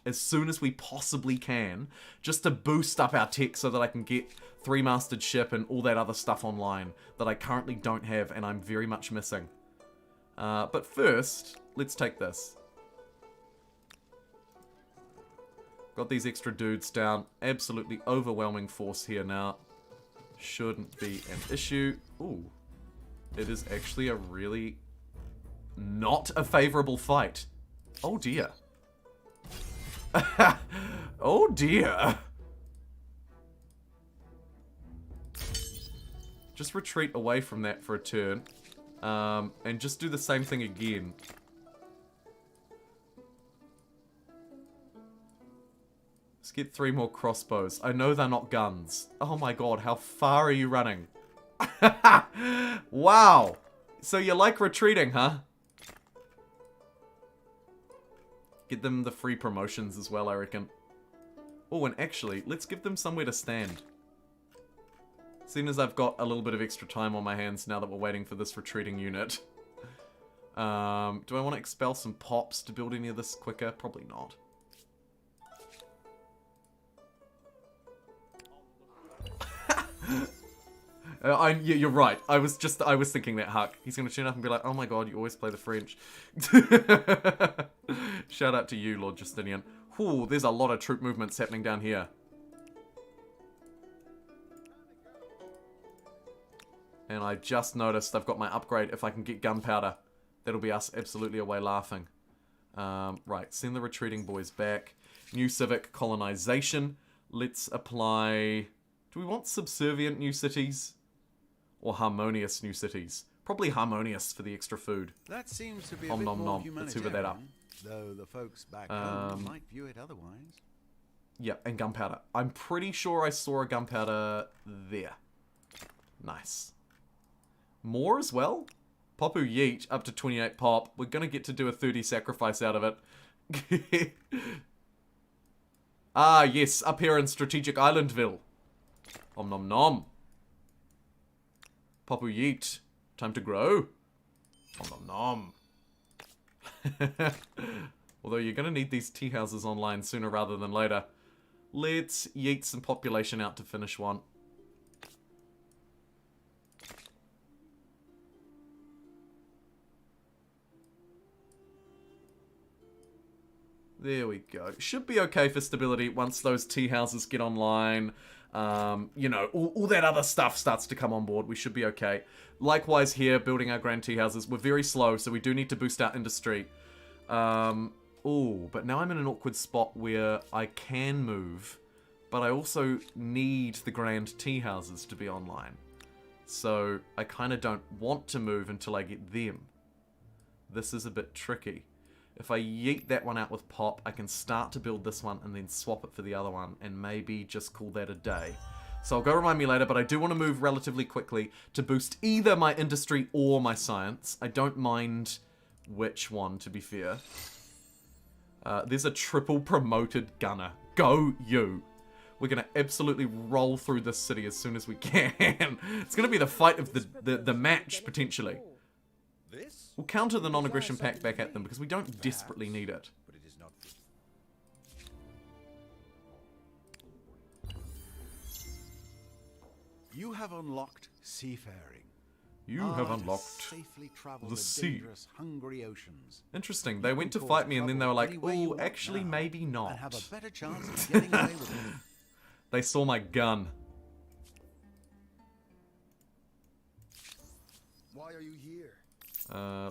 Speaker 1: as soon as we possibly can, just to boost up our tech so that I can get 3 mastered ship and all that other stuff online that I currently don't have and I'm very much missing. But first, let's take this. Got these extra dudes down. Absolutely overwhelming force here now. Shouldn't be an issue. Ooh. It is actually a really not a favorable fight. Oh dear. Oh dear. Just retreat away from that for a turn. And just do the same thing again. Let's get 3 more crossbows. I know they're not guns. Oh my god, how far are you running? Wow. So you like retreating, huh? Get them the free promotions as well, I reckon. Oh, and actually, let's give them somewhere to stand. Seeing as I've got a little bit of extra time on my hands now that we're waiting for this retreating unit. Do I want to expel some pops to build any of this quicker? Probably not. You're right. I was thinking that, Huck. He's going to turn up and be like, oh my god, you always play the French. Shout out to you, Lord Justinian. Ooh, there's a lot of troop movements happening down here. And I just noticed I've got my upgrade. If I can get gunpowder, that'll be us absolutely away laughing. Right, send the retreating boys back. New civic colonization. Let's apply... Do we want subservient new cities? Or harmonious new cities? Probably harmonious for the extra food.
Speaker 2: That seems to be a
Speaker 1: Om
Speaker 2: bit
Speaker 1: nom
Speaker 2: more
Speaker 1: nom. Let's hoover that up.
Speaker 2: Though the folks back home might view it otherwise.
Speaker 1: Yeah, and gunpowder. I'm pretty sure I saw a gunpowder there. Nice. More as well? Popu Yeet, up to 28 pop. We're gonna get to do a 30 sacrifice out of it. Ah, yes, up here in Strategic Islandville. Om nom nom. Popu Yeet, time to grow. Om nom nom. Although you're gonna need these tea houses online sooner rather than later. Let's yeet some population out to finish one. There we go. Should be okay for stability once those tea houses get online. You know, all that other stuff starts to come on board. We should be okay. Likewise here, building our grand tea houses. We're very slow, so we do need to boost our industry. But now I'm in an awkward spot where I can move, but I also need the grand tea houses to be online. So I kind of don't want to move until I get them. This is a bit tricky. If I yeet that one out with pop, I can start to build this one and then swap it for the other one and maybe just call that a day. So I'll go remind me later, but I do want to move relatively quickly to boost either my industry or my science. I don't mind which one, to be fair. There's a triple promoted gunner. Go you! We're going to absolutely roll through this city as soon as we can. It's going to be the fight of the match, potentially. We'll counter the non-aggression pact back at them because we don't desperately need it.
Speaker 3: But it is not.
Speaker 2: You have unlocked seafaring.
Speaker 1: You have
Speaker 2: to
Speaker 1: unlocked
Speaker 2: safely travel
Speaker 1: the
Speaker 2: the
Speaker 1: sea.
Speaker 2: dangerous, hungry oceans.
Speaker 1: Interesting. They
Speaker 2: You
Speaker 1: went
Speaker 2: can
Speaker 1: to
Speaker 2: cause
Speaker 1: fight me and then they were
Speaker 2: trouble
Speaker 1: like,
Speaker 2: anywhere you
Speaker 1: "Ooh,
Speaker 2: want
Speaker 1: actually,
Speaker 2: now,
Speaker 1: maybe not."
Speaker 2: And have a better chance of getting away with it.
Speaker 1: They saw my gun.
Speaker 3: Why are you here?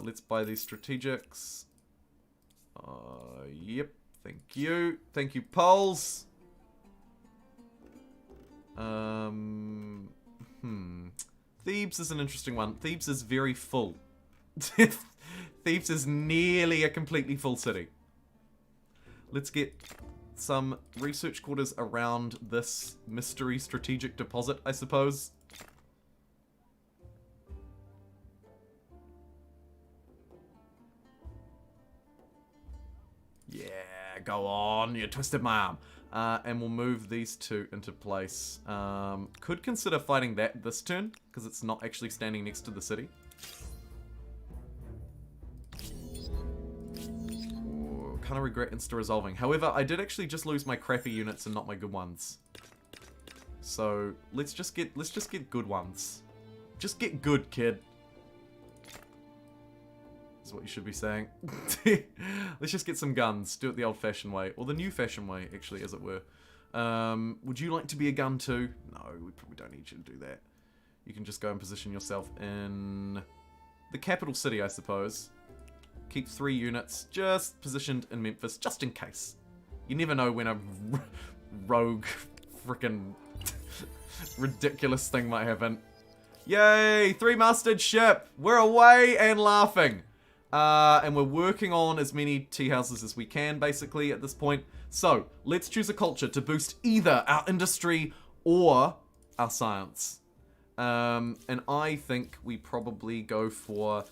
Speaker 1: Let's buy these strategics. Yep. Thank you. Thank you, Poles. Thebes is an interesting one. Thebes is very full. Thebes is nearly a completely full city. Let's get some research quarters around this mystery strategic deposit, I suppose. Yeah, go on. You twisted my arm. And we'll move these two into place. Could consider fighting that this turn, because it's not actually standing next to the city. Kind of regret insta-resolving. However, I did actually just lose my crappy units and not my good ones. So, let's just get good ones. Just get good, kid. Is what you should be saying. Let's just get some guns. Do it the old-fashioned way. Or the new-fashioned way, actually, as it were. Would you like to be a gun too? No, we probably don't need you to do that. You can just go and position yourself in the capital city, I suppose. Keep 3 units just positioned in Memphis, just in case. You never know when a rogue, frickin' ridiculous thing might happen. Yay! 3-masted ship! We're away and laughing! And we're working on as many tea houses as we can, basically, at this point. So, let's choose a culture to boost either our industry or our science. And I think we probably go for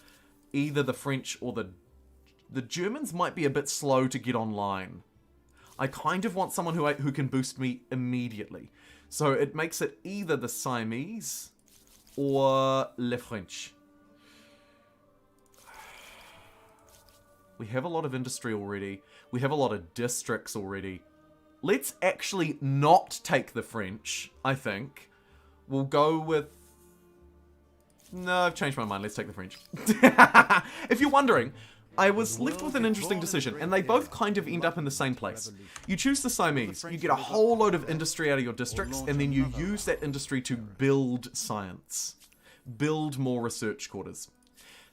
Speaker 1: either the French or the Germans might be a bit slow to get online. I kind of want someone who can boost me immediately. So it makes it either the Siamese or Le French. We have a lot of industry already. We have a lot of districts already. Let's actually not take the French, I think. We'll go with... No, I've changed my mind. Let's take the French. If you're wondering, I was left with an interesting decision, and they both kind of end up in the same place. You choose the Siamese, you get a whole load of industry out of your districts, and then you use that industry to build science. Build more research quarters.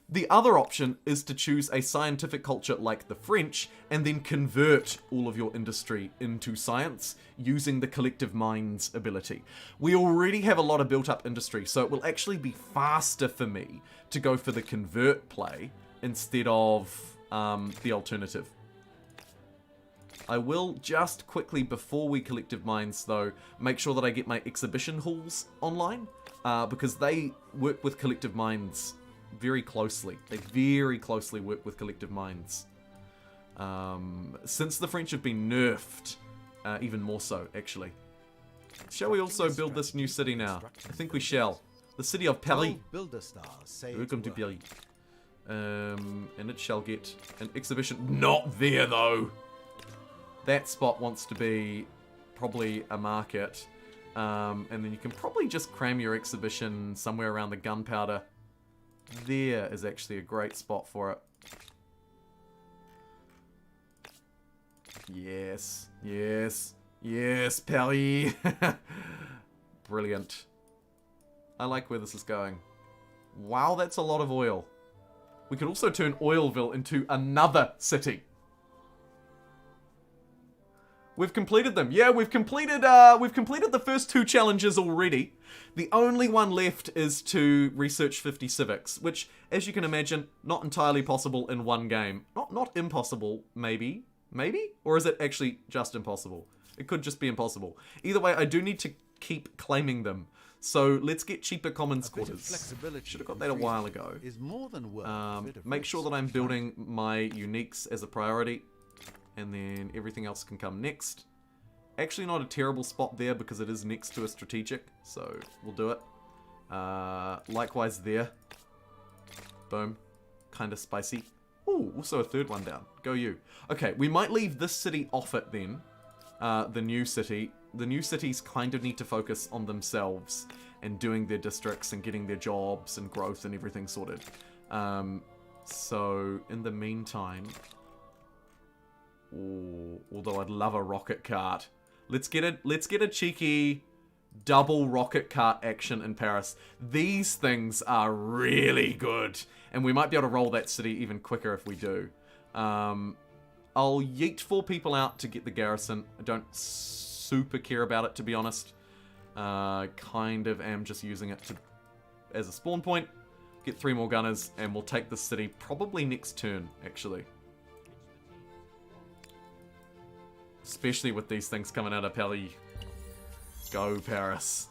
Speaker 1: The other option is to choose a scientific culture like the French, and then convert all of your industry into science, using the collective minds ability. We already have a lot of built-up industry, so it will actually be faster for me to go for the convert play, instead of the alternative. I will just quickly, before we collective minds though, make sure that I get my exhibition halls online, because they work with collective minds very closely. They very closely work with collective minds. Since the French have been nerfed, even more so, actually. Shall we also build this new city now? I think we shall. The city of Paris. Welcome to Paris. And it shall get an exhibition. Not there, though. That spot wants to be probably a market. And then you can probably just cram your exhibition somewhere around the gunpowder. There is actually a great spot for it. Yes, yes, yes, Paris. Brilliant. I like where this is going. Wow, that's a lot of oil. We could also turn Oilville into another city. We've completed them. Yeah, we've completed the first 2 challenges already. The only one left is to research 50 civics, which, as you can imagine, not entirely possible in one game. Not impossible, maybe? Maybe? Or is it actually just impossible? It could just be impossible. Either way, I do need to keep claiming them. So let's get cheaper commons quarters. Should have got that a while ago.
Speaker 2: Is more than worth
Speaker 1: make sure that I'm building my uniques as a priority. And then everything else can come next. Actually not a terrible spot there because it is next to a strategic. So we'll do it. Likewise there. Boom. Kind of spicy. Ooh, also a third one down. Go you. Okay, we might leave this city off it then. The new city. The new cities kind of need to focus on themselves. and doing their districts and getting their jobs and growth and everything sorted. So in the meantime, although I'd love a rocket cart, let's get a cheeky double rocket cart action in Paris. These things are really good, and we might be able to roll that city even quicker if we do. I'll yeet 4 people out to get the garrison. I don't super care about it, to be honest. Kind of am just using it as a spawn point. Get 3 more gunners, and we'll take the city probably next turn, actually. Especially with these things coming out of Paris. Go, Paris.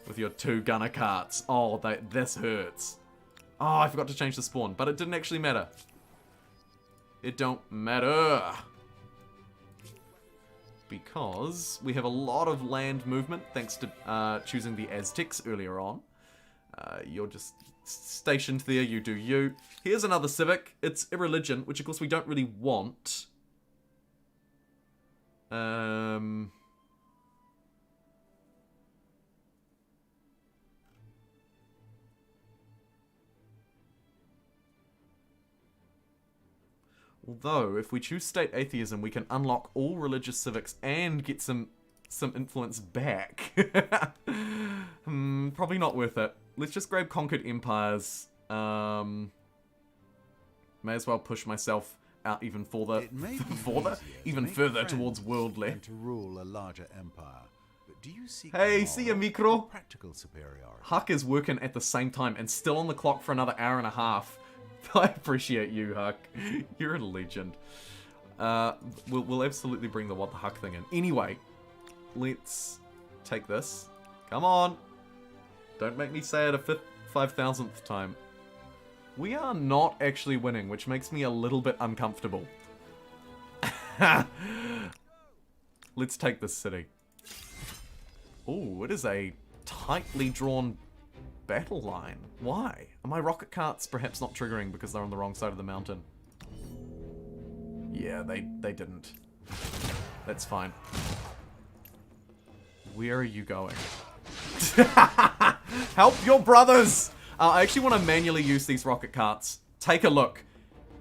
Speaker 1: With your 2 gunner carts. Oh, this hurts. Oh, I forgot to change the spawn, but it didn't actually matter. It don't matter. Because we have a lot of land movement, thanks to choosing the Aztecs earlier on. You're just stationed there, you do you. Here's another civic. It's irreligion, which of course we don't really want. Although, if we choose state atheism, we can unlock all religious civics and get some influence back. Probably not worth it. Let's just grab conquered empires. May as well push myself out even further, towards worldly.
Speaker 2: To rule a larger empire. But do you seek
Speaker 1: hey, see ya, Micro.
Speaker 2: Practical superiority?
Speaker 1: Huck is working at the same time and still on the clock for another hour and a half. I appreciate you, Huck. You're a legend. We'll absolutely bring the what the Huck thing in. Anyway, let's take this. Come on. Don't make me say it a 5,000th time. We are not actually winning, which makes me a little bit uncomfortable. Let's take this city. Ooh, it is a tightly drawn battle line. Why? Are my rocket carts perhaps not triggering because they're on the wrong side of the mountain? Yeah, they didn't. That's fine. Where are you going? Help your brothers! I actually want to manually use these rocket carts. Take a look.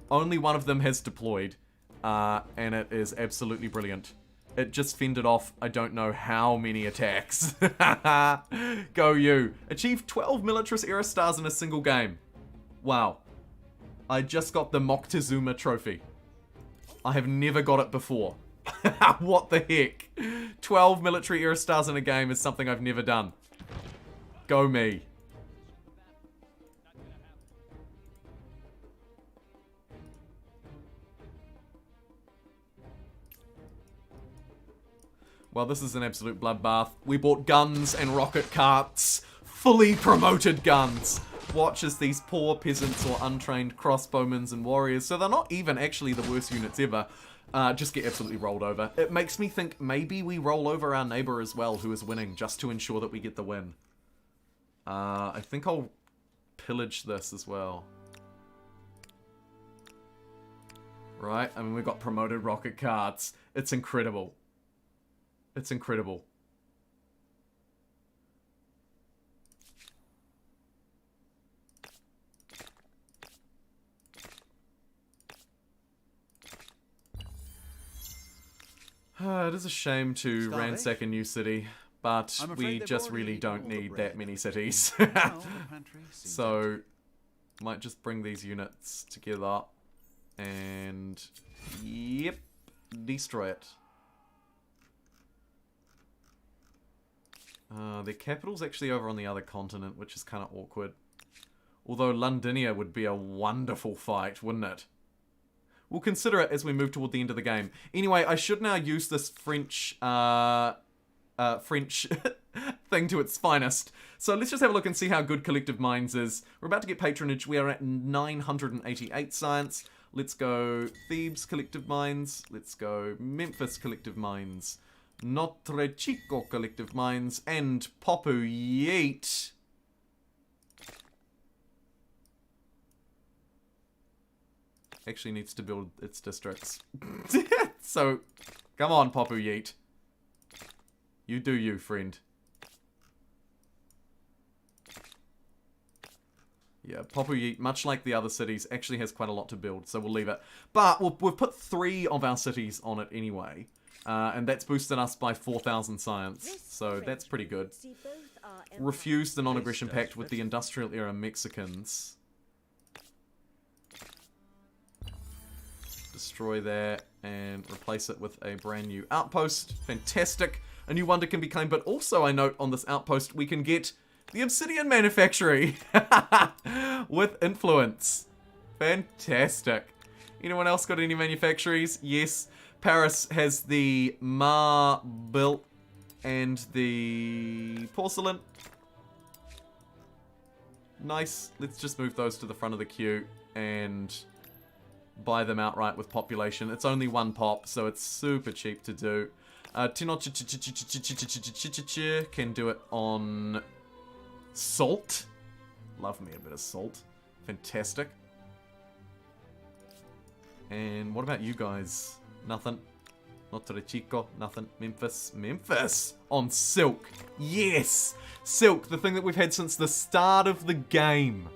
Speaker 1: Only one of them has deployed. And it is absolutely brilliant. It just fended off I don't know how many attacks. Go you. Achieved 12 militarist era stars in a single game. Wow. I just got the Moctezuma trophy. I have never got it before. What the heck? 12 military era stars in a game is something I've never done. Go me. Well, this is an absolute bloodbath. We bought guns and rocket carts. Fully promoted guns. Watch as these poor peasants or untrained crossbowmen and warriors, so they're not even actually the worst units ever, just get absolutely rolled over. It makes me think maybe we roll over our neighbor as well, who is winning, just to ensure that we get the win. I think I'll pillage this as well. Right? I mean, we've got promoted rocket carts. It's incredible. It's incredible. It is a shame to ransack a new city, but we just really don't need that many cities. So, might just bring these units together and, yep, destroy it. Their capital's actually over on the other continent, which is kind of awkward. Although Londinia would be a wonderful fight, wouldn't it? We'll consider it as we move toward the end of the game. Anyway, I should now use this French thing to its finest. So let's just have a look and see how good Collective Minds is. We're about to get patronage. We are at 988 science. Let's go Thebes Collective Minds. Let's go Memphis Collective Minds. Notre Chico Collective Minds. And Popu Yeet. Actually needs to build its districts. So, come on, Popu Yeet. You do you, friend. Yeah, Popuyit, much like the other cities, actually has quite a lot to build, so we'll leave it. But we've put 3 of our cities on it anyway, and that's boosted us by 4,000 science, so that's pretty good. Refused the non-aggression pact with the industrial era Mexicans. Destroy that and replace it with a brand new outpost. Fantastic. A new wonder can be claimed, but also I note on this outpost we can get the obsidian manufactory with influence. Fantastic. Anyone else got any manufactories? Yes. Paris has the marble and the porcelain. Nice. Let's just move those to the front of the queue and buy them outright with population. It's only 1 pop, so it's super cheap to do. Can do it on salt. Love me a bit of salt. Fantastic. And what about you guys? Nothing. Notre Chico, nothing. Memphis. Memphis! On silk. Yes! Silk, the thing that we've had since the start of the game.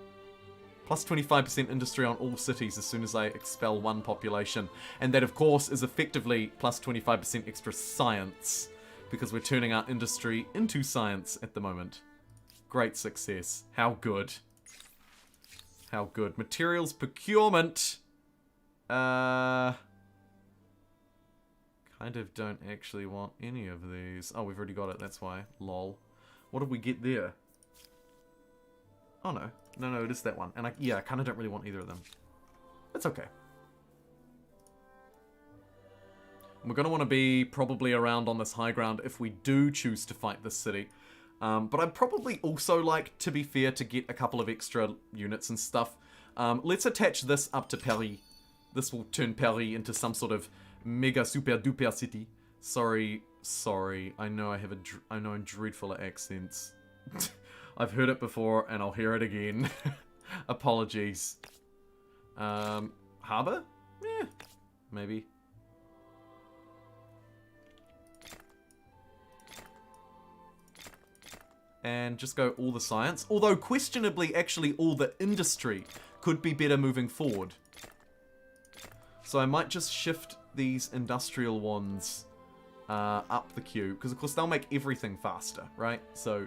Speaker 1: Plus 25% industry on all cities as soon as I expel 1 population. And that, of course, is effectively plus 25% extra science. Because we're turning our industry into science at the moment. Great success. How good. How good. Materials procurement. Kind of don't actually want any of these. Oh, we've already got it. That's why. Lol. What did we get there? Oh, no. No, it is that one. And I kind of don't really want either of them. It's okay. We're going to want to be probably around on this high ground if we do choose to fight this city. But I'd probably also like, to be fair, to get a couple of extra units and stuff. Let's attach this up to Paris. This will turn Paris into some sort of mega super duper city. Sorry. I know I'm dreadful at accents. I've heard it before, and I'll hear it again. Apologies. Harbour? Yeah, maybe. And just go all the science. Although, questionably, actually, all the industry could be better moving forward. So I might just shift these industrial ones up the queue. Because, of course, they'll make everything faster, right? So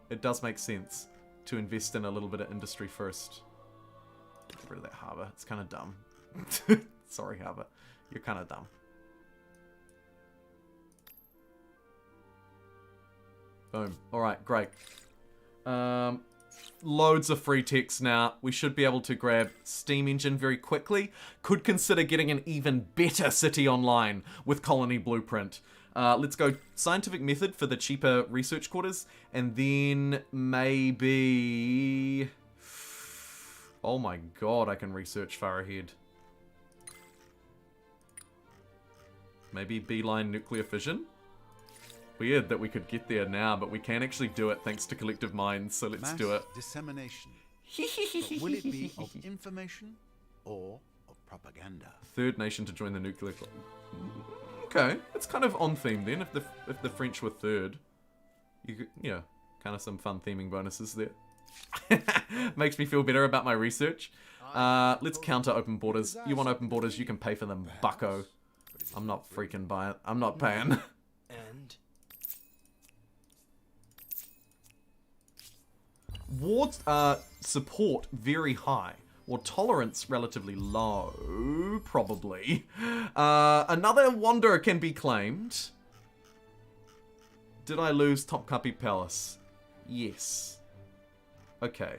Speaker 1: it does make sense to invest in a little bit of industry first. Get rid of that harbour. It's kind of dumb. Sorry, harbour. You're kind of dumb. Boom. Alright, great. Loads of free text now. We should be able to grab Steam Engine very quickly. Could consider getting an even better city online with Colony Blueprint. Let's go scientific method for the cheaper research quarters. And then maybe... Oh my god, I can research far ahead. Maybe Beeline Nuclear Fission? Weird that we could get there now, but we can actually do it thanks to Collective Minds, so let's do it.
Speaker 2: Dissemination. But will it be of information or of propaganda?
Speaker 1: Third nation to join the nuclear club. Okay, it's kind of on theme then. If the French were third, yeah, kind of some fun theming bonuses there. Makes me feel better about my research. Let's counter open borders. You want open borders? You can pay for them, bucko. I'm not freaking buying it. I'm not paying.
Speaker 3: And
Speaker 1: War support very high. War tolerance relatively low, probably. Another wonder can be claimed. Did I lose Topkapi Palace? Yes. Okay.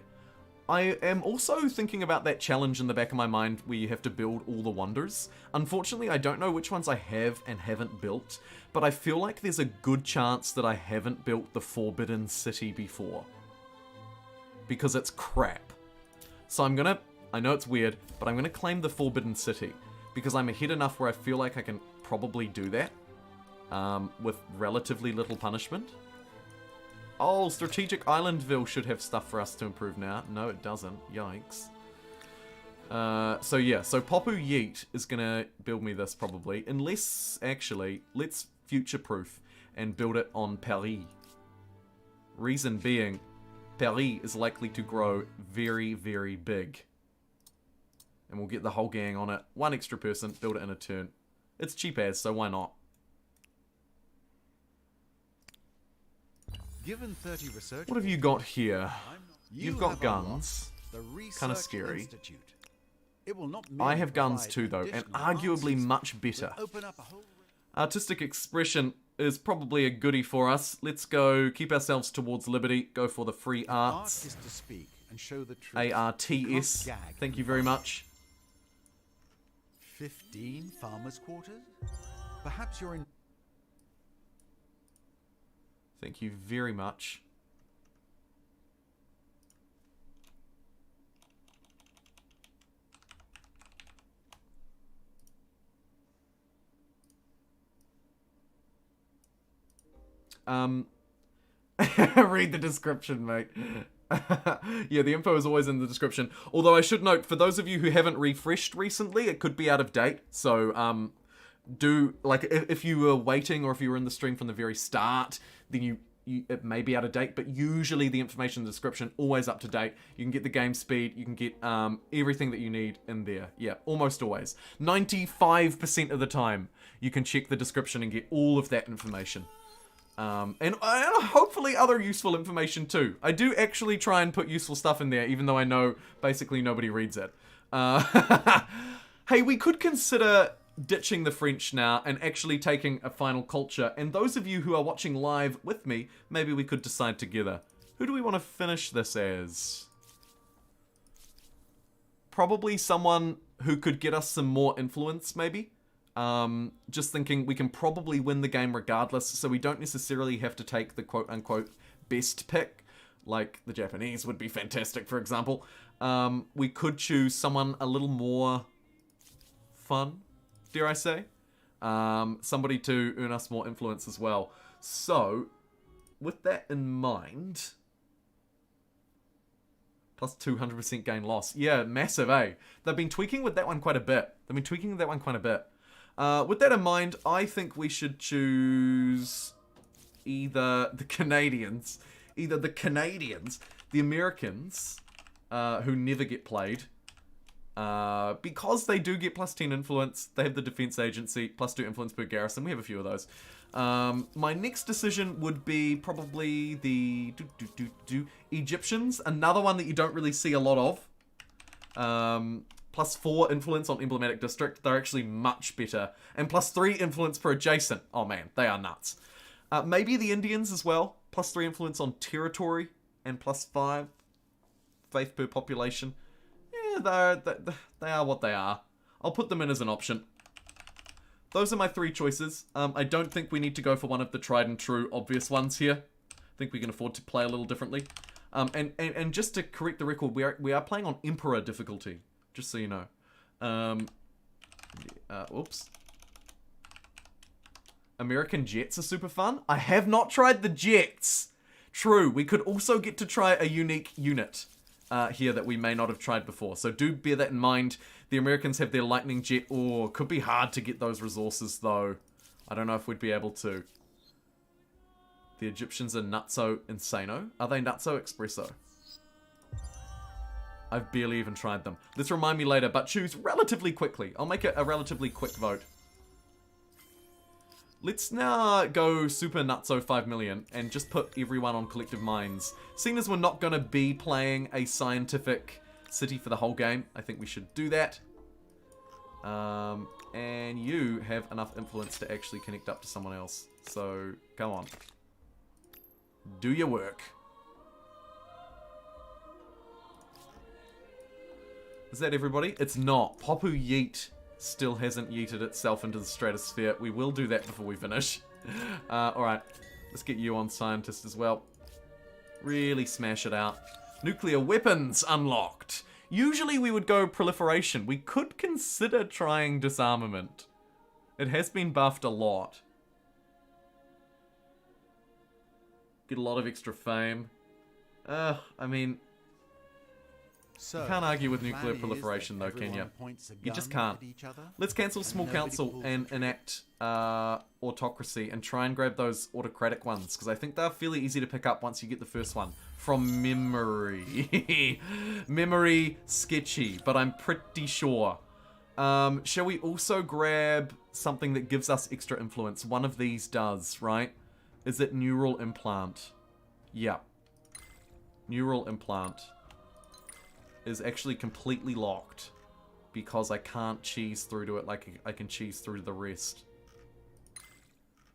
Speaker 1: I am also thinking about that challenge in the back of my mind where you have to build all the wonders. Unfortunately, I don't know which ones I have and haven't built, but I feel like there's a good chance that I haven't built the Forbidden City before. Because it's crap. So I'm gonna... I know it's weird, but I'm gonna claim the Forbidden City. Because I'm ahead enough where I feel like I can probably do that. With relatively little punishment. Oh, Strategic Islandville should have stuff for us to improve now. No, it doesn't. Yikes. So yeah, so Popu Yeet is gonna build me this probably. Unless, actually, let's future-proof and build it on Paris. Reason being, Paris is likely to grow very, very big. And we'll get the whole gang on it. One extra person, build it in a turn. It's cheap as, so why not?
Speaker 2: Given 30 research.
Speaker 1: What have you got here? You've got
Speaker 2: have
Speaker 1: guns.
Speaker 2: unlocked the
Speaker 1: Kinda
Speaker 2: Research
Speaker 1: scary.
Speaker 2: Institute. It will not
Speaker 1: I
Speaker 2: merely
Speaker 1: have guns
Speaker 2: provide
Speaker 1: too, though, and
Speaker 2: additional
Speaker 1: arguably
Speaker 2: answers,
Speaker 1: much better.
Speaker 2: but open up a whole
Speaker 1: Artistic expression is probably a goodie for us. Let's go keep ourselves towards liberty. Go for the free
Speaker 2: art
Speaker 1: arts.
Speaker 2: is to speak and show the truth.
Speaker 1: ARTS.
Speaker 2: You can't gag
Speaker 1: Thank you very much.
Speaker 2: 15 farmers' quarters? Perhaps you're in.
Speaker 1: Thank you very much. Read the description, mate. Yeah, the info is always in the description. Although I should note, for those of you who haven't refreshed recently, it could be out of date. So, do, like, if you were waiting or if you were in the stream from the very start, then it may be out of date, but usually the information in the description, always up to date. You can get the game speed, you can get everything that you need in there. Yeah, almost always. 95% of the time, you can check the description and get all of that information. And hopefully other useful information too. I do actually try and put useful stuff in there, even though I know basically nobody reads it. Hey, we could consider ditching the French now and actually taking a final culture. And those of you who are watching live with me, maybe we could decide together. Who do we want to finish this as? Probably someone who could get us some more influence, maybe. Just thinking we can probably win the game regardless, so we don't necessarily have to take the quote-unquote best pick, like the Japanese would be fantastic, for example. We could choose someone a little more fun, dare I say. Somebody to earn us more influence as well. So, with that in mind... Plus 200% gain loss. Yeah, massive, eh? They've been tweaking with that one quite a bit. With that in mind, I think we should choose either the Canadians, the Americans, who never get played, because they do get plus 10 influence. They have the defense agency, plus 2 influence per garrison. We have a few of those. My next decision would be probably the Egyptians, another one that you don't really see a lot of. Plus 4 influence on emblematic district. They're actually much better. And plus 3 influence per adjacent. Oh man, they are nuts. Maybe the Indians as well. Plus 3 influence on territory. And plus 5 faith per population. Yeah, they are what they are. I'll put them in as an option. Those are my 3 choices. I don't think we need to go for one of the tried and true obvious ones here. I think we can afford to play a little differently. And just to correct the record, we are playing on Emperor difficulty. Just so you know. Oops. American jets are super fun. I have not tried the jets. True, we could also get to try a unique unit here that we may not have tried before. So do bear that in mind. The Americans have their lightning jet. Oh, could be hard to get those resources though. I don't know if we'd be able to. The Egyptians are nutso insano. Are they nutso expresso? I've barely even tried them. Let's remind me later, but choose relatively quickly. I'll make it a relatively quick vote. Let's now go super nutso 5 million and just put everyone on collective minds. Seeing as we're not going to be playing a scientific city for the whole game, I think we should do that. And you have enough influence to actually connect up to someone else. So, come on. Do your work. Is that everybody? It's not. Popu Yeet still hasn't yeeted itself into the stratosphere. We will do that before we finish. Alright. Let's get you on scientist as well. Really smash it out. Nuclear weapons unlocked. Usually we would go proliferation. We could consider trying disarmament. It has been buffed a lot. Get a lot of extra fame. I mean...
Speaker 2: So,
Speaker 1: You can't argue with
Speaker 2: the
Speaker 1: nuclear
Speaker 2: plan is
Speaker 1: proliferation,
Speaker 2: that
Speaker 1: though, can you?
Speaker 2: everyone points a
Speaker 1: You just
Speaker 2: gun
Speaker 1: can't.
Speaker 2: at each other,
Speaker 1: Let's cancel
Speaker 2: and
Speaker 1: small
Speaker 2: nobody
Speaker 1: council
Speaker 2: pulls
Speaker 1: and
Speaker 2: the trigger.
Speaker 1: enact autocracy and try and grab those autocratic ones, because I think they're fairly easy to pick up once you get the first one. From memory. Memory sketchy, but I'm pretty sure. Shall we also grab something that gives us extra influence? One of these does, right? Is it neural implant? Yeah. Neural implant is actually completely locked because I can't cheese through to it like I can cheese through to the rest.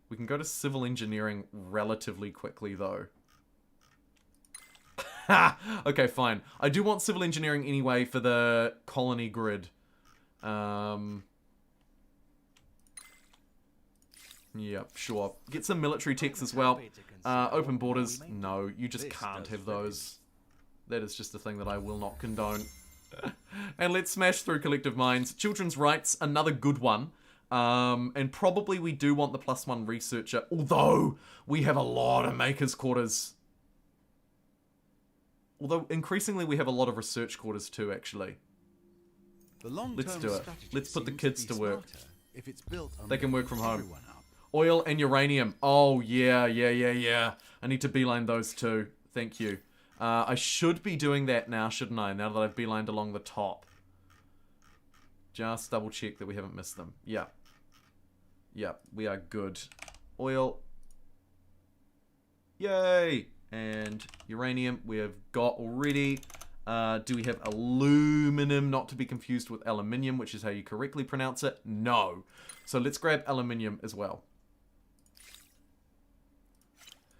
Speaker 1: We can go to civil engineering relatively quickly, though. Okay, fine. I do want civil engineering anyway for the colony grid. Yep, sure. Get some military techs as well. Open borders. No, you just can't have those. That is just a thing that I will not condone. And let's smash through collective minds. Children's rights, another good one. And probably we do want the +1 researcher, although we have a lot of makers' quarters. Although increasingly we have a lot of research quarters too, actually. Let's do it. Let's put the kids to work.
Speaker 2: If it's built on
Speaker 1: They can work from home.
Speaker 2: everyone up.
Speaker 1: Oil and uranium. Oh, yeah. I need to beeline those too. Thank you. I should be doing that now, shouldn't I? Now that I've beelined along the top. Just double check that we haven't missed them. Yeah. Yeah, we are good. Oil. Yay! And uranium we have got already. Do we have aluminum, not to be confused with aluminium, which is how you correctly pronounce it? No. So let's grab aluminium as well.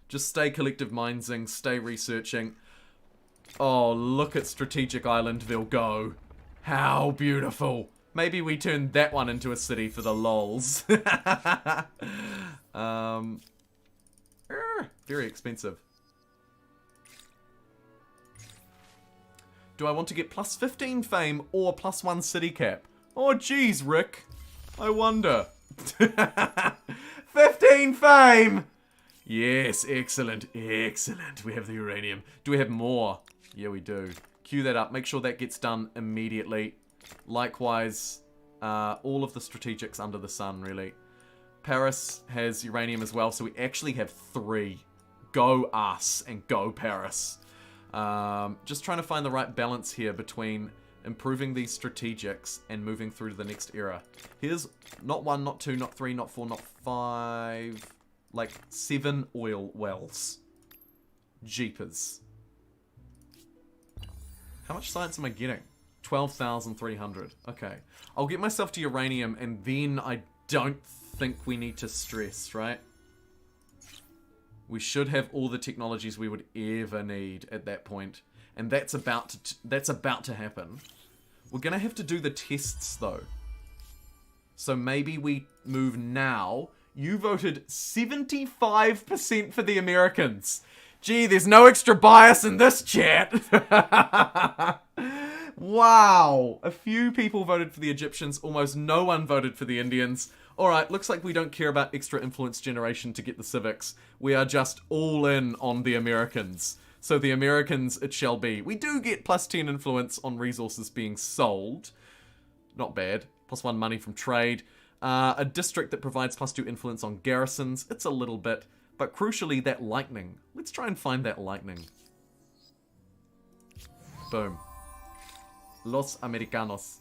Speaker 1: Just stay collective mindsing, stay researching. Oh, look at Strategic Islandville go. How beautiful. Maybe we turn that one into a city for the lols. Very expensive. Do I want to get +15 fame or +1 city cap? Oh, geez, Rick. I wonder. 15 fame! Yes, excellent, excellent. We have the uranium. Do we have more? Yeah, we do. Queue that up. Make sure that gets done immediately. Likewise, all of the strategics under the sun, really. Paris has uranium as well, so we actually have 3. Go us and go Paris. Just trying to find the right balance here between improving these strategics and moving through to the next era. Here's not 1, not 2, not 3, not 4, not 5, like 7 oil wells. Jeepers. How much science am I getting? 12,300. Okay. I'll get myself to uranium and then I don't think we need to stress, right? We should have all the technologies we would ever need at that point. And that's about to happen. We're going to have to do the tests, though. So maybe we move now. You voted 75% for the Americans. Gee, there's no extra bias in this chat. Wow. A few people voted for the Egyptians. Almost no one voted for the Indians. Alright, looks like we don't care about extra influence generation to get the civics. We are just all in on the Americans. So the Americans it shall be. We do get +10 influence on resources being sold. Not bad. +1 money from trade. A district that provides +2 influence on garrisons. It's a little bit. But crucially, that lightning. Let's try and find that lightning. Boom. Los Americanos.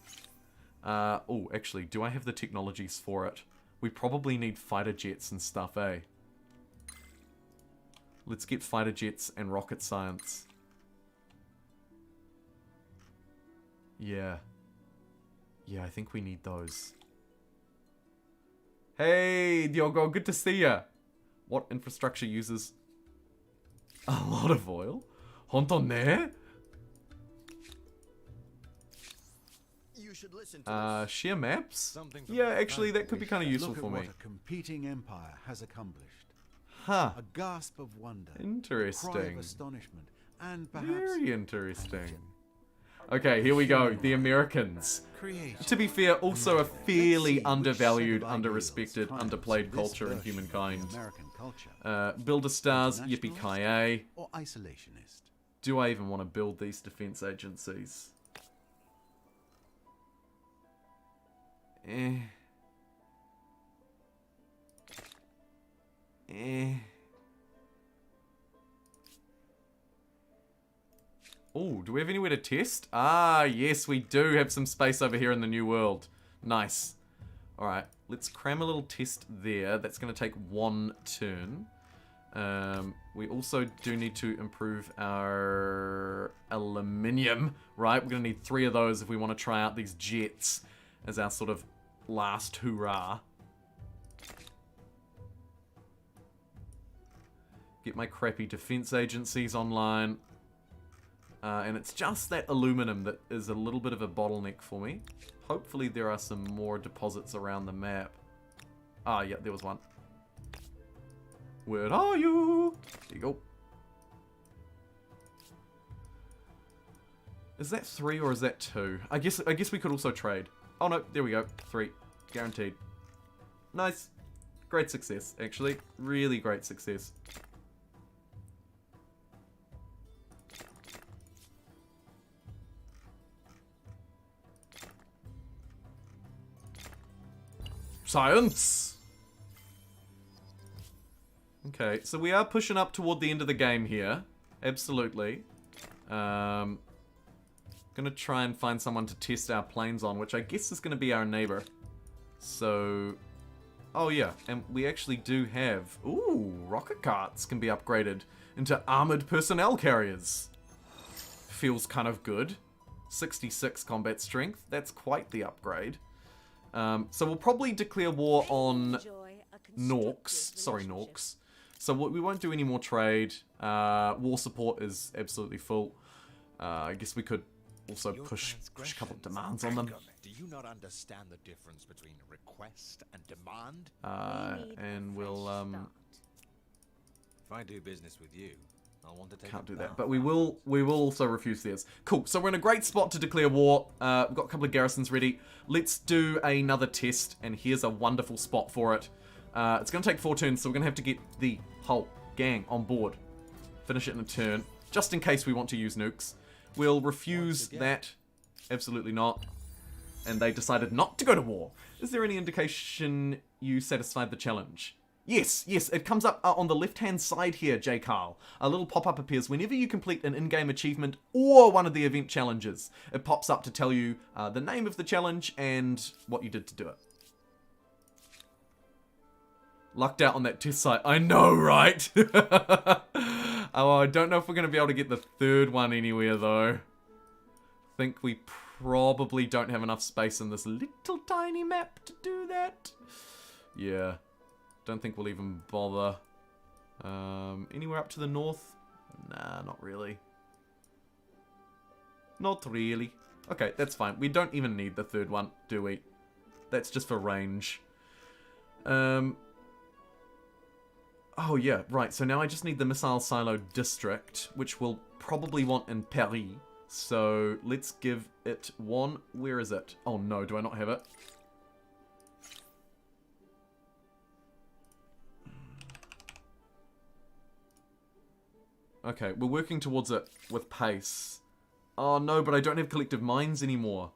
Speaker 1: Oh, actually, do I have the technologies for it? We probably need fighter jets and stuff, eh? Let's get fighter jets and rocket science. Yeah. Yeah, I think we need those. Hey, Diogo, good to see ya. What infrastructure uses a lot of oil? Honton. Share maps? Yeah, actually, that could be kind of useful for me.
Speaker 2: Look at what a competing empire has accomplished.
Speaker 1: Huh.
Speaker 2: A gasp of wonder.
Speaker 1: Interesting.
Speaker 2: A cry of astonishment. And perhaps
Speaker 1: Very interesting. Okay, here we go. The Americans. To be fair, also a fairly undervalued, underrespected, underplayed culture in Humankind. Builder stars, yippee-ki-yay.
Speaker 2: Or isolationist.
Speaker 1: Do I even want to build these defense agencies? Oh, do we have anywhere to test? Ah, yes, we do have some space over here in the New World. Nice. Alright, let's cram a little test there. That's going to take 1 turn. We also do need to improve our aluminium, right? We're going to need 3 of those if we want to try out these jets as our sort of last hurrah. Get my crappy defense agencies online. And it's just that aluminum that is a little bit of a bottleneck for me. Hopefully there are some more deposits around the map. Ah, yeah, there was one. Where are you? There you go. Is that 3 or is that 2? I guess we could also trade. Oh no, there we go. 3. Guaranteed. Nice. Great success, actually. Really great success. Science! Okay, so we are pushing up toward the end of the game here. Absolutely. Gonna try and find someone to test our planes on, which I guess is gonna be our neighbor. So... Oh yeah, and we actually do have... Ooh, rocket carts can be upgraded into armored personnel carriers. Feels kind of good. 66 combat strength, that's quite the upgrade. So we'll probably declare war on Norks. Sorry, Norks. So we won't do any more trade. War support is absolutely full. I guess we could also push a couple of demands on them.
Speaker 3: Do you not understand the difference between request and demand?
Speaker 1: And we'll
Speaker 3: If I do business with you, I'll want to take.
Speaker 1: Can't do that, but we will also refuse theirs. Cool, so we're in a great spot to declare war. We've got a couple of garrisons ready. Let's do another test, and here's a wonderful spot for it. It's going to take 4 turns, so we're going to have to get the whole gang on board. Finish it in a turn, just in case we want to use nukes. We'll refuse that. Absolutely not. And they decided not to go to war. Is there any indication you satisfied the challenge? Yes, it comes up on the left-hand side here, J. Carl. A little pop-up appears whenever you complete an in-game achievement or one of the event challenges. It pops up to tell you the name of the challenge and what you did to do it. Lucked out on that test site. I know, right? Oh, I don't know if we're going to be able to get the 3rd one anywhere, though. Think we probably don't have enough space in this little tiny map to do that. Yeah. Don't think we'll even bother. Anywhere up to the north? Nah, not really. Not really. Okay, that's fine. We don't even need the 3rd one, do we? That's just for range. Oh yeah, right. So now I just need the missile silo district, which we'll probably want in Paris. So let's give it 1. Where is it? Oh no, do I not have it? Okay, we're working towards it with pace. Oh no, but I don't have collective minds anymore.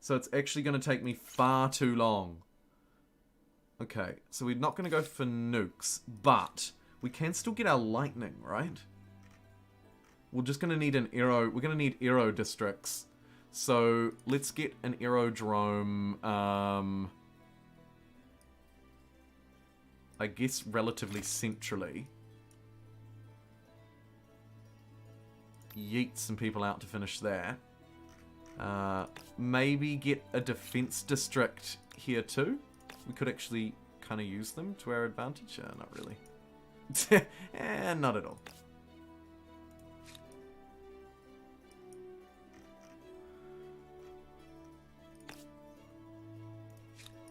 Speaker 1: So it's actually going to take me far too long. Okay, so we're not going to go for nukes, but we can still get our lightning, right? We're just going to need an aero... We're going to need aero districts. So let's get an aerodrome... I guess relatively centrally. Yeet some people out to finish there. Maybe get a defense district here too. We could actually kind of use them to our advantage. Not really. Not at all.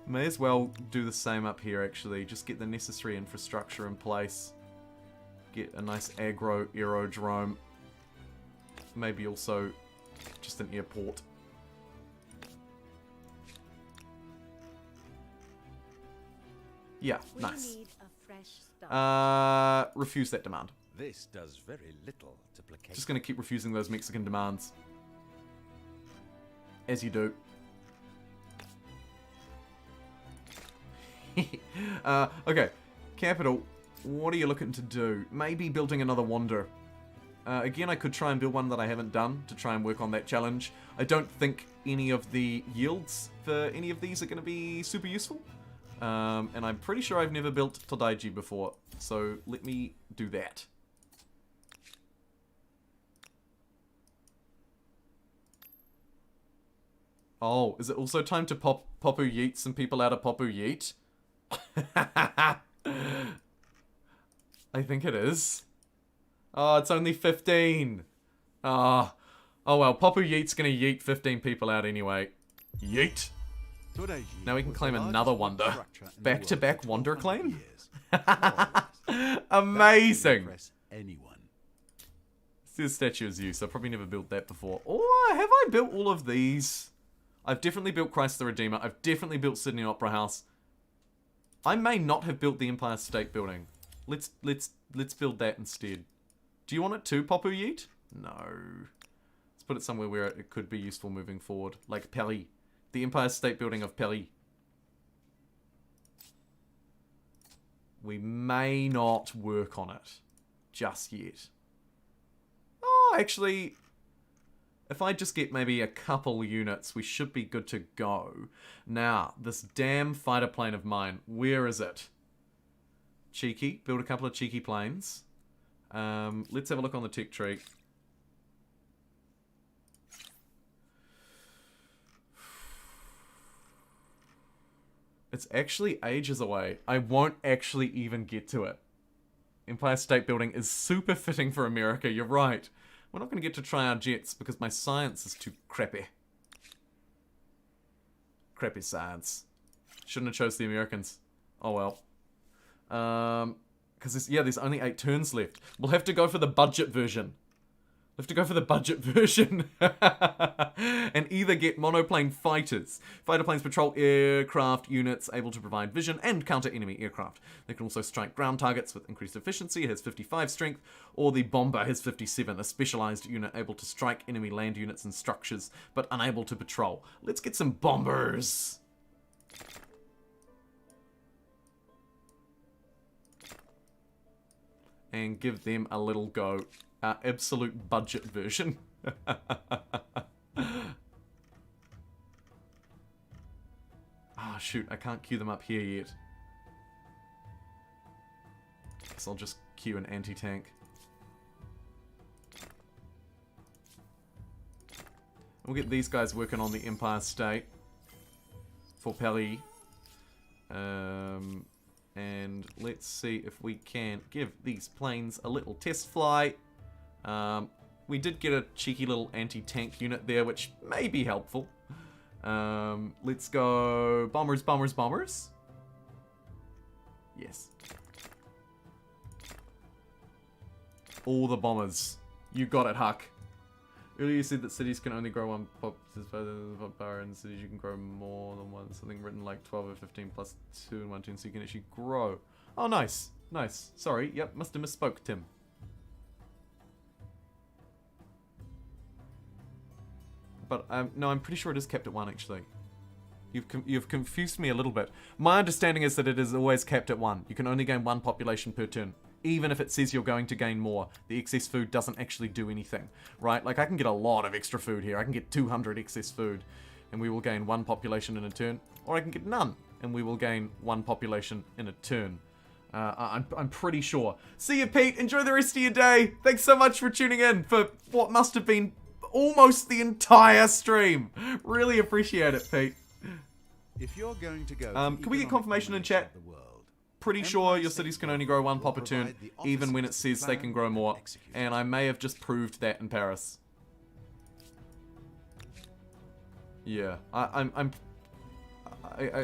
Speaker 1: May as well do the same up here actually. Just get the necessary infrastructure in place. Get a nice aggro aerodrome. Maybe also just an airport. Yeah, nice. Refuse that demand.
Speaker 3: This does very little to placate.
Speaker 1: Just gonna keep refusing those Mexican demands. As you do. Okay. Capital, what are you looking to do? Maybe building another wonder. Again, I could try and build one that I haven't done to try and work on that challenge. I don't think any of the yields for any of these are going to be super useful. And I'm pretty sure I've never built Todaiji before, so let me do that. Oh, is it also time to Popu Yeet some people out of Popu Yeet? I think it is. Oh, it's only 15. Oh well, Popu Yeet's gonna yeet 15 people out anyway. Yeet. Now we can claim another wonder. Back-to-back wonder claim? Amazing. This statue is you, so I've probably never built that before. Oh, have I built all of these? I've definitely built Christ the Redeemer. I've definitely built Sydney Opera House. I may not have built the Empire State Building. Let's build that instead. Do you want it too, Popu Yeet? No. Let's put it somewhere where it could be useful moving forward. Like Paris. The Empire State Building of Paris. We may not work on it just yet. Oh, actually, if I just get maybe a couple units, we should be good to go. Now, this damn fighter plane of mine, where is it? Cheeky. Build a couple of cheeky planes. Let's have a look on the tech tree. It's actually ages away. I won't actually even get to it. Empire State Building is super fitting for America, you're right. We're not going to get to try our jets because my science is too crappy. Crappy science. Shouldn't have chose the Americans. Oh well. Because there's only 8 turns left. We'll have to go for the budget version. We'll have to go for the budget version. And either get monoplane fighters. Fighter planes patrol aircraft units able to provide vision and counter enemy aircraft. They can also strike ground targets with increased efficiency. It has 55 strength. Or the bomber has 57. A specialized unit able to strike enemy land units and structures, but unable to patrol. Let's get some bombers. And give them a little go. Our absolute budget version. Ah, shoot, I can't queue them up here yet. Guess I'll just queue an anti-tank. We'll get these guys working on the Empire State. For Paris. And let's see if we can give these planes a little test flight. We did get a cheeky little anti-tank unit there, which may be helpful. Let's go bombers, bombers, bombers. Yes. All the bombers. You got it, Huck. Earlier you said that cities can only grow one power, and cities you can grow more than one. Something written like 12 or 15 plus 2 and 1 turn, so you can actually grow. Oh, nice. Nice. Sorry. Yep, must have misspoke, Tim. But, no, I'm pretty sure it is capped at 1, actually. You've confused me a little bit. My understanding is that it is always capped at 1. You can only gain 1 population per turn. Even if it says you're going to gain more, the excess food doesn't actually do anything, right? Like, I can get a lot of extra food here. I can get 200 excess food, and we will gain 1 population in a turn. Or I can get none, and we will gain 1 population in a turn. I'm pretty sure. See you, Pete. Enjoy the rest of your day. Thanks so much for tuning in for what must have been almost the entire stream. Really appreciate it, Pete.
Speaker 2: If you're going to go,
Speaker 1: can we get confirmation in chat? Pretty sure your cities can only grow 1 pop a turn, even when it says they can grow more. And I may have just proved that in Paris. Yeah,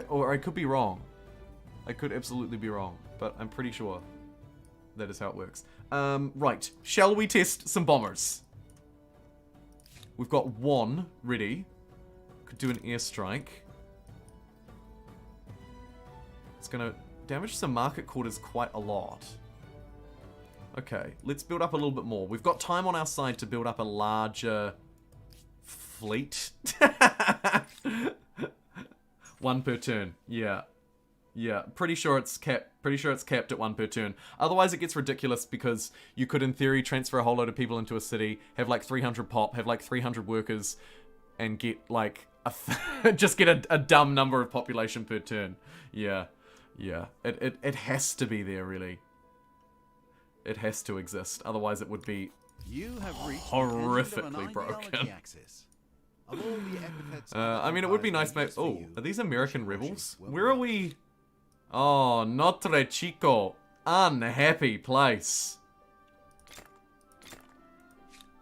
Speaker 1: or I could be wrong. I could absolutely be wrong, but I'm pretty sure that is how it works. Right, shall we test some bombers? We've got 1 ready. Could do an airstrike. It's gonna Damage to market quarters quite a lot. Okay, let's build up a little bit more. We've got time on our side to build up a larger fleet. 1 per turn. Yeah. Yeah, pretty sure it's capped at 1 per turn. Otherwise it gets ridiculous because you could in theory transfer a whole load of people into a city, have like 300 pop, have like 300 workers, and get like just get a dumb number of population per turn. Yeah. Yeah. It has to be there, really. It has to exist. Otherwise it would be horrifically broken. I mean, it would be nice, mate. Oh, are these American rebels? Where are we? Oh, Notre Chico. Unhappy place.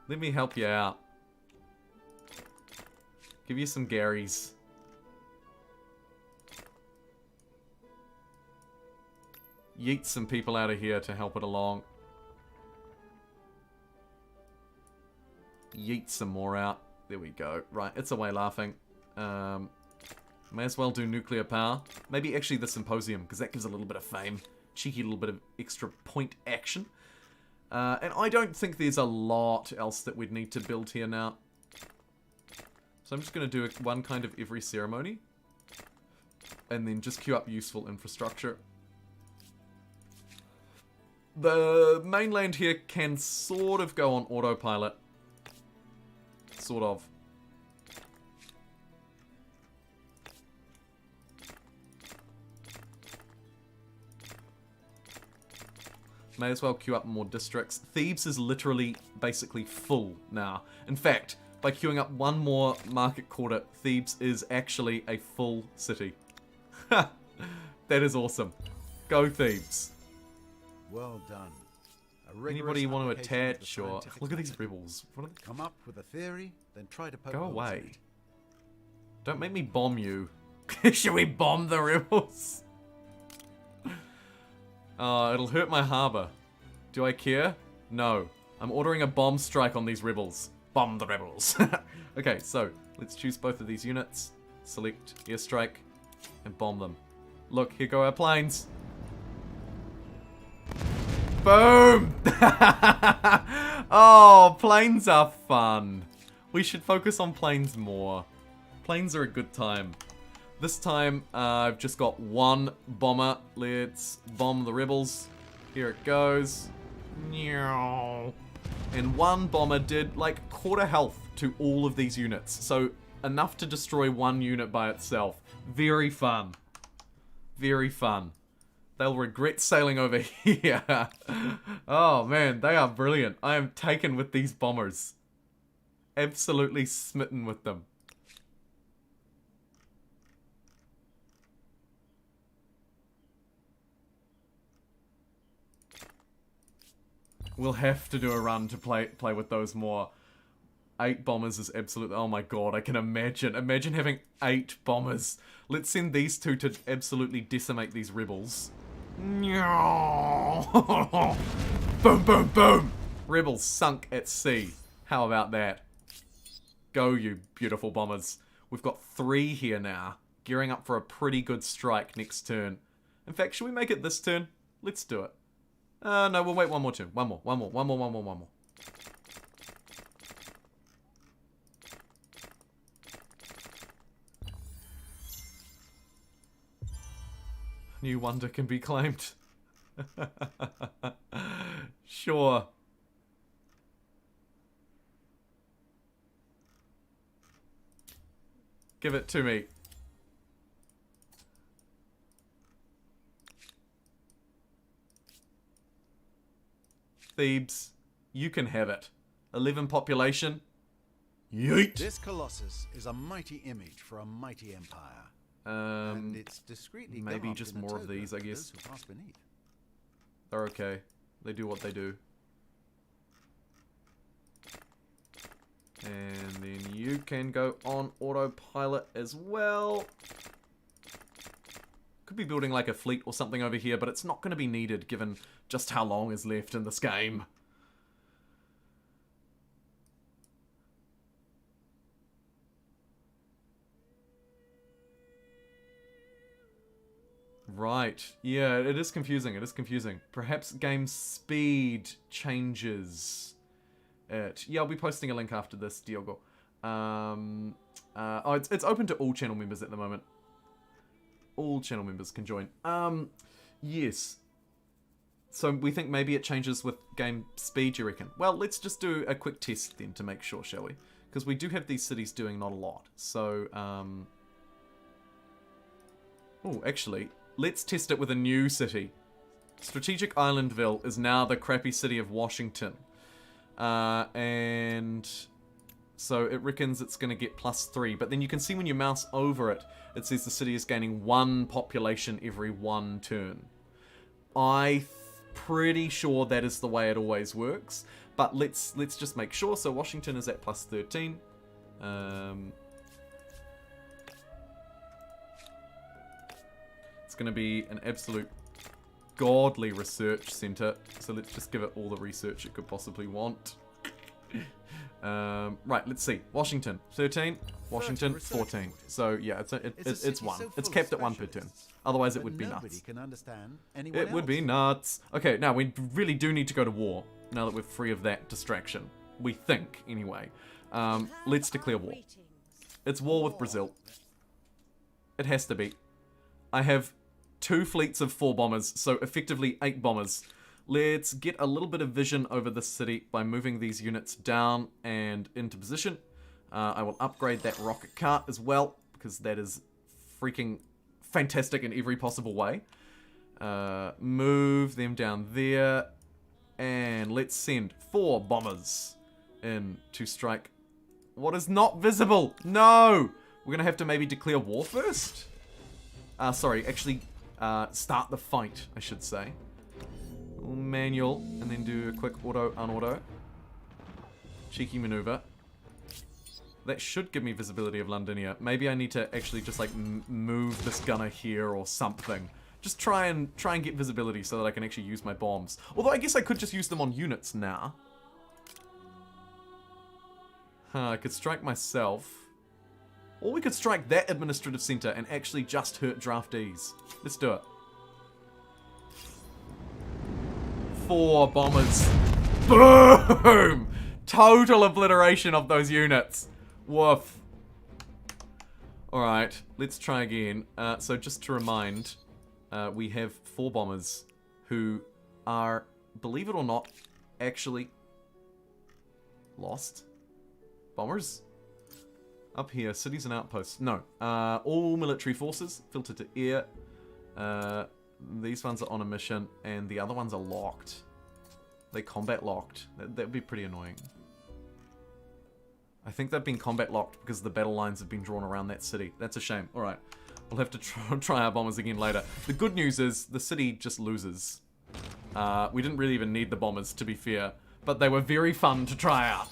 Speaker 1: Let me help you out. Give you some Garys. Yeet some people out of here to help it along. Yeet some more out. There we go. Right, it's away laughing. May as well do nuclear power. Maybe actually the symposium, because that gives a little bit of fame. Cheeky little bit of extra point action. And I don't think there's a lot else that we'd need to build here now. So I'm just going to do one kind of every ceremony. And then just queue up useful infrastructure. The mainland here can sort of go on autopilot. Sort of. May as well queue up more districts. Thebes is literally basically full now. In fact, by queuing up one more market quarter, Thebes is actually a full city. Ha! That is awesome. Go Thebes.
Speaker 2: Well done.
Speaker 1: Anybody want to attach or... Look at these rebels. What are they?
Speaker 2: Come up with a theory, then try to poke
Speaker 1: Go
Speaker 2: holes in
Speaker 1: away.
Speaker 2: it.
Speaker 1: Don't make me bomb you. Should we bomb the rebels? Oh, it'll hurt my harbor. Do I care? No. I'm ordering a bomb strike on these rebels. Bomb the rebels. Okay, so let's choose both of these units. Select airstrike and bomb them. Look, here go our planes. Boom! Oh, planes are fun. We should focus on planes more. Planes are a good time. This time, I've just got one bomber. Let's bomb the rebels. Here it goes. And one bomber did, like, quarter health to all of these units. So, enough to destroy one unit by itself. Very fun. Very fun. They'll regret sailing over here. Oh, man, they are brilliant. I am taken with these bombers. Absolutely smitten with them. We'll have to do a run to play with those more. 8 bombers is absolutely... Oh my god, I can imagine. Imagine having 8 bombers. Let's send these 2 to absolutely decimate these rebels. Boom, boom, boom! Rebels sunk at sea. How about that? Go, you beautiful bombers. We've got 3 here now. Gearing up for a pretty good strike next turn. In fact, should we make it this turn? Let's do it. No, we'll wait one more turn. One more. New wonder can be claimed. Sure. Give it to me. Thebes, you can have it. 11 population. Yeet!
Speaker 2: This colossus is a mighty image for a mighty empire. And it's discreetly
Speaker 1: maybe
Speaker 2: garbed
Speaker 1: just
Speaker 2: in a
Speaker 1: more of
Speaker 2: toga
Speaker 1: these, I
Speaker 2: for
Speaker 1: guess.
Speaker 2: those who pass beneath.
Speaker 1: They're okay. They do what they do. And then you can go on autopilot as well. Could be building like a fleet or something over here, but it's not going to be needed given just how long is left in this game. Right. Yeah, it is confusing. It is confusing. Perhaps game speed changes it. Yeah, I'll be posting a link after this, Diogo. Oh, it's open to all channel members at the moment. All channel members can join. Yes. So we think maybe it changes with game speed, you reckon? Well, let's just do a quick test then to make sure, shall we? Because we do have these cities doing not a lot. So, oh, actually, let's test it with a new city. Strategic Islandville is now the crappy city of Washington. And so it reckons it's going to get +3. But then you can see when you mouse over it, it says the city is gaining 1 population every 1 turn. I'm pretty sure that is the way it always works. But let's just make sure. So Washington is at +13. It's going to be an absolute godly research center. So let's just give it all the research it could possibly want. Right, let's see. Washington, 13. Washington, 14. So yeah, it's 1. It's capped at 1 per turn. Otherwise, it would be nuts. It would be nuts. Okay, now we really do need to go to war. Now that we're free of that distraction, we think anyway. Let's declare war. It's war with Brazil. It has to be. I have 2 fleets of 4 bombers, so effectively 8 bombers. Let's get a little bit of vision over this city by moving these units down and into position. I will upgrade that rocket cart as well, because that is freaking fantastic in every possible way. Move them down there. And let's send 4 bombers in to strike what is not visible. No! We're going to have to maybe declare war first? Sorry, actually start the fight, I should say. Manual, and then do a quick auto, unauto. Cheeky maneuver. That should give me visibility of Londinia. Maybe I need to actually just like move this gunner here or something. Just try and get visibility so that I can actually use my bombs. Although I guess I could just use them on units now. I could strike myself. Or we could strike that administrative center and actually just hurt draftees. Let's do it. 4 bombers. Boom! Total obliteration of those units. Woof. Alright, let's try again. So just to remind, we have 4 bombers who are, believe it or not, actually lost. Bombers? Up here, cities and outposts. No. All military forces, filtered to air. These ones are on a mission, and the other ones are locked. They combat locked. That would be pretty annoying. I think they've been combat locked because the battle lines have been drawn around that city. That's a shame. Alright. We'll have to try our bombers again later. The good news is the city just loses. We didn't really even need the bombers, to be fair. But they were very fun to try out.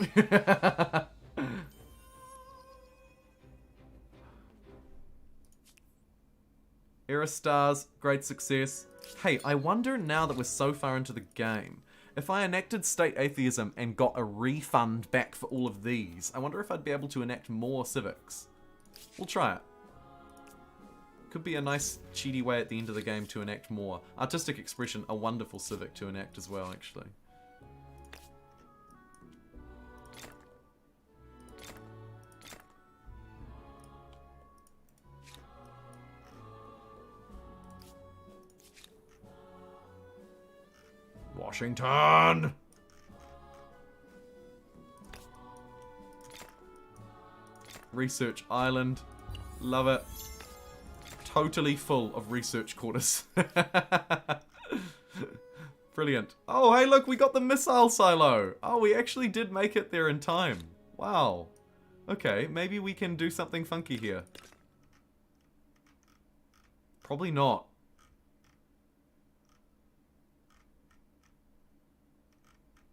Speaker 1: Era stars, great success. Hey, I wonder now that we're so far into the game, if I enacted state atheism and got a refund back for all of these, I wonder if I'd be able to enact more civics. We'll try it. Could be a nice cheaty way at the end of the game to enact more. Artistic expression, a wonderful civic to enact as well, actually. Washington! Research Island. Love it. Totally full of research quarters. Brilliant. Oh, hey, look, we got the missile silo. Oh, we actually did make it there in time. Wow. Okay, maybe we can do something funky here. Probably not.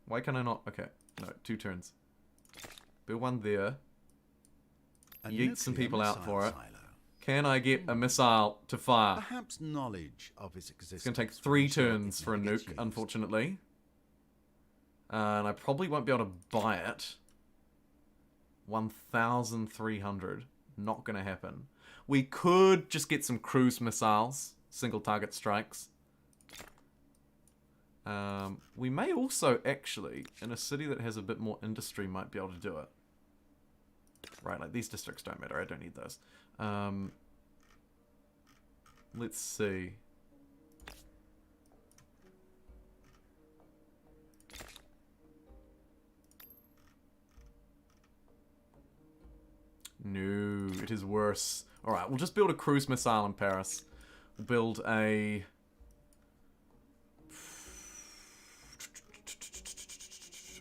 Speaker 1: Why can I not? Okay, no, 2 turns. Build one there. Yeet some people out for it. Can I get a missile to fire?
Speaker 2: Perhaps knowledge of its existence.
Speaker 1: It's going to take 3 turns for a nuke, unfortunately. And I probably won't be able to buy it. 1,300. Not going to happen. We could just get some cruise missiles. single target strikes. We may also actually, in a city that has a bit more industry, might be able to do it. Right, like these districts don't matter. I don't need those. Let's see. No, it is worse. Alright, we'll just build a cruise missile in Paris. We'll build a...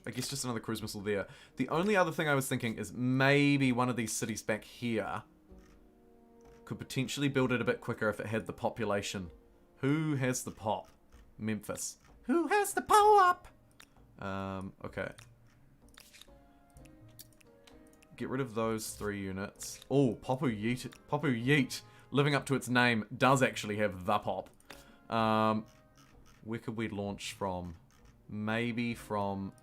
Speaker 1: I guess just another cruise missile there. The only other thing I was thinking is maybe one of these cities back here could potentially build it a bit quicker if it had the population. Who has the pop? Memphis. Who has the pop? Okay. Get rid of those 3 units. Oh, Popu Yeet, living up to its name, does actually have the pop. Where could we launch from? Maybe from...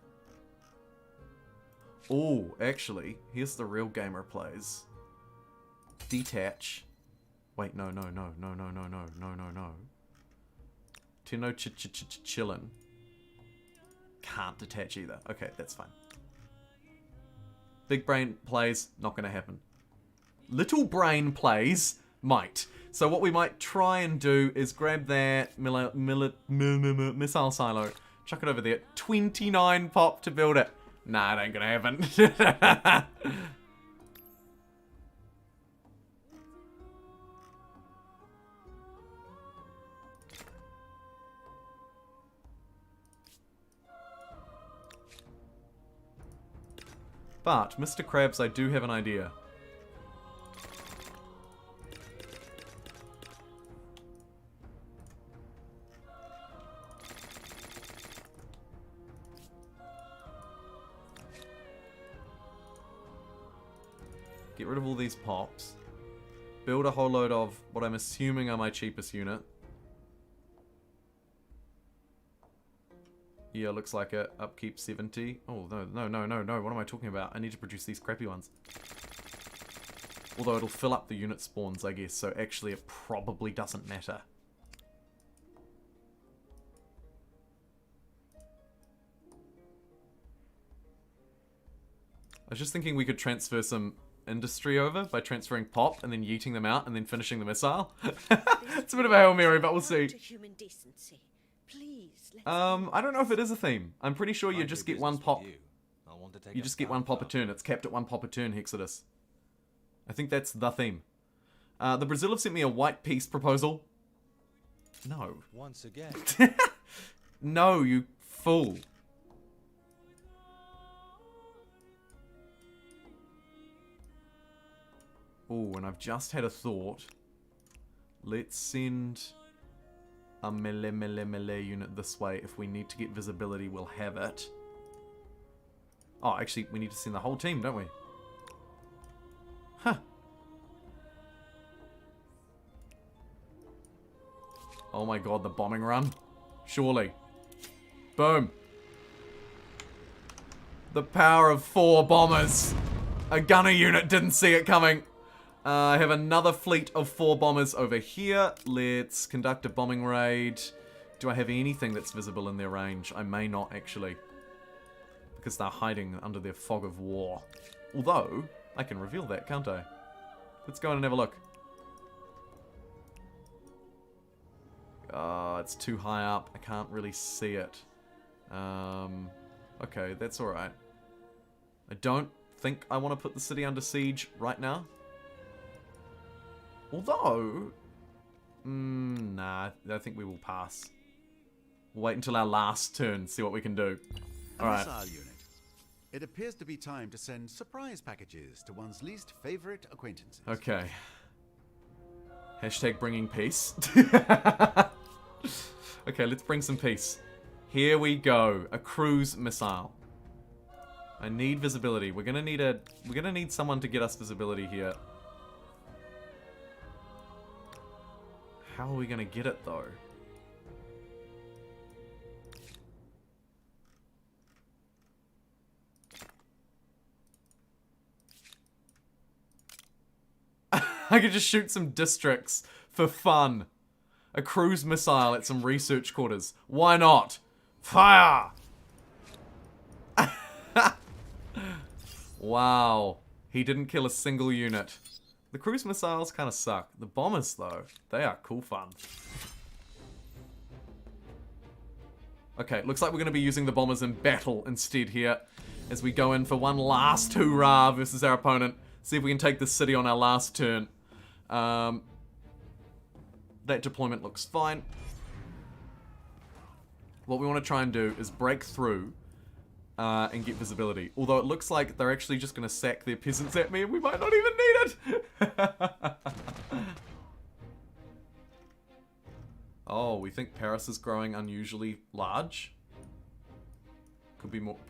Speaker 1: Oh, actually, here's the real gamer plays. Detach. Wait, no. Tino chillin'. Can't detach either. Okay, that's fine. Big brain plays, not gonna happen. Little brain plays, might. So what we might try and do is grab that missile silo, chuck it over there. 29 pop to build it. Nah, it ain't gonna happen. But, Mr. Krabs, I do have an idea. Get rid of all these pops. Build a whole load of what I'm assuming are my cheapest unit. Yeah, looks like it. Upkeep 70. Oh, no. What am I talking about? I need to produce these crappy ones. Although it'll fill up the unit spawns, I guess, so actually it probably doesn't matter. I was just thinking we could transfer some industry over by transferring pop and then yeeting them out and then finishing the missile. It's a bit of a Hail Mary, but we'll see. I don't know if it is a theme. I'm pretty sure you just get one pop. You just get one pop a turn. It's capped at one pop a turn, Hexodus. I think that's the theme. The Brazil have sent me a white peace proposal. No.
Speaker 3: Once again.
Speaker 1: No, you fool. Oh, and I've just had a thought. Let's send a melee unit this way. If we need to get visibility, we'll have it. Oh, actually, we need to send the whole team, don't we? Huh. Oh my god, the bombing run. Surely. Boom. The power of 4 bombers. A gunner unit didn't see it coming. I have another fleet of 4 bombers over here. Let's conduct a bombing raid. Do I have anything that's visible in their range? I may not, actually. Because they're hiding under their fog of war. Although, I can reveal that, can't I? Let's go in and have a look. It's too high up. I can't really see it. Okay, that's alright. I don't think I want to put the city under siege right now. Although, nah, I think we will pass. We'll wait until our last turn, see what we can do. Alright.
Speaker 2: Missile unit. It appears to be time to send surprise packages to one's least favorite acquaintances.
Speaker 1: Okay. Hashtag bringing peace. Okay, let's bring some peace. Here we go. A cruise missile. I need visibility. We're gonna need someone to get us visibility here. How are we gonna get it though? I could just shoot some districts for fun. A cruise missile at some research quarters. Why not? Fire! Wow. He didn't kill a single unit. The cruise missiles kind of suck. The bombers, though, they are cool fun. Okay, looks like we're going to be using the bombers in battle instead here. As we go in for one last hoorah versus our opponent. See if we can take this city on our last turn. That deployment looks fine. What we want to try and do is break through and get visibility. Although it looks like they're actually just going to sack their peasants at me and we might not even need it. Oh, we think Paris is growing unusually large.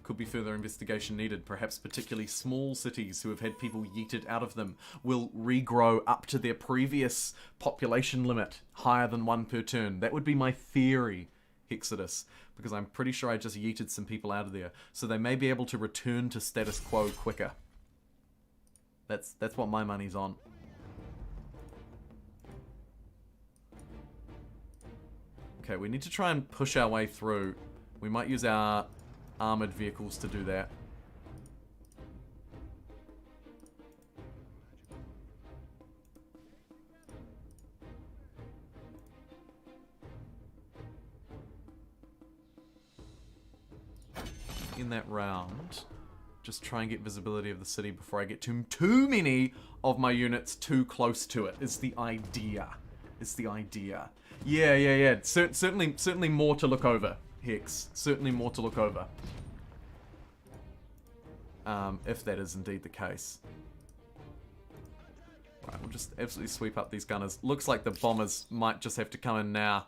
Speaker 1: Could be further investigation needed. Perhaps particularly small cities who have had people yeeted out of them will regrow up to their previous population limit, higher than 1 per turn. That would be my theory, Hexodus, because I'm pretty sure I just yeeted some people out of there. So they may be able to return to status quo quicker. That's what my money's on. Okay, we need to try and push our way through. We might use our armored vehicles to do that. In that round, just try and get visibility of the city before I get too many of my units too close to it, is the idea. It's the idea. Yeah. Certainly more to look over, Hex. Certainly more to look over. If that is indeed the case. Right, we'll just absolutely sweep up these gunners. Looks like the bombers might just have to come in now.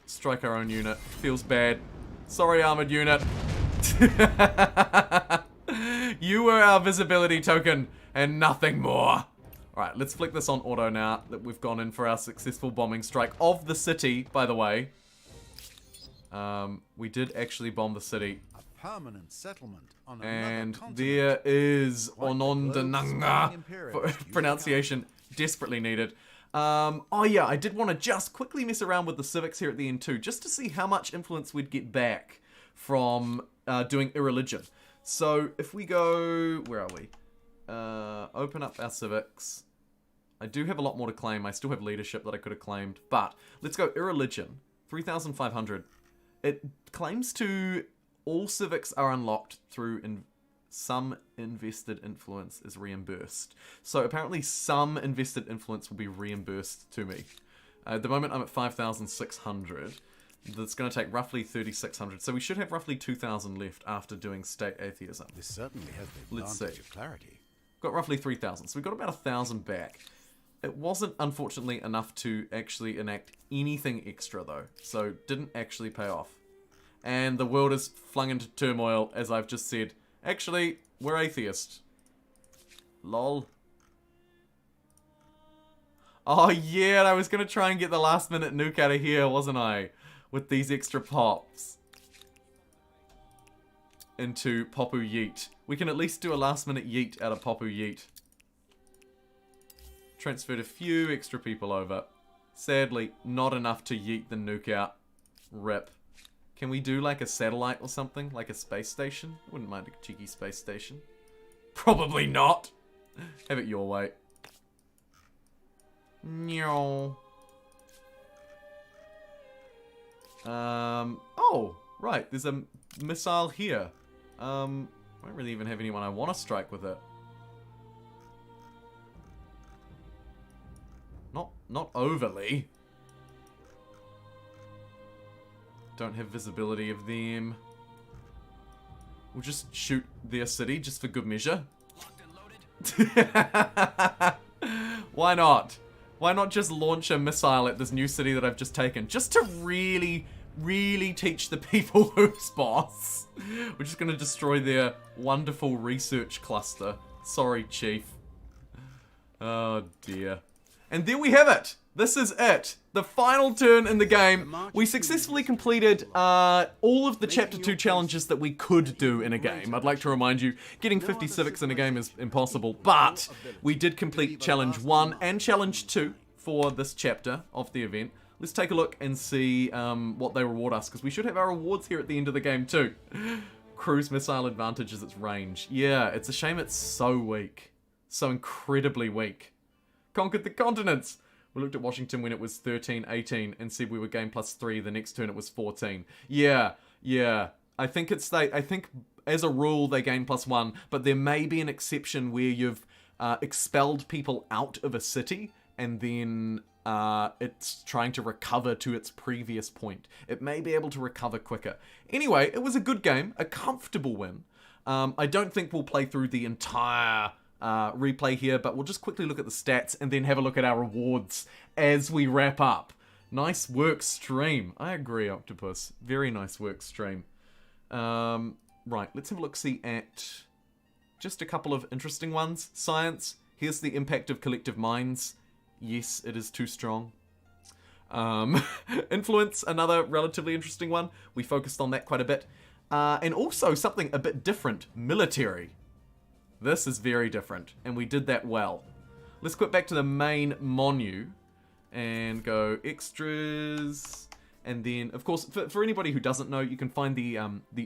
Speaker 1: Strike our own unit. Feels bad. Sorry, armored unit. You were our visibility token and nothing more. Alright, let's flick this on auto now that we've gone in for our successful bombing strike of the city, by the way. We did actually bomb the city.
Speaker 2: A permanent settlement on
Speaker 1: and
Speaker 2: continent.
Speaker 1: There is Onondananga pronunciation desperately needed. Oh yeah, I did want to just quickly mess around with the civics here at the end too, just to see how much influence we'd get back from doing irreligion. So if we go, where are we? Open up our civics. I do have a lot more to claim. I still have leadership that I could have claimed, but let's go irreligion. 3,500. It claims to all civics are unlocked through some invested influence is reimbursed. So apparently some invested influence will be reimbursed to me. At the moment I'm at 5,600. That's going to take roughly 3,600. So we should have roughly 2,000 left after doing state atheism.
Speaker 2: This certainly has the
Speaker 1: Let's
Speaker 2: advantage
Speaker 1: see.
Speaker 2: of clarity.
Speaker 1: Got roughly 3,000. So we got about 1,000 back. It wasn't, unfortunately, enough to actually enact anything extra, though. So didn't actually pay off. And the world is flung into turmoil, as I've just said. Actually, we're atheist. Lol. Oh, yeah, I was going to try and get the last-minute nuke out of here, wasn't I? With these extra pops. Into Popu Yeet. We can at least do a last-minute yeet out of Popu Yeet. Transferred a few extra people over. Sadly, not enough to yeet the nuke out. Rip. Can we do like a satellite or something? Like a space station? Wouldn't mind a cheeky space station. Probably not. Have it your way. No. Oh, right. There's a missile here. I don't really even have anyone I want to strike with it. Not overly. Don't have visibility of them. We'll just shoot their city just for good measure. Why not? Why not just launch a missile at this new city that I've just taken? Just to really teach the people who's boss. We're just going to destroy their wonderful research cluster. Sorry, Chief. Oh, dear. And there we have it. This is it. The final turn in the game. We successfully completed all of the Chapter 2 challenges that we could do in a game. I'd like to remind you, getting 50 civics in a game is impossible, but we did complete Challenge 1 and Challenge 2 for this chapter of the event. Let's take a look and see what they reward us, because we should have our rewards here at the end of the game too. Cruise missile advantage is its range. Yeah, it's a shame it's so weak. So incredibly weak. Conquered the continents! We looked at Washington when it was 13, 18 and said we were game +3. The next turn it was 14. Yeah. I think as a rule they gain +1, but there may be an exception where you've expelled people out of a city and then it's trying to recover to its previous point. It may be able to recover quicker. Anyway, it was a good game, a comfortable win. I don't think we'll play through the entire replay here, but we'll just quickly look at the stats and then have a look at our rewards as we wrap up. Nice work, stream. I agree, Octopus. Very nice work, stream. Right, let's have a look-see at just a couple of interesting ones. Science. Here's the impact of collective minds. Yes, it is too strong. Influence, another relatively interesting one. We focused on that quite a bit. And also something a bit different. Military. This is very different, and we did that well. Let's quit back to the main menu and go extras. And then, of course, for anybody who doesn't know, you can find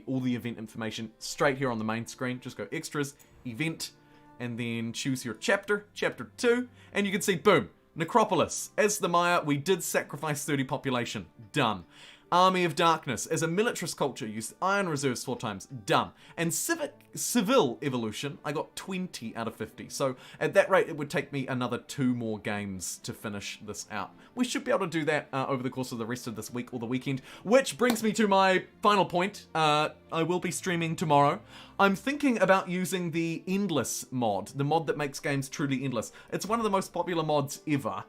Speaker 1: all the event information straight here on the main screen. Just go extras, event, and then choose your chapter, chapter 2, and you can see, boom, Necropolis. As the Maya, we did sacrifice 30 population. Done. Army of Darkness. As a militarist culture, used iron reserves 4 times. Done. And civil evolution, I got 20 out of 50. So at that rate, it would take me another 2 more games to finish this out. We should be able to do that over the course of the rest of this week or the weekend. Which brings me to my final point. I will be streaming tomorrow. I'm thinking about using the Endless mod. The mod that makes games truly endless. It's one of the most popular mods ever.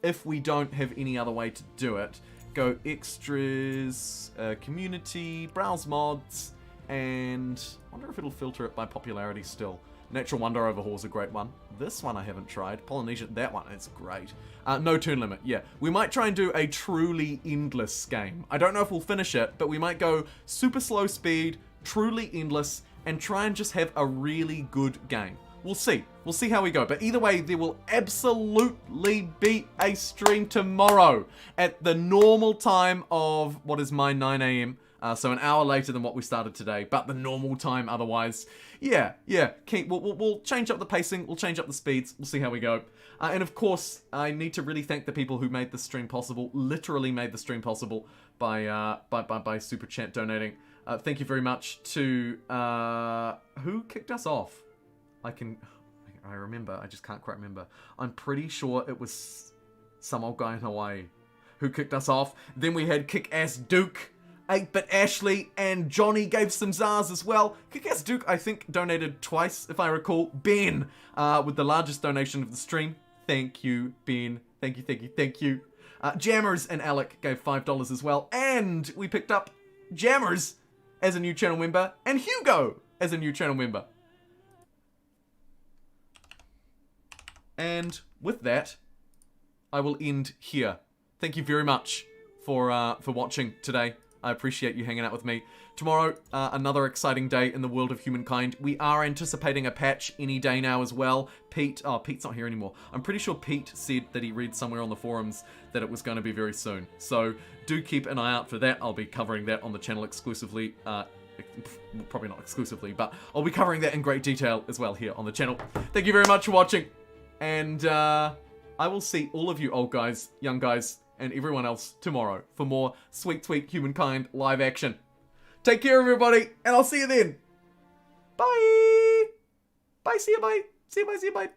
Speaker 1: If we don't have any other way to do it. Go extras, community, browse mods, and I wonder if it'll filter it by popularity still. Natural Wonder Overhaul is a great one. This one I haven't tried. Polynesian, that one is great. No turn limit, yeah. We might try and do a truly endless game. I don't know if we'll finish it, but we might go super slow speed, truly endless, and try and just have a really good game. We'll see. We'll see how we go. But either way, there will absolutely be a stream tomorrow at the normal time of, what is mine, 9 a.m. So an hour later than what we started today, but the normal time otherwise. Yeah. We'll change up the pacing. We'll change up the speeds. We'll see how we go. And of course, I need to really thank the people who made this stream possible, literally made the stream possible by Super Chat donating. Thank you very much to, who kicked us off? I remember, I just can't quite remember. I'm pretty sure it was some old guy in Hawaii who kicked us off. Then we had Kick-Ass Duke, 8-Bit Ashley, and Johnny gave some Zars as well. Kick-Ass Duke, I think, donated twice, if I recall. Ben, with the largest donation of the stream. Thank you, Ben. Thank you. Jammers and Alec gave $5 as well. And we picked up Jammers as a new channel member, and Hugo as a new channel member. And with that, I will end here. Thank you very much for watching today. I appreciate you hanging out with me. Tomorrow, another exciting day in the world of Humankind. We are anticipating a patch any day now as well. Pete's not here anymore. I'm pretty sure Pete said that he read somewhere on the forums that it was going to be very soon. So do keep an eye out for that. I'll be covering that on the channel exclusively. Probably not exclusively, but I'll be covering that in great detail as well here on the channel. Thank you very much for watching. And I will see all of you old guys, young guys, and everyone else tomorrow for more sweet, sweet Humankind live action. Take care, everybody, and I'll see you then. Bye. Bye, see you, bye. See you, bye, see you, bye.